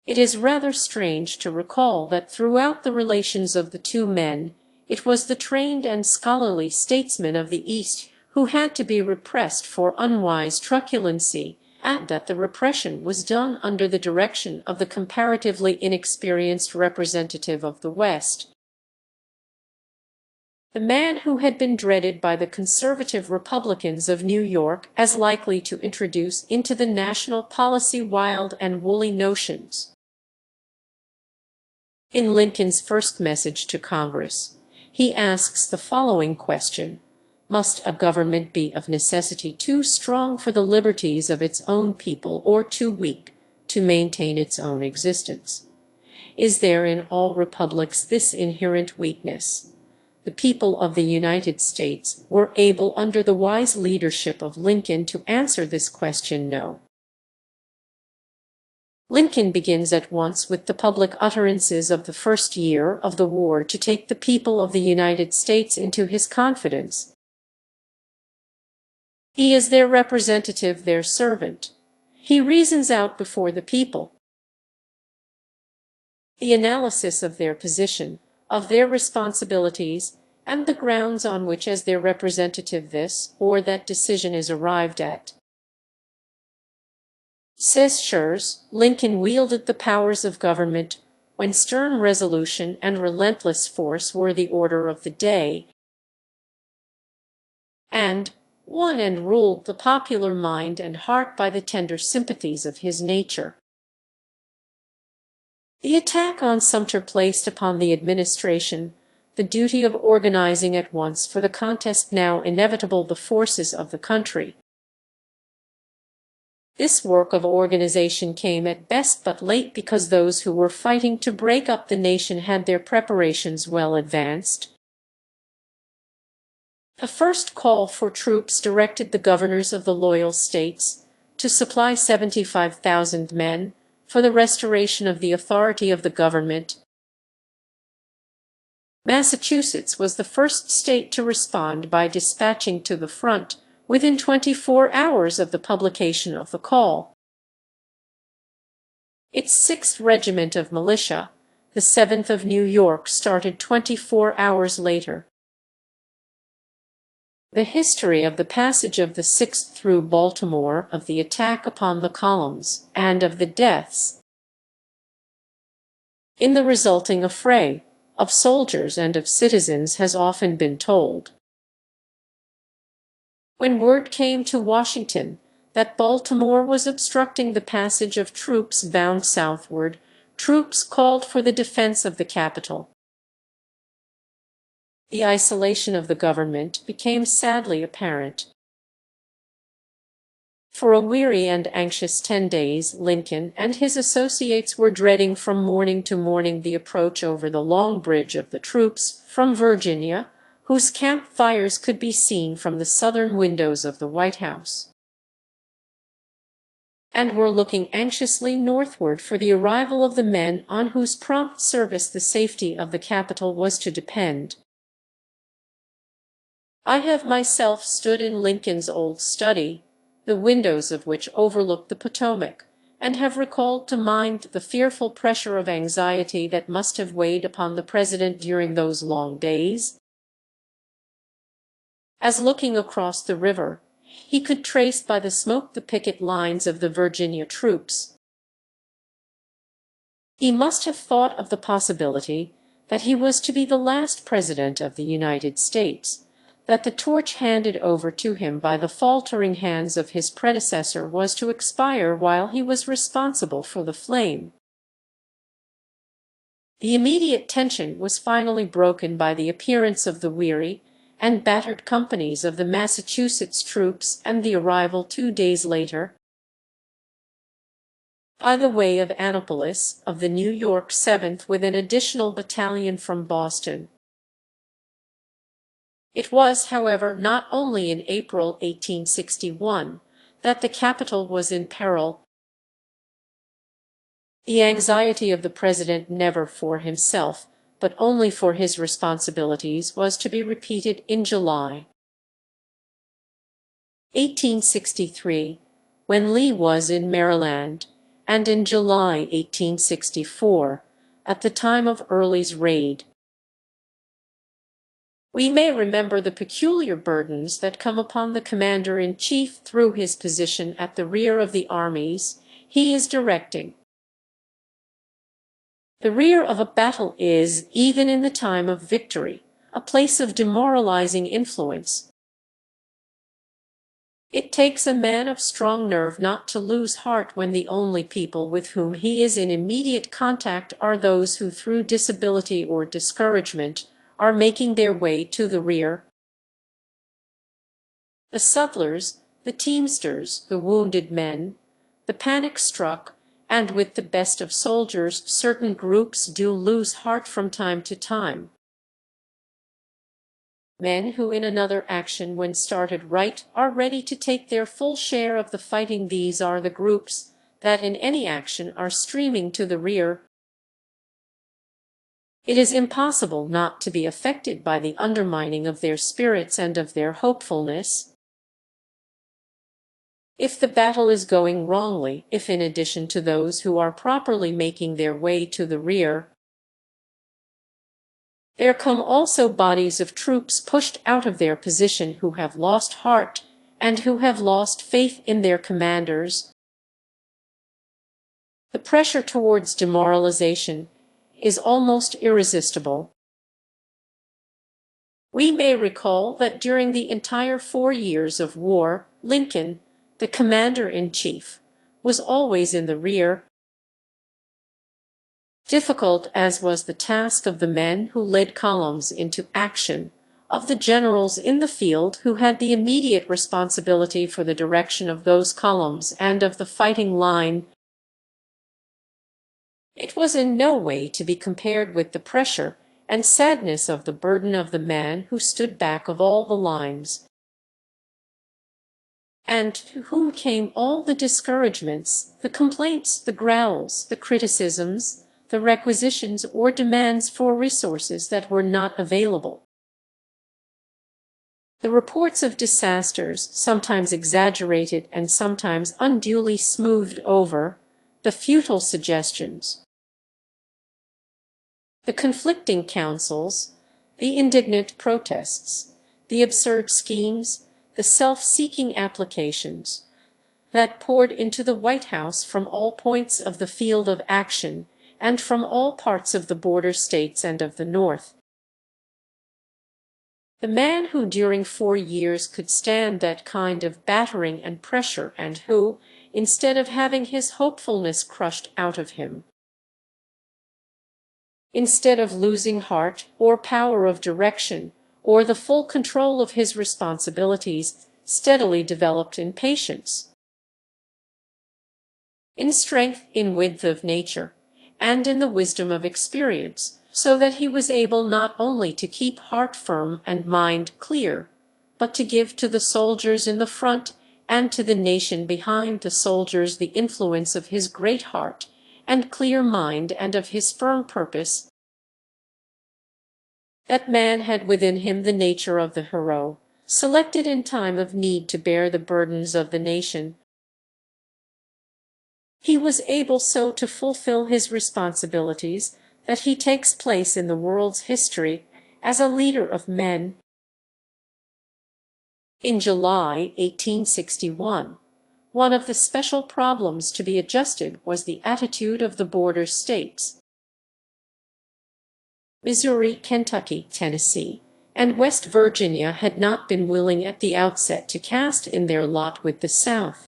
Speaker 1: It is rather strange to recall that throughout the relations of the two men, It was the trained and scholarly statesmen of the East who had to be repressed for unwise truculency, and that the repression was done under the direction of the comparatively inexperienced representative of the West. The man who had been dreaded by the conservative Republicans of New York as likely to introduce into the national policy wild and woolly notions. In Lincoln's first message to Congress, he asks the following question: must a government be of necessity too strong for the liberties of its own people or too weak to maintain its own existence? Is there in all republics this inherent weakness? The people of the United States were able under the wise leadership of Lincoln to answer this question no. Lincoln begins at once with the public utterances of the first year of the war to take the people of the United States into his confidence. He is their representative, their servant. He reasons out before the people the analysis of their position, of their responsibilities, and the grounds on which as their representative this or that decision is arrived at. Says Schurz, Lincoln wielded the powers of government when stern resolution and relentless force were the order of the day, and won and ruled the popular mind and heart by the tender sympathies of his nature. The attack on Sumter placed upon the administration the duty of organizing at once for the contest now inevitable the forces of the country. This work of organization came at best but late because those who were fighting to break up the nation had their preparations well advanced. The first call for troops directed the governors of the loyal states to supply 75,000 men for the restoration of the authority of the government. Massachusetts was the first state to respond by dispatching to the front, within 24 hours of the publication of the call, its 6th Regiment of Militia. The 7th of New York started 24 hours later. The history of the passage of the 6th through Baltimore, of the attack upon the columns, and of the deaths in the resulting affray, of soldiers and of citizens, has often been told. When word came to Washington that Baltimore was obstructing the passage of troops bound southward, troops called for the defense of the capital. The isolation of the government became sadly apparent. For a weary and anxious 10 days, Lincoln and his associates were dreading from morning to morning the approach over the Long Bridge of the troops from Virginia, whose camp fires could be seen from the southern windows of the White House, and were looking anxiously northward for the arrival of the men on whose prompt service the safety of the capital was to depend. I have myself stood in Lincoln's old study, the windows of which overlooked the Potomac, and have recalled to mind the fearful pressure of anxiety that must have weighed upon the President during those long days, as looking across the river, he could trace by the smoke the picket lines of the Virginia troops. He must have thought of the possibility that he was to be the last President of the United States, that the torch handed over to him by the faltering hands of his predecessor was to expire while he was responsible for the flame. The immediate tension was finally broken by the appearance of the weary and battered companies of the Massachusetts troops and the arrival 2 days later, by the way of Annapolis, of the New York 7th with an additional battalion from Boston. It was, however, not only in April 1861 that the capital was in peril. The anxiety of the President never for himself, but only for his responsibilities, was to be repeated in July 1863, when Lee was in Maryland, and in July 1864, at the time of Early's raid. We may remember the peculiar burdens that come upon the commander-in-chief through his position at the rear of the armies he is directing. The rear of a battle is, even in the time of victory, a place of demoralizing influence. It takes a man of strong nerve not to lose heart when the only people with whom he is in immediate contact are those who, through disability or discouragement, are making their way to the rear. The sutlers, the teamsters, the wounded men, the panic-struck, and with the best of soldiers, certain groups do lose heart from time to time. Men who in another action, when started right, are ready to take their full share of the fighting, these are the groups that in any action are streaming to the rear. It is impossible not to be affected by the undermining of their spirits and of their hopefulness. If the battle is going wrongly, if in addition to those who are properly making their way to the rear, there come also bodies of troops pushed out of their position who have lost heart and who have lost faith in their commanders, the pressure towards demoralization is almost irresistible. We may recall that during the entire 4 years of war, Lincoln, the commander-in-chief, was always in the rear. Difficult as was the task of the men who led columns into action, of the generals in the field who had the immediate responsibility for the direction of those columns and of the fighting line, it was in no way to be compared with the pressure and sadness of the burden of the man who stood back of all the lines, and to whom came all the discouragements, the complaints, the growls, the criticisms, the requisitions or demands for resources that were not available. The reports of disasters, sometimes exaggerated and sometimes unduly smoothed over, the futile suggestions, the conflicting counsels, the indignant protests, the absurd schemes, the self-seeking applications that poured into the White House from all points of the field of action and from all parts of the border states and of the North. The man who during 4 years could stand that kind of battering and pressure, and who, instead of having his hopefulness crushed out of him, instead of losing heart or power of direction or the full control of his responsibilities, steadily developed in patience, in strength, in width of nature, and in the wisdom of experience, so that he was able not only to keep heart firm and mind clear, but to give to the soldiers in the front and to the nation behind the soldiers the influence of his great heart and clear mind and of his firm purpose. That man had within him the nature of the hero, selected in time of need to bear the burdens of the nation. He was able so to fulfill his responsibilities that he takes place in the world's history as a leader of men. In July 1861, one of the special problems to be adjusted was the attitude of the border states. Missouri, Kentucky, Tennessee, and West Virginia had not been willing at the outset to cast in their lot with the South.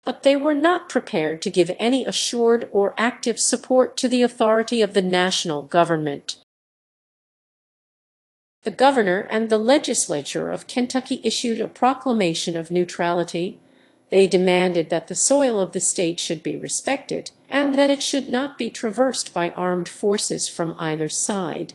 Speaker 1: But they were not prepared to give any assured or active support to the authority of the national government. The governor and the legislature of Kentucky issued a proclamation of neutrality. They demanded that the soil of the state should be respected, and that it should not be traversed by armed forces from either side.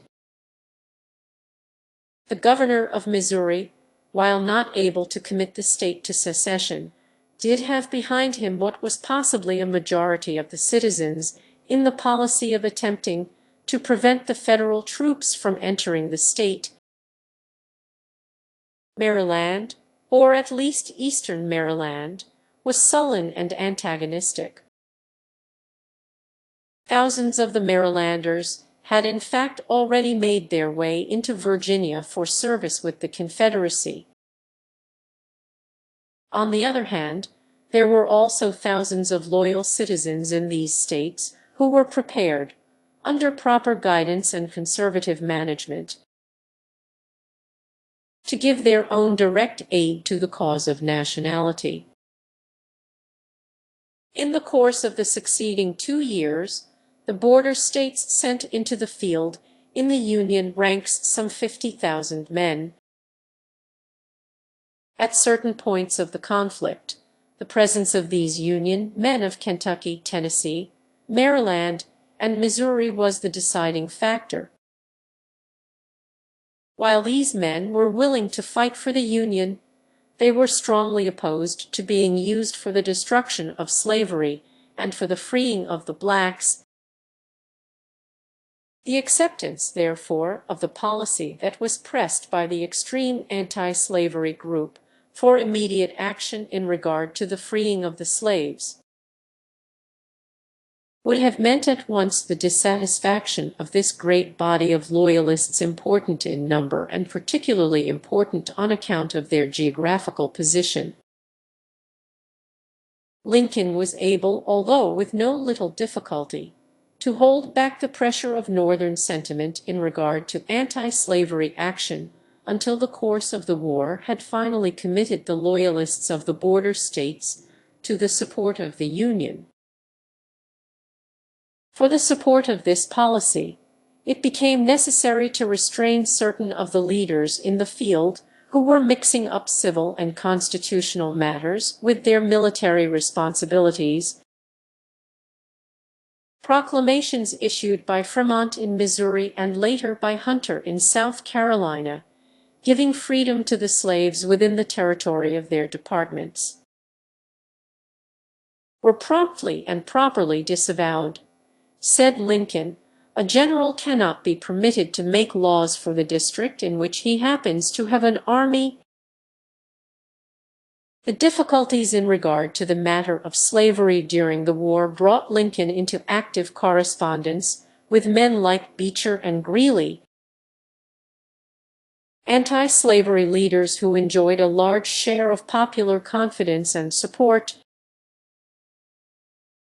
Speaker 1: The governor of Missouri, while not able to commit the state to secession, did have behind him what was possibly a majority of the citizens in the policy of attempting to prevent the federal troops from entering the state. Maryland, or at least eastern Maryland, was sullen and antagonistic. Thousands of the Marylanders had in fact already made their way into Virginia for service with the Confederacy. On the other hand, there were also thousands of loyal citizens in these states who were prepared, under proper guidance and conservative management, to give their own direct aid to the cause of nationality. In the course of the succeeding 2 years, the border states sent into the field in the Union ranks some 50,000 men. At certain points of the conflict, the presence of these Union men of Kentucky, Tennessee, Maryland, and Missouri was the deciding factor. While these men were willing to fight for the Union, they were strongly opposed to being used for the destruction of slavery and for the freeing of the blacks. The acceptance, therefore, of the policy that was pressed by the extreme anti-slavery group for immediate action in regard to the freeing of the slaves would have meant at once the dissatisfaction of this great body of loyalists, important in number and particularly important on account of their geographical position. Lincoln was able, although with no little difficulty, to hold back the pressure of Northern sentiment in regard to anti-slavery action until the course of the war had finally committed the loyalists of the border states to the support of the Union. For the support of this policy, it became necessary to restrain certain of the leaders in the field who were mixing up civil and constitutional matters with their military responsibilities. Proclamations issued by Fremont in Missouri and later by Hunter in South Carolina, giving freedom to the slaves within the territory of their departments, were promptly and properly disavowed. Said Lincoln, "A general cannot be permitted to make laws for the district in which he happens to have an army." The difficulties in regard to the matter of slavery during the war brought Lincoln into active correspondence with men like Beecher and Greeley, anti-slavery leaders who enjoyed a large share of popular confidence and support.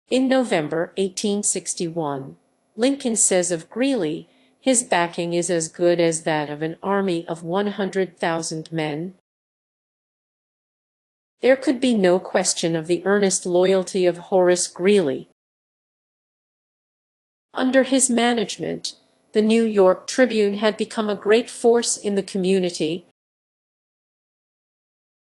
Speaker 1: In November 1861, Lincoln says of Greeley, "His backing is as good as that of an army of 100,000 men." There could be no question of the earnest loyalty of Horace Greeley. Under his management, the New York Tribune had become a great force in the community.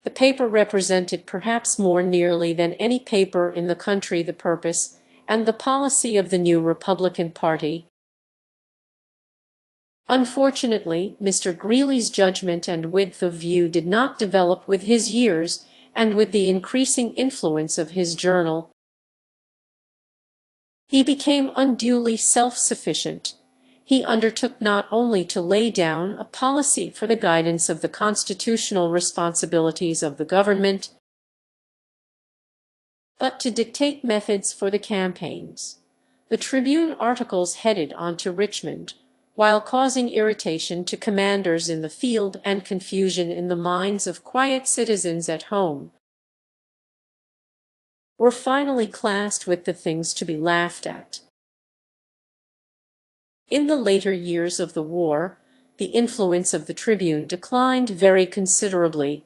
Speaker 1: The paper represented perhaps more nearly than any paper in the country the purpose and the policy of the new Republican Party. Unfortunately, Mr. Greeley's judgment and width of view did not develop with his years and with the increasing influence of his journal. He became unduly self-sufficient. He undertook not only to lay down a policy for the guidance of the constitutional responsibilities of the government, but to dictate methods for the campaigns. The Tribune articles headed on to Richmond, while causing irritation to commanders in the field and confusion in the minds of quiet citizens at home, were finally classed with the things to be laughed at. In the later years of the war, the influence of the Tribune declined very considerably.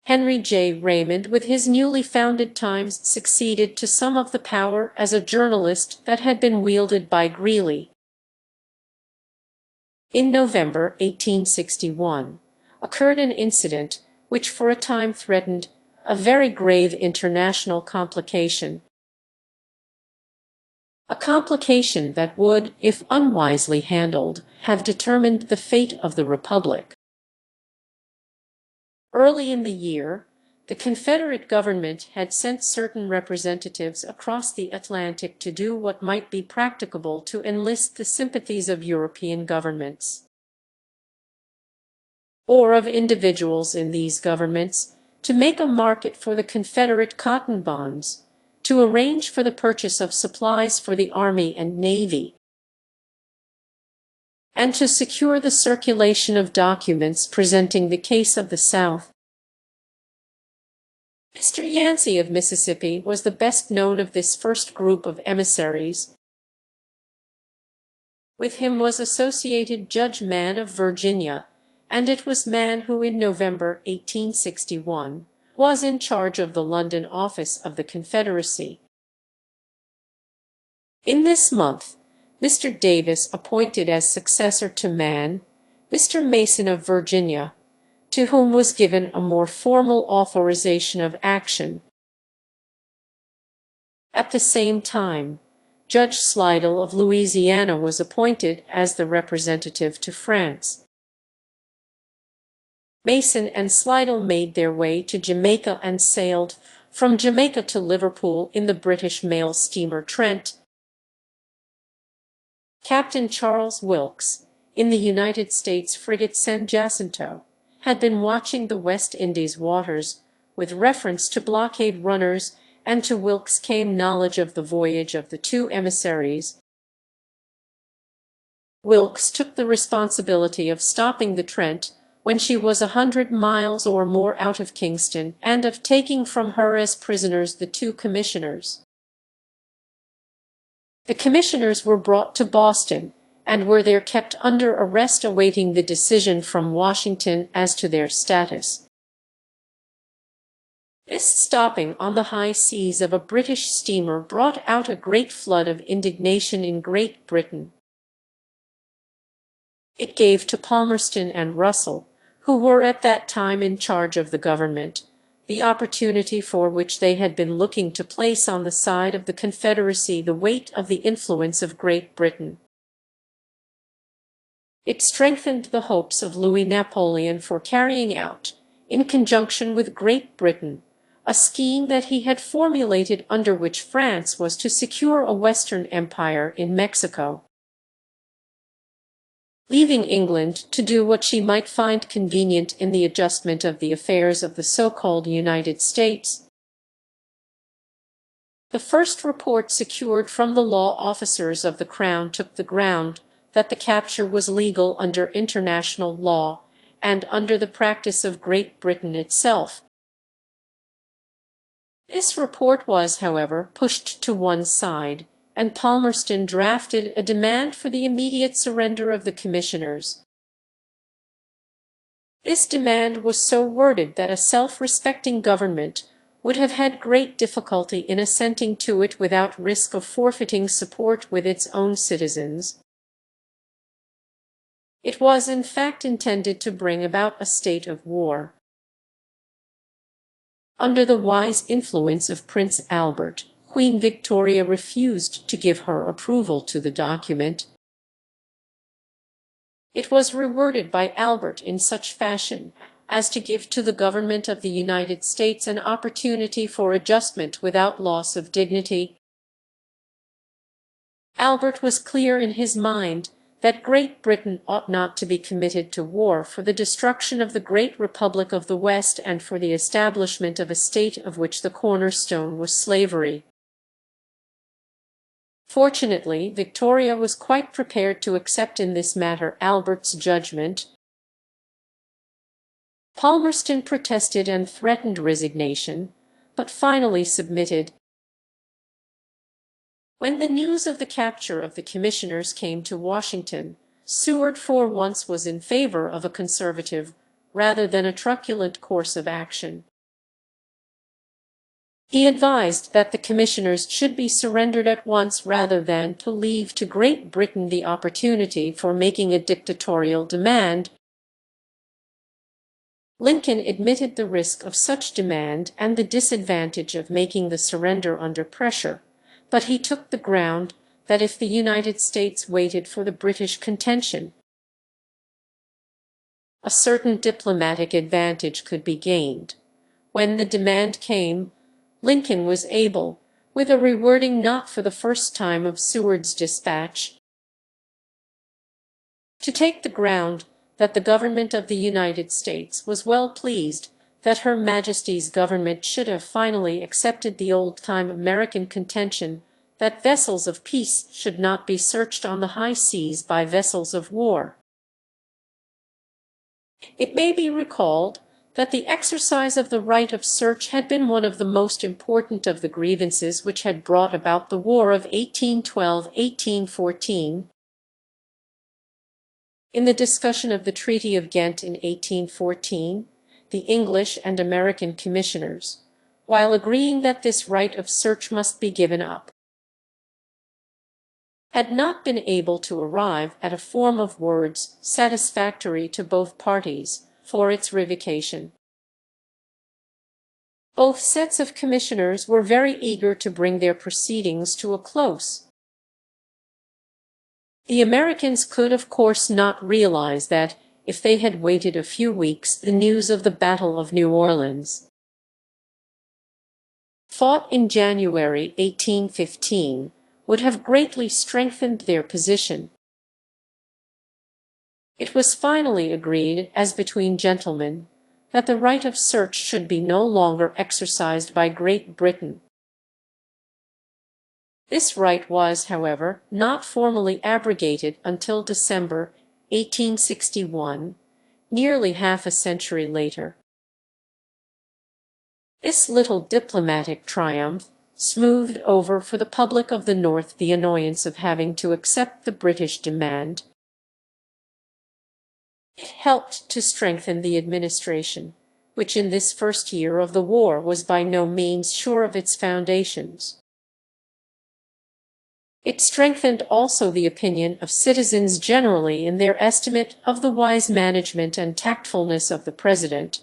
Speaker 1: Henry J. Raymond, with his newly founded Times, succeeded to some of the power as a journalist that had been wielded by Greeley. In November 1861 occurred an incident which for a time threatened a very grave international complication. A complication that would, if unwisely handled, have determined the fate of the Republic. Early in the year, the Confederate government had sent certain representatives across the Atlantic to do what might be practicable to enlist the sympathies of European governments, or of individuals in these governments, to make a market for the Confederate cotton bonds, to arrange for the purchase of supplies for the Army and Navy, and to secure the circulation of documents presenting the case of the South. Mr. Yancey of Mississippi was the best known of this first group of emissaries. With him was associated Judge Mann of Virginia, and it was Mann who in November 1861 was in charge of the London office of the Confederacy. In this month, Mr. Davis appointed as successor to Mann Mr. Mason of Virginia, to whom was given a more formal authorization of action. At the same time, Judge Slidell of Louisiana was appointed as the representative to France. Mason and Slidell made their way to Jamaica and sailed from Jamaica to Liverpool in the British mail steamer Trent. Captain Charles Wilkes, in the United States frigate San Jacinto, had been watching the West Indies waters with reference to blockade runners, and to Wilkes came knowledge of the voyage of the two emissaries. Wilkes took the responsibility of stopping the Trent when she was 100 miles or more out of Kingston, and of taking from her as prisoners the two commissioners. The commissioners were brought to Boston, and were there kept under arrest awaiting the decision from Washington as to their status. This stopping on the high seas of a British steamer brought out a great flood of indignation in Great Britain. It gave to Palmerston and Russell, who were at that time in charge of the government, the opportunity for which they had been looking to place on the side of the Confederacy the weight of the influence of Great Britain. It strengthened the hopes of Louis Napoleon for carrying out, in conjunction with Great Britain, a scheme that he had formulated under which France was to secure a Western empire in Mexico, leaving England to do what she might find convenient in the adjustment of the affairs of the so-called United States. The first report secured from the law officers of the Crown took the ground that the capture was legal under international law and under the practice of Great Britain itself. This report was, however, pushed to one side, and Palmerston drafted a demand for the immediate surrender of the commissioners. This demand was so worded that a self-respecting government would have had great difficulty in assenting to it without risk of forfeiting support with its own citizens. It was in fact intended to bring about a state of war. Under the wise influence of Prince Albert, Queen Victoria refused to give her approval to the document. It was reworded by Albert in such fashion as to give to the government of the United States an opportunity for adjustment without loss of dignity. Albert was clear in his mind that Great Britain ought not to be committed to war for the destruction of the great Republic of the West and for the establishment of a state of which the cornerstone was slavery. Fortunately, Victoria was quite prepared to accept in this matter Albert's judgment. Palmerston protested and threatened resignation, but finally submitted. When the news of the capture of the commissioners came to Washington, Seward for once was in favor of a conservative rather than a truculent course of action. He advised that the commissioners should be surrendered at once rather than to leave to Great Britain the opportunity for making a dictatorial demand. Lincoln admitted the risk of such demand and the disadvantage of making the surrender under pressure, but he took the ground that if the United States waited for the British contention, a certain diplomatic advantage could be gained. When the demand came, Lincoln was able, with a rewording not for the first time of Seward's dispatch, to take the ground that the government of the United States was well pleased that Her Majesty's government should have finally accepted the old-time American contention that vessels of peace should not be searched on the high seas by vessels of war. It may be recalled that the exercise of the right of search had been one of the most important of the grievances which had brought about the War of 1812–1814. In the discussion of the Treaty of Ghent in 1814, the English and American commissioners, while agreeing that this right of search must be given up, had not been able to arrive at a form of words satisfactory to both parties for its revocation. Both sets of commissioners were very eager to bring their proceedings to a close. The Americans could, of course, not realize that, if they had waited a few weeks, the news of the Battle of New Orleans, fought in January 1815, would have greatly strengthened their position. It was finally agreed, as between gentlemen, that the right of search should be no longer exercised by Great Britain. This right was, however, not formally abrogated until December 1861, nearly half a century later. This little diplomatic triumph smoothed over for the public of the North the annoyance of having to accept the British demand. It helped to strengthen the administration, which in this first year of the war was by no means sure of its foundations. It strengthened also the opinion of citizens generally in their estimate of the wise management and tactfulness of the President.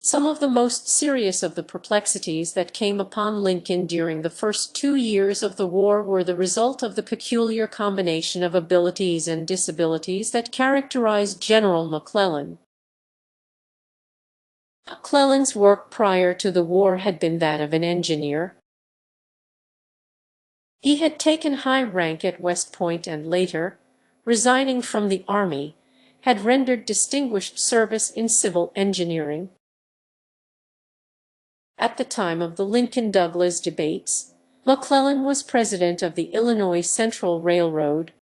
Speaker 1: Some of the most serious of the perplexities that came upon Lincoln during the first 2 years of the war were the result of the peculiar combination of abilities and disabilities that characterized General McClellan. McClellan's work prior to the war had been that of an engineer. He had taken high rank at West Point and later, resigning from the army, had rendered distinguished service in civil engineering. At the time of the Lincoln-Douglas debates, McClellan was president of the Illinois Central Railroad.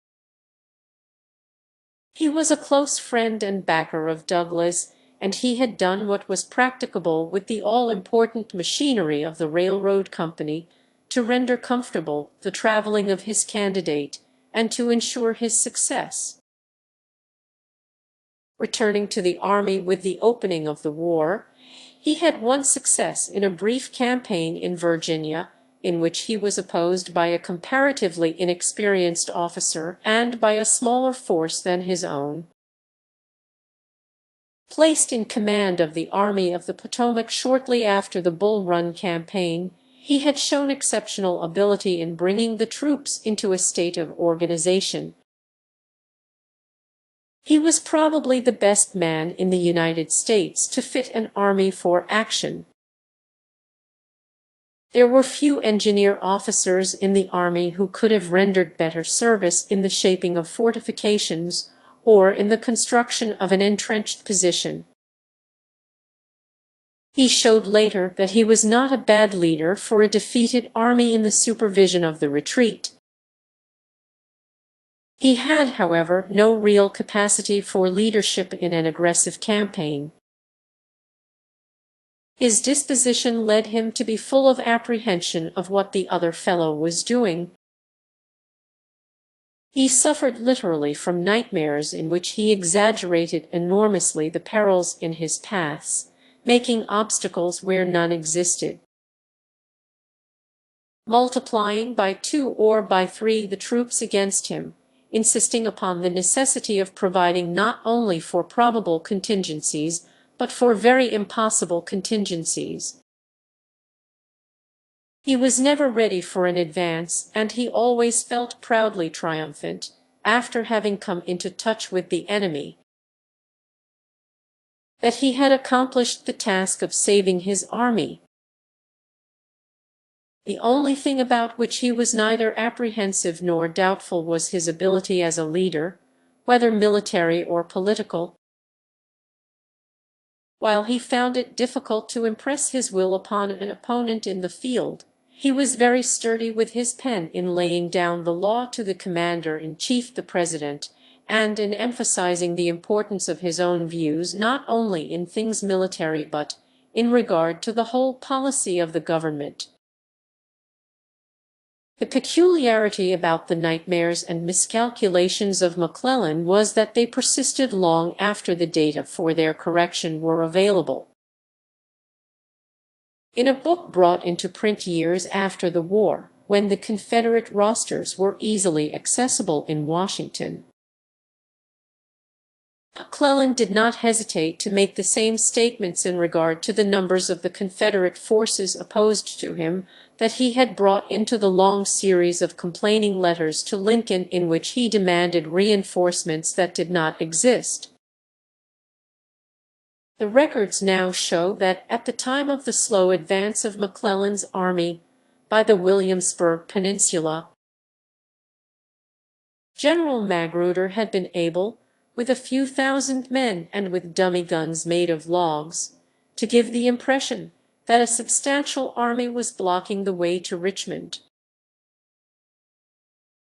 Speaker 1: He was a close friend and backer of Douglas, and he had done what was practicable with the all-important machinery of the railroad company to render comfortable the traveling of his candidate and to ensure his success. Returning to the army with the opening of the war, he had won success in a brief campaign in Virginia, in which he was opposed by a comparatively inexperienced officer and by a smaller force than his own. Placed in command of the Army of the Potomac shortly after the Bull Run campaign, he had shown exceptional ability in bringing the troops into a state of organization. He was probably the best man in the United States to fit an army for action. There were few engineer officers in the army who could have rendered better service in the shaping of fortifications or in the construction of an entrenched position. He showed later that he was not a bad leader for a defeated army in the supervision of the retreat. He had, however, no real capacity for leadership in an aggressive campaign. His disposition led him to be full of apprehension of what the other fellow was doing. He suffered literally from nightmares in which he exaggerated enormously the perils in his paths, making obstacles where none existed, multiplying by 2 or by 3 the troops against him, insisting upon the necessity of providing not only for probable contingencies, but for very impossible contingencies. He was never ready for an advance, and he always felt proudly triumphant, after having come into touch with the enemy, that he had accomplished the task of saving his army. The only thing about which he was neither apprehensive nor doubtful was his ability as a leader, whether military or political. While he found it difficult to impress his will upon an opponent in the field, he was very sturdy with his pen in laying down the law to the commander-in-chief, the president, and in emphasizing the importance of his own views not only in things military but in regard to the whole policy of the government. The peculiarity about the nightmares and miscalculations of McClellan was that they persisted long after the data for their correction were available. In a book brought into print years after the war, when the Confederate rosters were easily accessible in Washington, McClellan did not hesitate to make the same statements in regard to the numbers of the Confederate forces opposed to him that he had brought into the long series of complaining letters to Lincoln in which he demanded reinforcements that did not exist. The records now show that at the time of the slow advance of McClellan's army by the Williamsburg Peninsula, General Magruder had been able, with a few thousand men and with dummy guns made of logs, to give the impression that a substantial army was blocking the way to Richmond.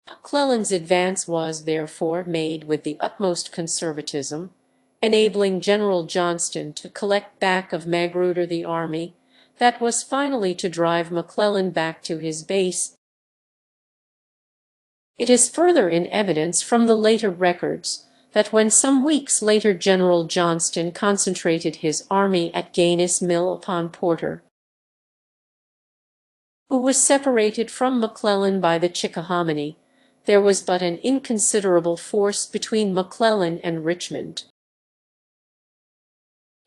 Speaker 1: McClellan's advance was, therefore, made with the utmost conservatism, enabling General Johnston to collect back of Magruder the army that was finally to drive McClellan back to his base. It is further in evidence from the later records that when some weeks later General Johnston concentrated his army at Gaines's Mill upon Porter, who was separated from McClellan by the Chickahominy, there was but an inconsiderable force between McClellan and Richmond.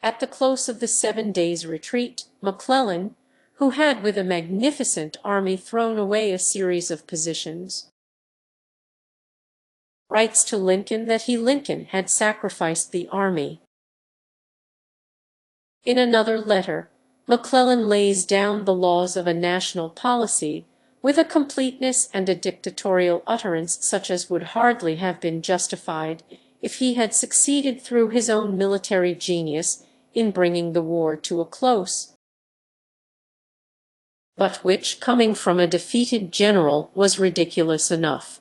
Speaker 1: At the close of the 7 days' retreat, McClellan, who had with a magnificent army thrown away a series of positions, writes to Lincoln that Lincoln had sacrificed the army. In another letter, McClellan lays down the laws of a national policy with a completeness and a dictatorial utterance such as would hardly have been justified if he had succeeded through his own military genius in bringing the war to a close, but which, coming from a defeated general, was ridiculous enough.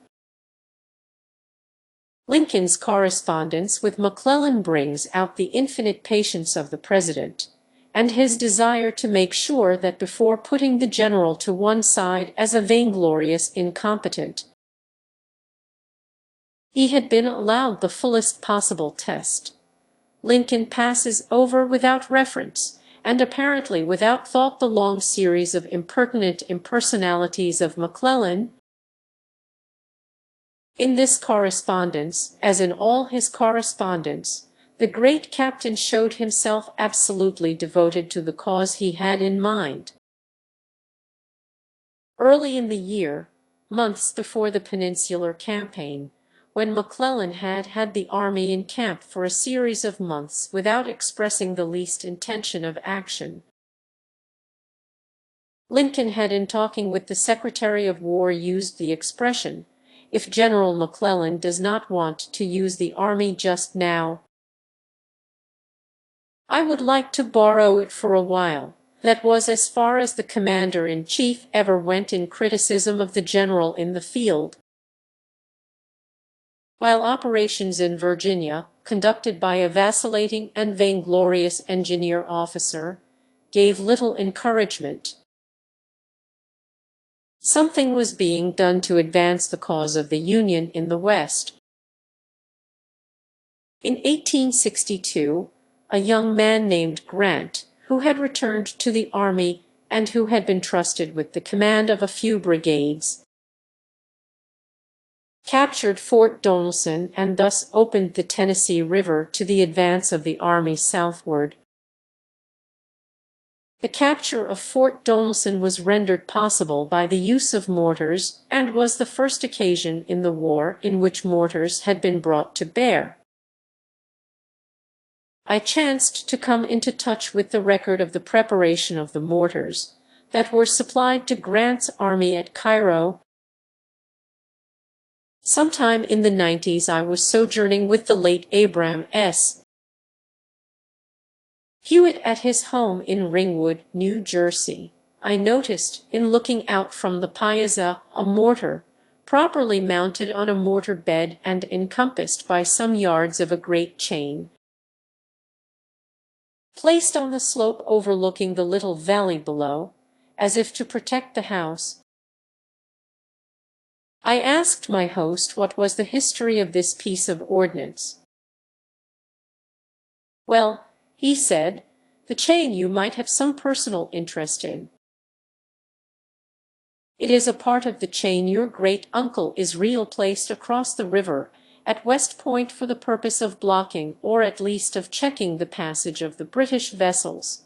Speaker 1: Lincoln's correspondence with McClellan brings out the infinite patience of the president, and his desire to make sure that before putting the general to one side as a vainglorious incompetent, he had been allowed the fullest possible test, Lincoln passes over without reference, and apparently without thought, the long series of impertinent impersonalities of McClellan. In this correspondence, as in all his correspondence, the great captain showed himself absolutely devoted to the cause he had in mind. Early in the year, months before the Peninsular Campaign, when McClellan had had the army in camp for a series of months without expressing the least intention of action, Lincoln had in talking with the Secretary of War used the expression, "If General McClellan does not want to use the army just now, I would like to borrow it for a while." That was as far as the commander-in-chief ever went in criticism of the general in the field. While operations in Virginia, conducted by a vacillating and vainglorious engineer officer, gave little encouragement, something was being done to advance the cause of the Union in the West. In 1862, a young man named Grant, who had returned to the army and who had been trusted with the command of a few brigades, captured Fort Donelson and thus opened the Tennessee River to the advance of the army southward. The capture of Fort Donelson was rendered possible by the use of mortars, and was the first occasion in the war in which mortars had been brought to bear. I chanced to come into touch with the record of the preparation of the mortars that were supplied to Grant's army at Cairo. Sometime in the 90s I was sojourning with the late Abram S. Hewitt at his home in Ringwood, New Jersey. I noticed, in looking out from the piazza, a mortar, properly mounted on a mortar bed and encompassed by some yards of a great chain, placed on the slope overlooking the little valley below, as if to protect the house. I asked my host what was the history of this piece of ordnance. Well, he said, the chain you might have some personal interest in. It is a part of the chain your great-uncle Israel placed across the river at West Point for the purpose of blocking, or at least of checking, the passage of the British vessels.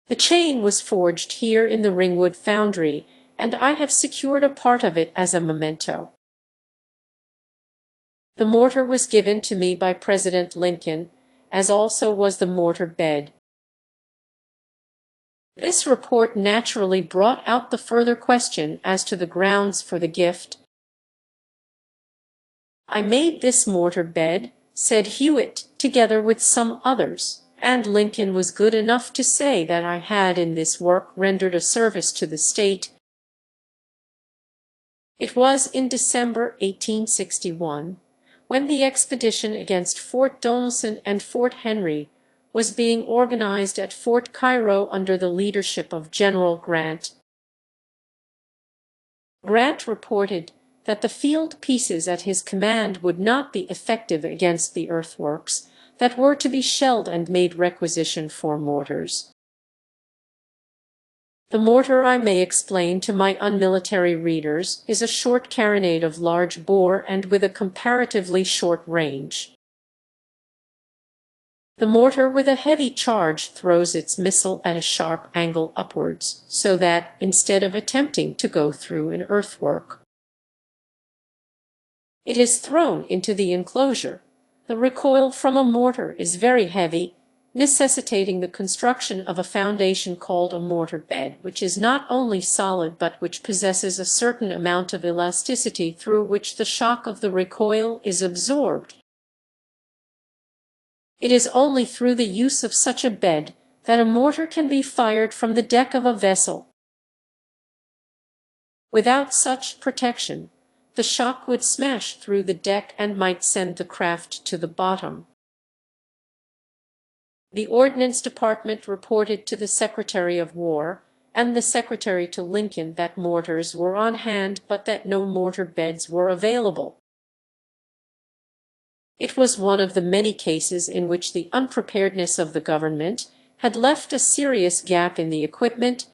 Speaker 1: The chain was forged here in the Ringwood foundry, and I have secured a part of it as a memento. The mortar was given to me by President Lincoln, as also was the mortar bed. This report naturally brought out the further question as to the grounds for the gift. I made this mortar bed, said Hewitt, together with some others, and Lincoln was good enough to say that I had in this work rendered a service to the state. It was in December 1861, when the expedition against Fort Donelson and Fort Henry was being organized at Fort Cairo under the leadership of General Grant. Grant reported that the field pieces at his command would not be effective against the earthworks that were to be shelled, and made requisition for mortars. The mortar, I may explain to my unmilitary readers, is a short carronade of large bore and with a comparatively short range. The mortar with a heavy charge throws its missile at a sharp angle upwards, so that, instead of attempting to go through an earthwork, it is thrown into the enclosure. The recoil from a mortar is very heavy, necessitating the construction of a foundation called a mortar bed, which is not only solid but which possesses a certain amount of elasticity through which the shock of the recoil is absorbed. It is only through the use of such a bed that a mortar can be fired from the deck of a vessel. Without such protection, the shock would smash through the deck and might send the craft to the bottom. The Ordnance Department reported to the Secretary of War and the Secretary to Lincoln that mortars were on hand, but that no mortar beds were available. It was one of the many cases in which the unpreparedness of the government had left a serious gap in the equipment